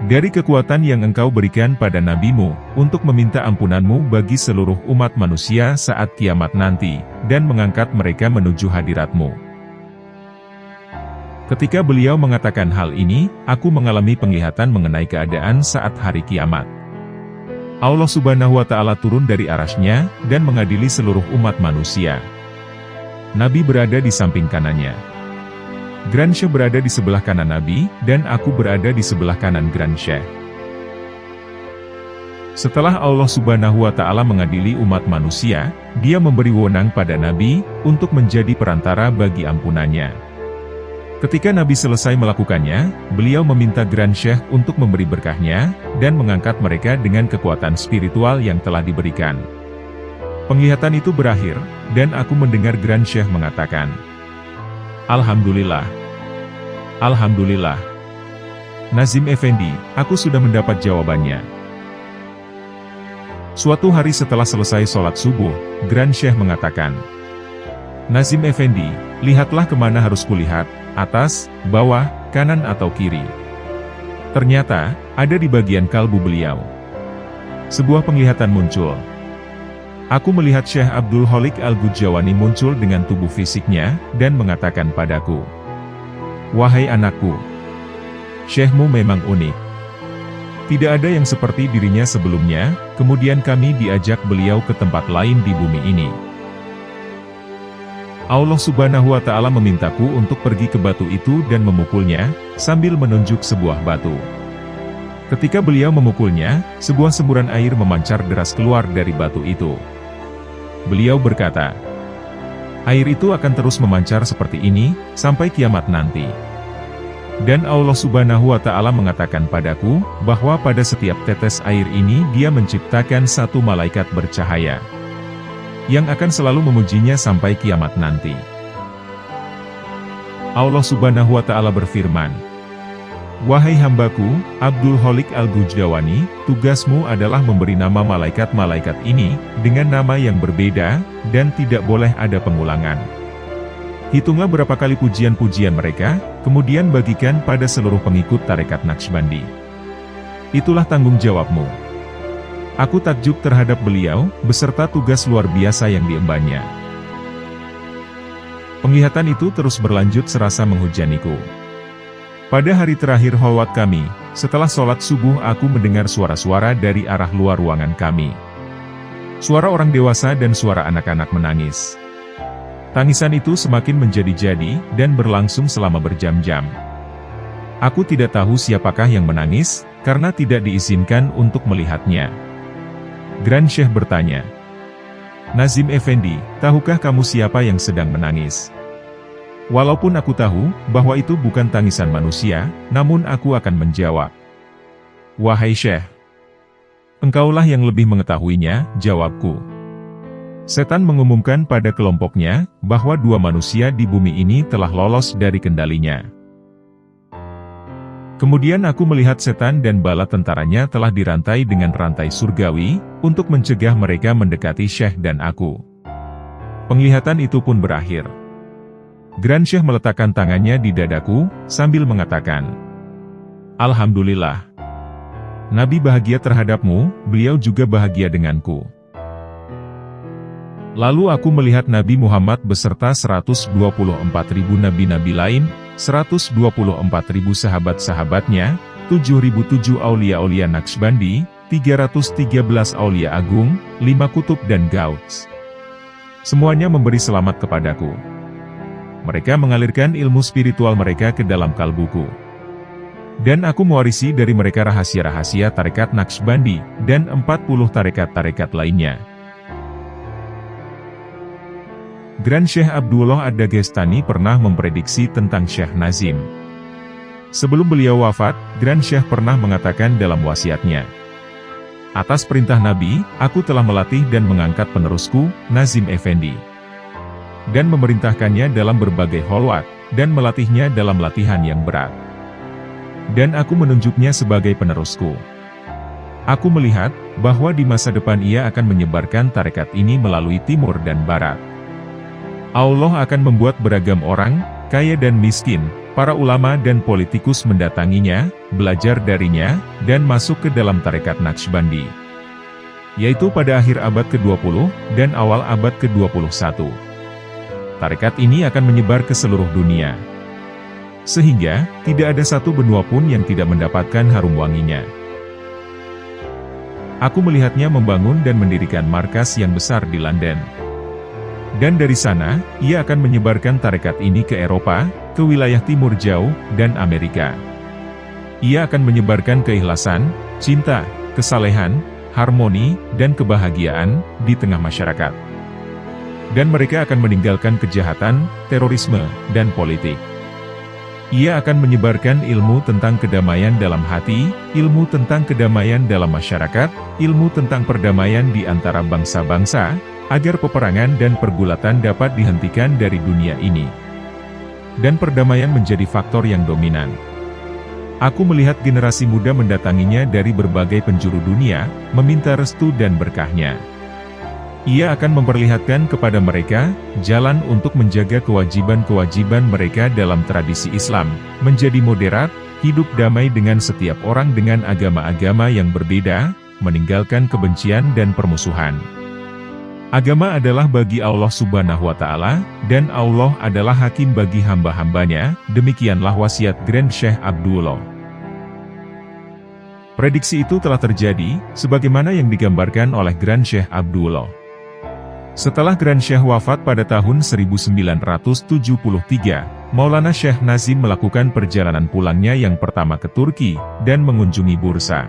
Dari kekuatan yang Engkau berikan pada Nabi-Mu, untuk meminta ampunan-Mu bagi seluruh umat manusia saat kiamat nanti, dan mengangkat mereka menuju hadirat-Mu." Ketika beliau mengatakan hal ini, aku mengalami penglihatan mengenai keadaan saat hari kiamat. Allah Subhanahu wa Ta'ala turun dari arasy-Nya, dan mengadili seluruh umat manusia. Nabi berada di samping kanannya. Grand Syekh berada di sebelah kanan Nabi, dan aku berada di sebelah kanan Grand Syekh. Setelah Allah Subhanahu wa Ta'ala mengadili umat manusia, Dia memberi wewenang pada Nabi, untuk menjadi perantara bagi ampunannya. Ketika Nabi selesai melakukannya, beliau meminta Grand Syekh untuk memberi berkahnya, dan mengangkat mereka dengan kekuatan spiritual yang telah diberikan. Penglihatan itu berakhir, dan aku mendengar Grand Syekh mengatakan, "Alhamdulillah. Alhamdulillah. Nazim Effendi, aku sudah mendapat jawabannya." Suatu hari setelah selesai sholat subuh, Grand Syekh mengatakan, "Nazim Effendi, lihatlah kemana harus kulihat, atas, bawah, kanan atau kiri." Ternyata, ada di bagian kalbu beliau. Sebuah penglihatan muncul. Aku melihat Syekh Abdul Khalik Al-Gujjawani muncul dengan tubuh fisiknya, dan mengatakan padaku, "Wahai anakku, Syekhmu memang unik. Tidak ada yang seperti dirinya sebelumnya." Kemudian kami diajak beliau ke tempat lain di bumi ini. Allah Subhanahu wa Ta'ala memintaku untuk pergi ke batu itu dan memukulnya, sambil menunjuk sebuah batu. Ketika beliau memukulnya, sebuah semburan air memancar deras keluar dari batu itu. Beliau berkata, "Air itu akan terus memancar seperti ini, sampai kiamat nanti." Dan Allah Subhanahu wa Ta'ala mengatakan padaku, bahwa pada setiap tetes air ini Dia menciptakan satu malaikat bercahaya, yang akan selalu memujinya sampai kiamat nanti. Allah Subhanahu wa Ta'ala berfirman, "Wahai hambaku, Abdul Khalik Al-Gujjawani, tugasmu adalah memberi nama malaikat-malaikat ini, dengan nama yang berbeda, dan tidak boleh ada pengulangan. Hitunglah berapa kali pujian-pujian mereka, kemudian bagikan pada seluruh pengikut tarekat Naqsybandi. Itulah tanggung jawabmu." Aku takjub terhadap beliau, beserta tugas luar biasa yang diembannya. Penglihatan itu terus berlanjut serasa menghujaniku. Pada hari terakhir kholwat kami, setelah sholat subuh aku mendengar suara-suara dari arah luar ruangan kami. Suara orang dewasa dan suara anak-anak menangis. Tangisan itu semakin menjadi-jadi, dan berlangsung selama berjam-jam. Aku tidak tahu siapakah yang menangis, karena tidak diizinkan untuk melihatnya. Grand Syekh bertanya, "Nazim Effendi, tahukah kamu siapa yang sedang menangis?" Walaupun aku tahu bahwa itu bukan tangisan manusia, namun aku akan menjawab, "Wahai Syekh, engkaulah yang lebih mengetahuinya," jawabku. Setan mengumumkan pada kelompoknya, bahwa dua manusia di bumi ini telah lolos dari kendalinya. Kemudian aku melihat setan dan bala tentaranya telah dirantai dengan rantai surgawi, untuk mencegah mereka mendekati Syekh dan aku. Penglihatan itu pun berakhir. Grand Syekh meletakkan tangannya di dadaku, sambil mengatakan, "Alhamdulillah. Nabi bahagia terhadapmu, beliau juga bahagia denganku." Lalu aku melihat Nabi Muhammad beserta 124.000 nabi-nabi lain, 124.000 sahabat-sahabatnya, 7.007 aulia-aulia Naqsbandi, 313 aulia agung, 5 kutub dan gauts. Semuanya memberi selamat kepadaku. Mereka mengalirkan ilmu spiritual mereka ke dalam kalbuku. Dan aku mewarisi dari mereka rahasia-rahasia tarekat Naqsbandi, dan 40 tarekat-tarekat lainnya. Grand Syekh Abdullah Ad-Dagestani pernah memprediksi tentang Syekh Nazim. Sebelum beliau wafat, Grand Syekh pernah mengatakan dalam wasiatnya, "Atas perintah Nabi, aku telah melatih dan mengangkat penerusku, Nazim Effendi. Dan memerintahkannya dalam berbagai holwat, dan melatihnya dalam latihan yang berat. Dan aku menunjuknya sebagai penerusku. Aku melihat, bahwa di masa depan ia akan menyebarkan tarekat ini melalui timur dan barat. Allah akan membuat beragam orang, kaya dan miskin, para ulama dan politikus mendatanginya, belajar darinya, dan masuk ke dalam tarekat Naqsbandi. Yaitu pada akhir abad ke-20, dan awal abad ke-21. Tarekat ini akan menyebar ke seluruh dunia. Sehingga, tidak ada satu benua pun yang tidak mendapatkan harum wanginya. Aku melihatnya membangun dan mendirikan markas yang besar di London. Dan dari sana, ia akan menyebarkan tarekat ini ke Eropa, ke wilayah Timur Jauh, dan Amerika. Ia akan menyebarkan keikhlasan, cinta, kesalehan, harmoni, dan kebahagiaan, di tengah masyarakat. Dan mereka akan meninggalkan kejahatan, terorisme, dan politik. Ia akan menyebarkan ilmu tentang kedamaian dalam hati, ilmu tentang kedamaian dalam masyarakat, ilmu tentang perdamaian di antara bangsa-bangsa, agar peperangan dan pergulatan dapat dihentikan dari dunia ini. Dan perdamaian menjadi faktor yang dominan. Aku melihat generasi muda mendatanginya dari berbagai penjuru dunia, meminta restu dan berkahnya. Ia akan memperlihatkan kepada mereka, jalan untuk menjaga kewajiban-kewajiban mereka dalam tradisi Islam, menjadi moderat, hidup damai dengan setiap orang dengan agama-agama yang berbeda, meninggalkan kebencian dan permusuhan. Agama adalah bagi Allah Subhanahu wa Ta'ala, dan Allah adalah hakim bagi hamba-hambanya. Demikianlah wasiat Grand Syekh Abdullah. Prediksi itu telah terjadi, sebagaimana yang digambarkan oleh Grand Syekh Abdullah. Setelah Grand Syekh wafat pada tahun 1973, Maulana Syekh Nazim melakukan perjalanan pulangnya yang pertama ke Turki, dan mengunjungi Bursa.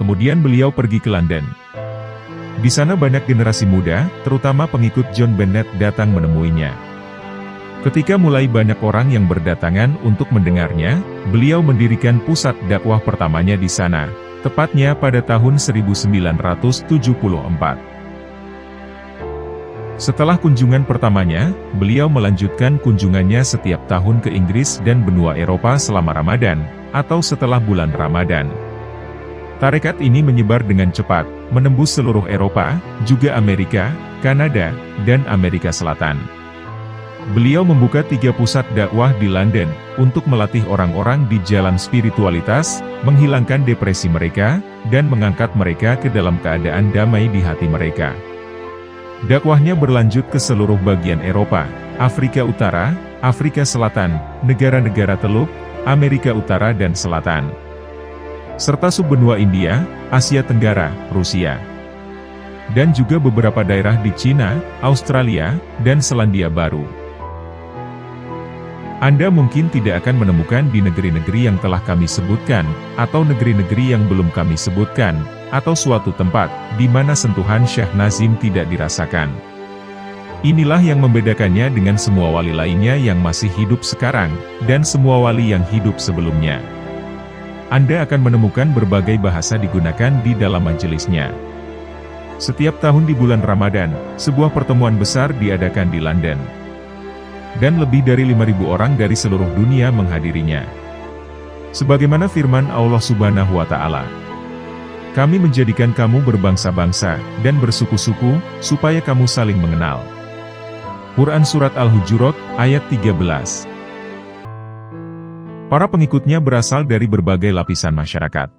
Kemudian beliau pergi ke London. Di sana banyak generasi muda, terutama pengikut John Bennett datang menemuinya. Ketika mulai banyak orang yang berdatangan untuk mendengarnya, beliau mendirikan pusat dakwah pertamanya di sana, tepatnya pada tahun 1974. Setelah kunjungan pertamanya, beliau melanjutkan kunjungannya setiap tahun ke Inggris dan benua Eropa selama Ramadan, atau setelah bulan Ramadan. Tarekat ini menyebar dengan cepat, menembus seluruh Eropa, juga Amerika, Kanada, dan Amerika Selatan. Beliau membuka 3 pusat dakwah di London, untuk melatih orang-orang di jalan spiritualitas, menghilangkan depresi mereka, dan mengangkat mereka ke dalam keadaan damai di hati mereka. Dakwahnya berlanjut ke seluruh bagian Eropa, Afrika Utara, Afrika Selatan, negara-negara Teluk, Amerika Utara dan Selatan, serta subbenua India, Asia Tenggara, Rusia, dan juga beberapa daerah di Cina, Australia, dan Selandia Baru. Anda mungkin tidak akan menemukan di negeri-negeri yang telah kami sebutkan, atau negeri-negeri yang belum kami sebutkan, atau suatu tempat, di mana sentuhan Syekh Nazim tidak dirasakan. Inilah yang membedakannya dengan semua wali lainnya yang masih hidup sekarang, dan semua wali yang hidup sebelumnya. Anda akan menemukan berbagai bahasa digunakan di dalam majelisnya. Setiap tahun di bulan Ramadan, sebuah pertemuan besar diadakan di London. Dan lebih dari 5.000 orang dari seluruh dunia menghadirinya. Sebagaimana firman Allah Subhanahu wa Ta'ala, "Kami menjadikan kamu berbangsa-bangsa dan bersuku-suku, supaya kamu saling mengenal." Quran Surat Al-Hujurat, ayat 13. Para pengikutnya berasal dari berbagai lapisan masyarakat.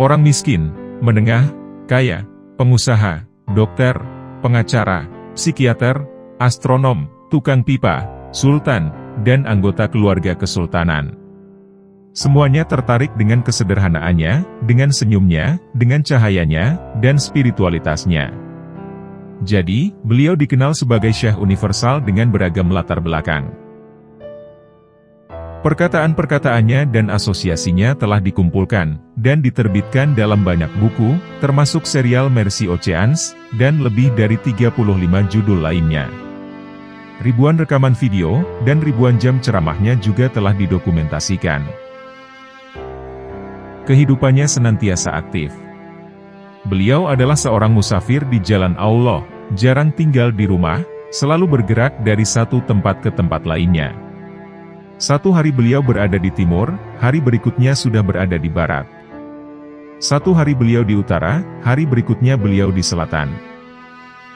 Orang miskin, menengah, kaya, pengusaha, dokter, pengacara, psikiater, astronom, tukang pipa, sultan, dan anggota keluarga kesultanan. Semuanya tertarik dengan kesederhanaannya, dengan senyumnya, dengan cahayanya, dan spiritualitasnya. Jadi, beliau dikenal sebagai Syekh Universal dengan beragam latar belakang. Perkataan-perkataannya dan asosiasinya telah dikumpulkan dan diterbitkan dalam banyak buku, termasuk serial Mercy Oceans, dan lebih dari 35 judul lainnya. Ribuan rekaman video, dan ribuan jam ceramahnya juga telah didokumentasikan. Kehidupannya senantiasa aktif. Beliau adalah seorang musafir di jalan Allah, jarang tinggal di rumah, selalu bergerak dari satu tempat ke tempat lainnya. Satu hari beliau berada di timur, hari berikutnya sudah berada di barat. Satu hari beliau di utara, hari berikutnya beliau di selatan.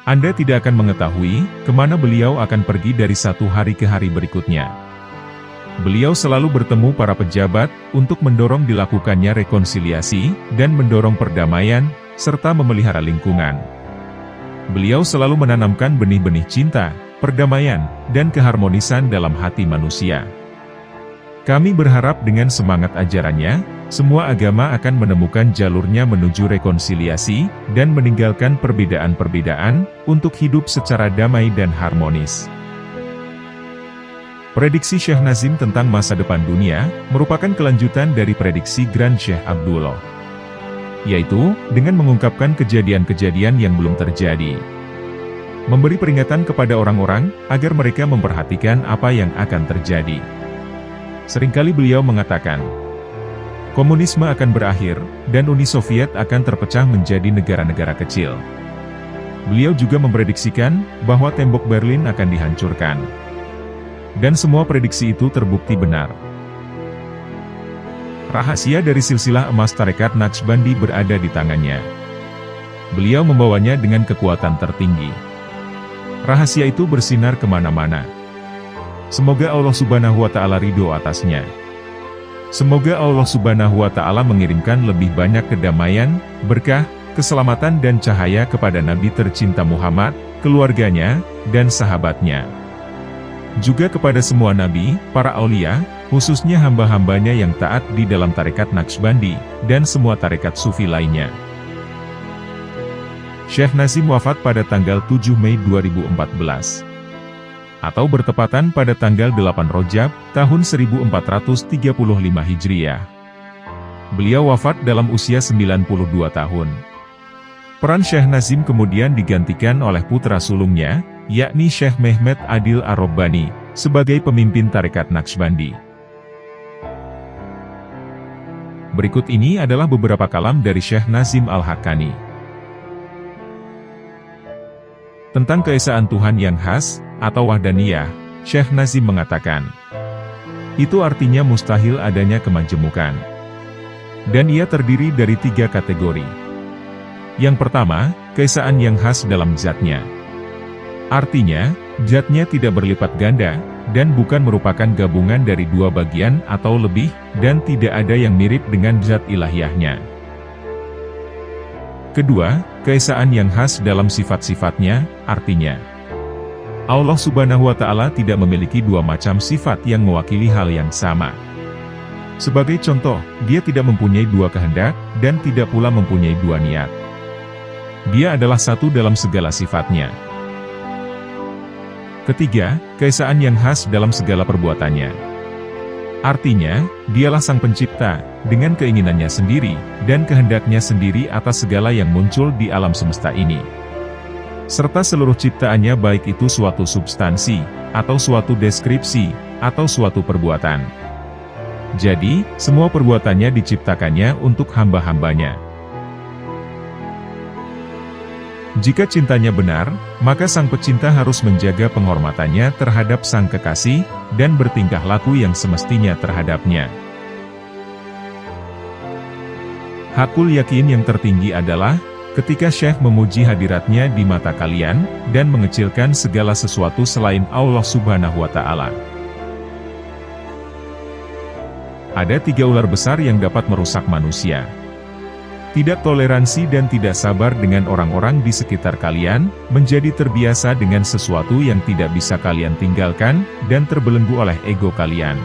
Anda tidak akan mengetahui kemana beliau akan pergi dari satu hari ke hari berikutnya. Beliau selalu bertemu para pejabat untuk mendorong dilakukannya rekonsiliasi dan mendorong perdamaian, serta memelihara lingkungan. Beliau selalu menanamkan benih-benih cinta, perdamaian, dan keharmonisan dalam hati manusia. Kami berharap dengan semangat ajarannya, semua agama akan menemukan jalurnya menuju rekonsiliasi, dan meninggalkan perbedaan-perbedaan, untuk hidup secara damai dan harmonis. Prediksi Syekh Nazim tentang masa depan dunia, merupakan kelanjutan dari prediksi Grand Syekh Abdullah. Yaitu, dengan mengungkapkan kejadian-kejadian yang belum terjadi. Memberi peringatan kepada orang-orang, agar mereka memperhatikan apa yang akan terjadi. Seringkali beliau mengatakan, komunisme akan berakhir, dan Uni Soviet akan terpecah menjadi negara-negara kecil. Beliau juga memprediksikan, bahwa tembok Berlin akan dihancurkan. Dan semua prediksi itu terbukti benar. Rahasia dari silsilah emas tarekat Naqshbandi berada di tangannya. Beliau membawanya dengan kekuatan tertinggi. Rahasia itu bersinar kemana-mana. Semoga Allah Subhanahu wa Ta'ala ridho atasnya. Semoga Allah Subhanahu wa Ta'ala mengirimkan lebih banyak kedamaian, berkah, keselamatan dan cahaya kepada Nabi tercinta Muhammad, keluarganya, dan sahabatnya. Juga kepada semua nabi, para aulia, khususnya hamba-hambanya yang taat di dalam tarekat Naqshbandi, dan semua tarekat sufi lainnya. Syekh Nazim wafat pada tanggal 7 Mei 2014. Atau bertepatan pada tanggal 8 Rojab, tahun 1435 Hijriah. Beliau wafat dalam usia 92 tahun. Peran Syekh Nazim kemudian digantikan oleh putra sulungnya, yakni Syekh Mehmet Adil Ar-Rabbani, sebagai pemimpin tarekat Naqshbandi. Berikut ini adalah beberapa kalam dari Syekh Nazim Al-Haqqani. Tentang keesaan Tuhan yang khas, atau wahdaniyah, Syekh Nazim mengatakan, itu artinya mustahil adanya kemajemukan. Dan ia terdiri dari 3 kategori. Yang pertama, keesaan yang khas dalam zatnya. Artinya, zatnya tidak berlipat ganda, dan bukan merupakan gabungan dari 2 bagian atau lebih, dan tidak ada yang mirip dengan zat ilahiyahnya. Kedua, keesaan yang khas dalam sifat-sifatnya, artinya, Allah Subhanahu wa Ta'ala tidak memiliki 2 macam sifat yang mewakili hal yang sama. Sebagai contoh, dia tidak mempunyai 2 kehendak, dan tidak pula mempunyai 2 niat. Dia adalah satu dalam segala sifatnya. Ketiga, keesaan yang khas dalam segala perbuatannya. Artinya, dialah sang pencipta, dengan keinginannya sendiri, dan kehendaknya sendiri atas segala yang muncul di alam semesta ini. Serta seluruh ciptaannya baik itu suatu substansi, atau suatu deskripsi, atau suatu perbuatan. Jadi, semua perbuatannya diciptakannya untuk hamba-hambanya. Jika cintanya benar, maka sang pecinta harus menjaga penghormatannya terhadap sang kekasih, dan bertingkah laku yang semestinya terhadapnya. Hakul yakin yang tertinggi adalah, ketika Syekh memuji hadiratnya di mata kalian, dan mengecilkan segala sesuatu selain Allah Subhanahu wa Ta'ala. Ada 3 ular besar yang dapat merusak manusia. Tidak toleransi dan tidak sabar dengan orang-orang di sekitar kalian, menjadi terbiasa dengan sesuatu yang tidak bisa kalian tinggalkan, dan terbelenggu oleh ego kalian.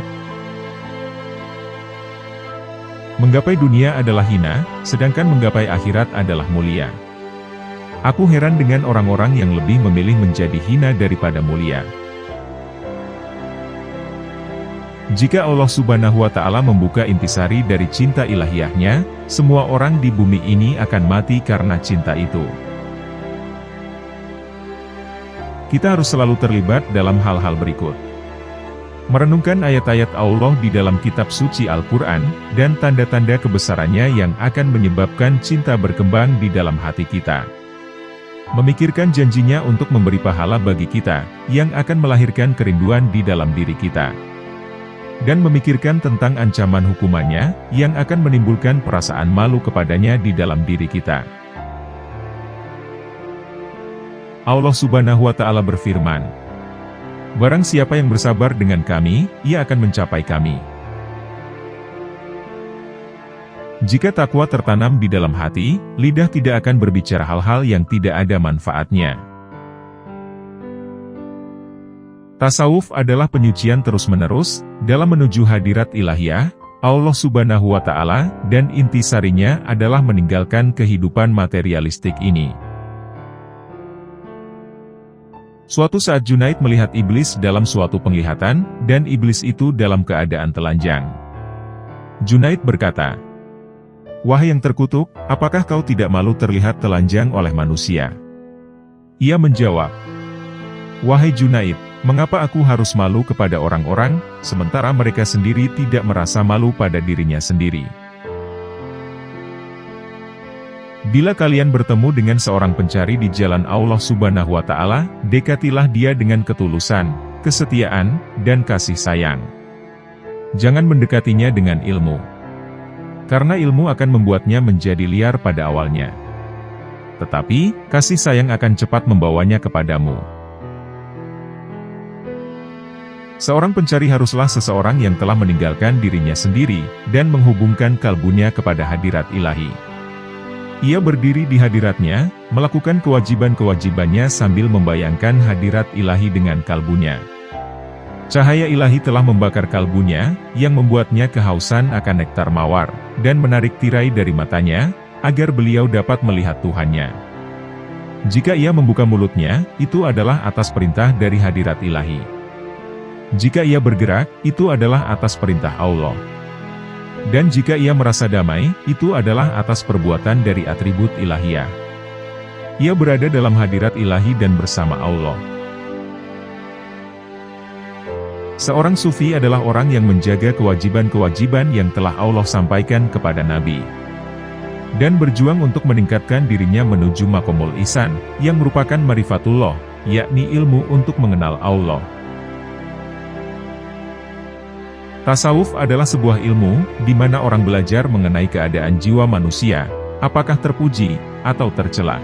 Menggapai dunia adalah hina, sedangkan menggapai akhirat adalah mulia. Aku heran dengan orang-orang yang lebih memilih menjadi hina daripada mulia. Jika Allah Subhanahu wa Ta'ala membuka intisari dari cinta ilahiyahnya, semua orang di bumi ini akan mati karena cinta itu. Kita harus selalu terlibat dalam hal-hal berikut. Merenungkan ayat-ayat Allah di dalam kitab suci Al-Quran, dan tanda-tanda kebesarannya yang akan menyebabkan cinta berkembang di dalam hati kita. Memikirkan janjinya untuk memberi pahala bagi kita, yang akan melahirkan kerinduan di dalam diri kita. Dan memikirkan tentang ancaman hukumannya, yang akan menimbulkan perasaan malu kepadanya di dalam diri kita. Allah Subhanahu wa Ta'ala berfirman, "Barang siapa yang bersabar dengan kami, ia akan mencapai kami." Jika takwa tertanam di dalam hati, lidah tidak akan berbicara hal-hal yang tidak ada manfaatnya. Tasawuf adalah penyucian terus-menerus, dalam menuju hadirat ilahiyah, Allah Subhanahu wa Ta'ala, dan intisarinya adalah meninggalkan kehidupan materialistik ini. Suatu saat Junaid melihat iblis dalam suatu penglihatan, dan iblis itu dalam keadaan telanjang. Junaid berkata, "Wahai yang terkutuk, apakah kau tidak malu terlihat telanjang oleh manusia?" Ia menjawab, "Wahai Junaid, mengapa aku harus malu kepada orang-orang, sementara mereka sendiri tidak merasa malu pada dirinya sendiri?" Bila kalian bertemu dengan seorang pencari di jalan Allah Subhanahu wa Ta'ala, dekatilah dia dengan ketulusan, kesetiaan, dan kasih sayang. Jangan mendekatinya dengan ilmu. Karena ilmu akan membuatnya menjadi liar pada awalnya. Tetapi, kasih sayang akan cepat membawanya kepadamu. Seorang pencari haruslah seseorang yang telah meninggalkan dirinya sendiri, dan menghubungkan kalbunya kepada hadirat ilahi. Ia berdiri di hadiratnya, melakukan kewajiban-kewajibannya sambil membayangkan hadirat ilahi dengan kalbunya. Cahaya ilahi telah membakar kalbunya, yang membuatnya kehausan akan nektar mawar, dan menarik tirai dari matanya, agar beliau dapat melihat Tuhannya. Jika ia membuka mulutnya, itu adalah atas perintah dari hadirat ilahi. Jika ia bergerak, itu adalah atas perintah Allah. Dan jika ia merasa damai, itu adalah atas perbuatan dari atribut ilahiyah. Ia berada dalam hadirat ilahi dan bersama Allah. Seorang sufi adalah orang yang menjaga kewajiban-kewajiban yang telah Allah sampaikan kepada Nabi. Dan berjuang untuk meningkatkan dirinya menuju maqamul ihsan, yang merupakan marifatullah, yakni ilmu untuk mengenal Allah. Tasawuf adalah sebuah ilmu, di mana orang belajar mengenai keadaan jiwa manusia, apakah terpuji, atau tercela.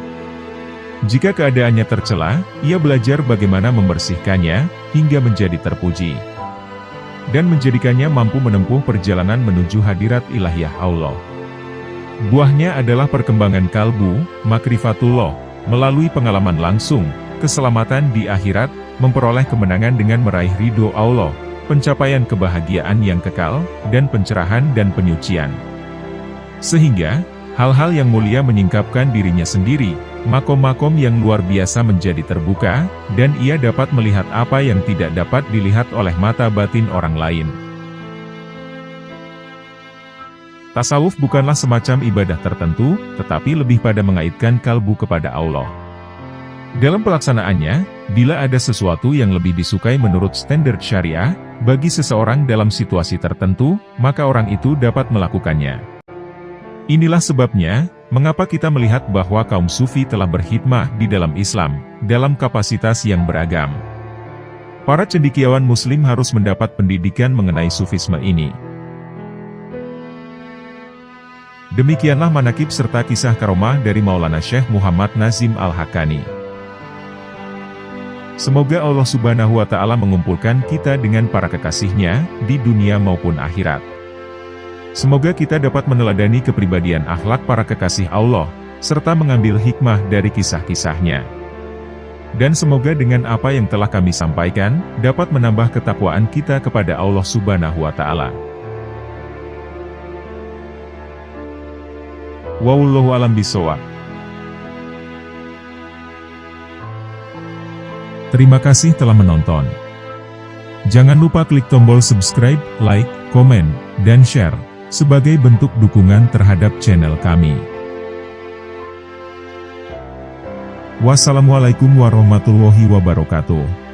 Jika keadaannya tercela, ia belajar bagaimana membersihkannya, hingga menjadi terpuji. Dan menjadikannya mampu menempuh perjalanan menuju hadirat ilahiyah Allah. Buahnya adalah perkembangan kalbu, makrifatullah, melalui pengalaman langsung, keselamatan di akhirat, memperoleh kemenangan dengan meraih ridho Allah, pencapaian kebahagiaan yang kekal, dan pencerahan dan penyucian. Sehingga, hal-hal yang mulia menyingkapkan dirinya sendiri, makom-makom yang luar biasa menjadi terbuka, dan ia dapat melihat apa yang tidak dapat dilihat oleh mata batin orang lain. Tasawuf bukanlah semacam ibadah tertentu, tetapi lebih pada mengaitkan kalbu kepada Allah. Dalam pelaksanaannya, bila ada sesuatu yang lebih disukai menurut standar syariah, bagi seseorang dalam situasi tertentu, maka orang itu dapat melakukannya. Inilah sebabnya, Mengapa kita melihat bahwa kaum sufi telah berkhidmah di dalam Islam, dalam kapasitas yang beragam? Para cendekiawan muslim harus mendapat pendidikan mengenai sufisme ini. Demikianlah manakib serta kisah karomah dari Maulana Syekh Muhammad Nazim Al-Haqqani. Semoga Allah Subhanahu wa Ta'ala mengumpulkan kita dengan para kekasihnya di dunia maupun akhirat. Semoga kita dapat meneladani kepribadian akhlak para kekasih Allah, serta mengambil hikmah dari kisah-kisahnya. Dan semoga dengan apa yang telah kami sampaikan, dapat menambah ketakwaan kita kepada Allah Subhanahu wa Ta'ala. Wallahu a'lam bishawab. Terima kasih telah menonton. Jangan lupa klik tombol subscribe, like, komen, dan share, sebagai bentuk dukungan terhadap channel kami. Wassalamualaikum warahmatullahi wabarakatuh.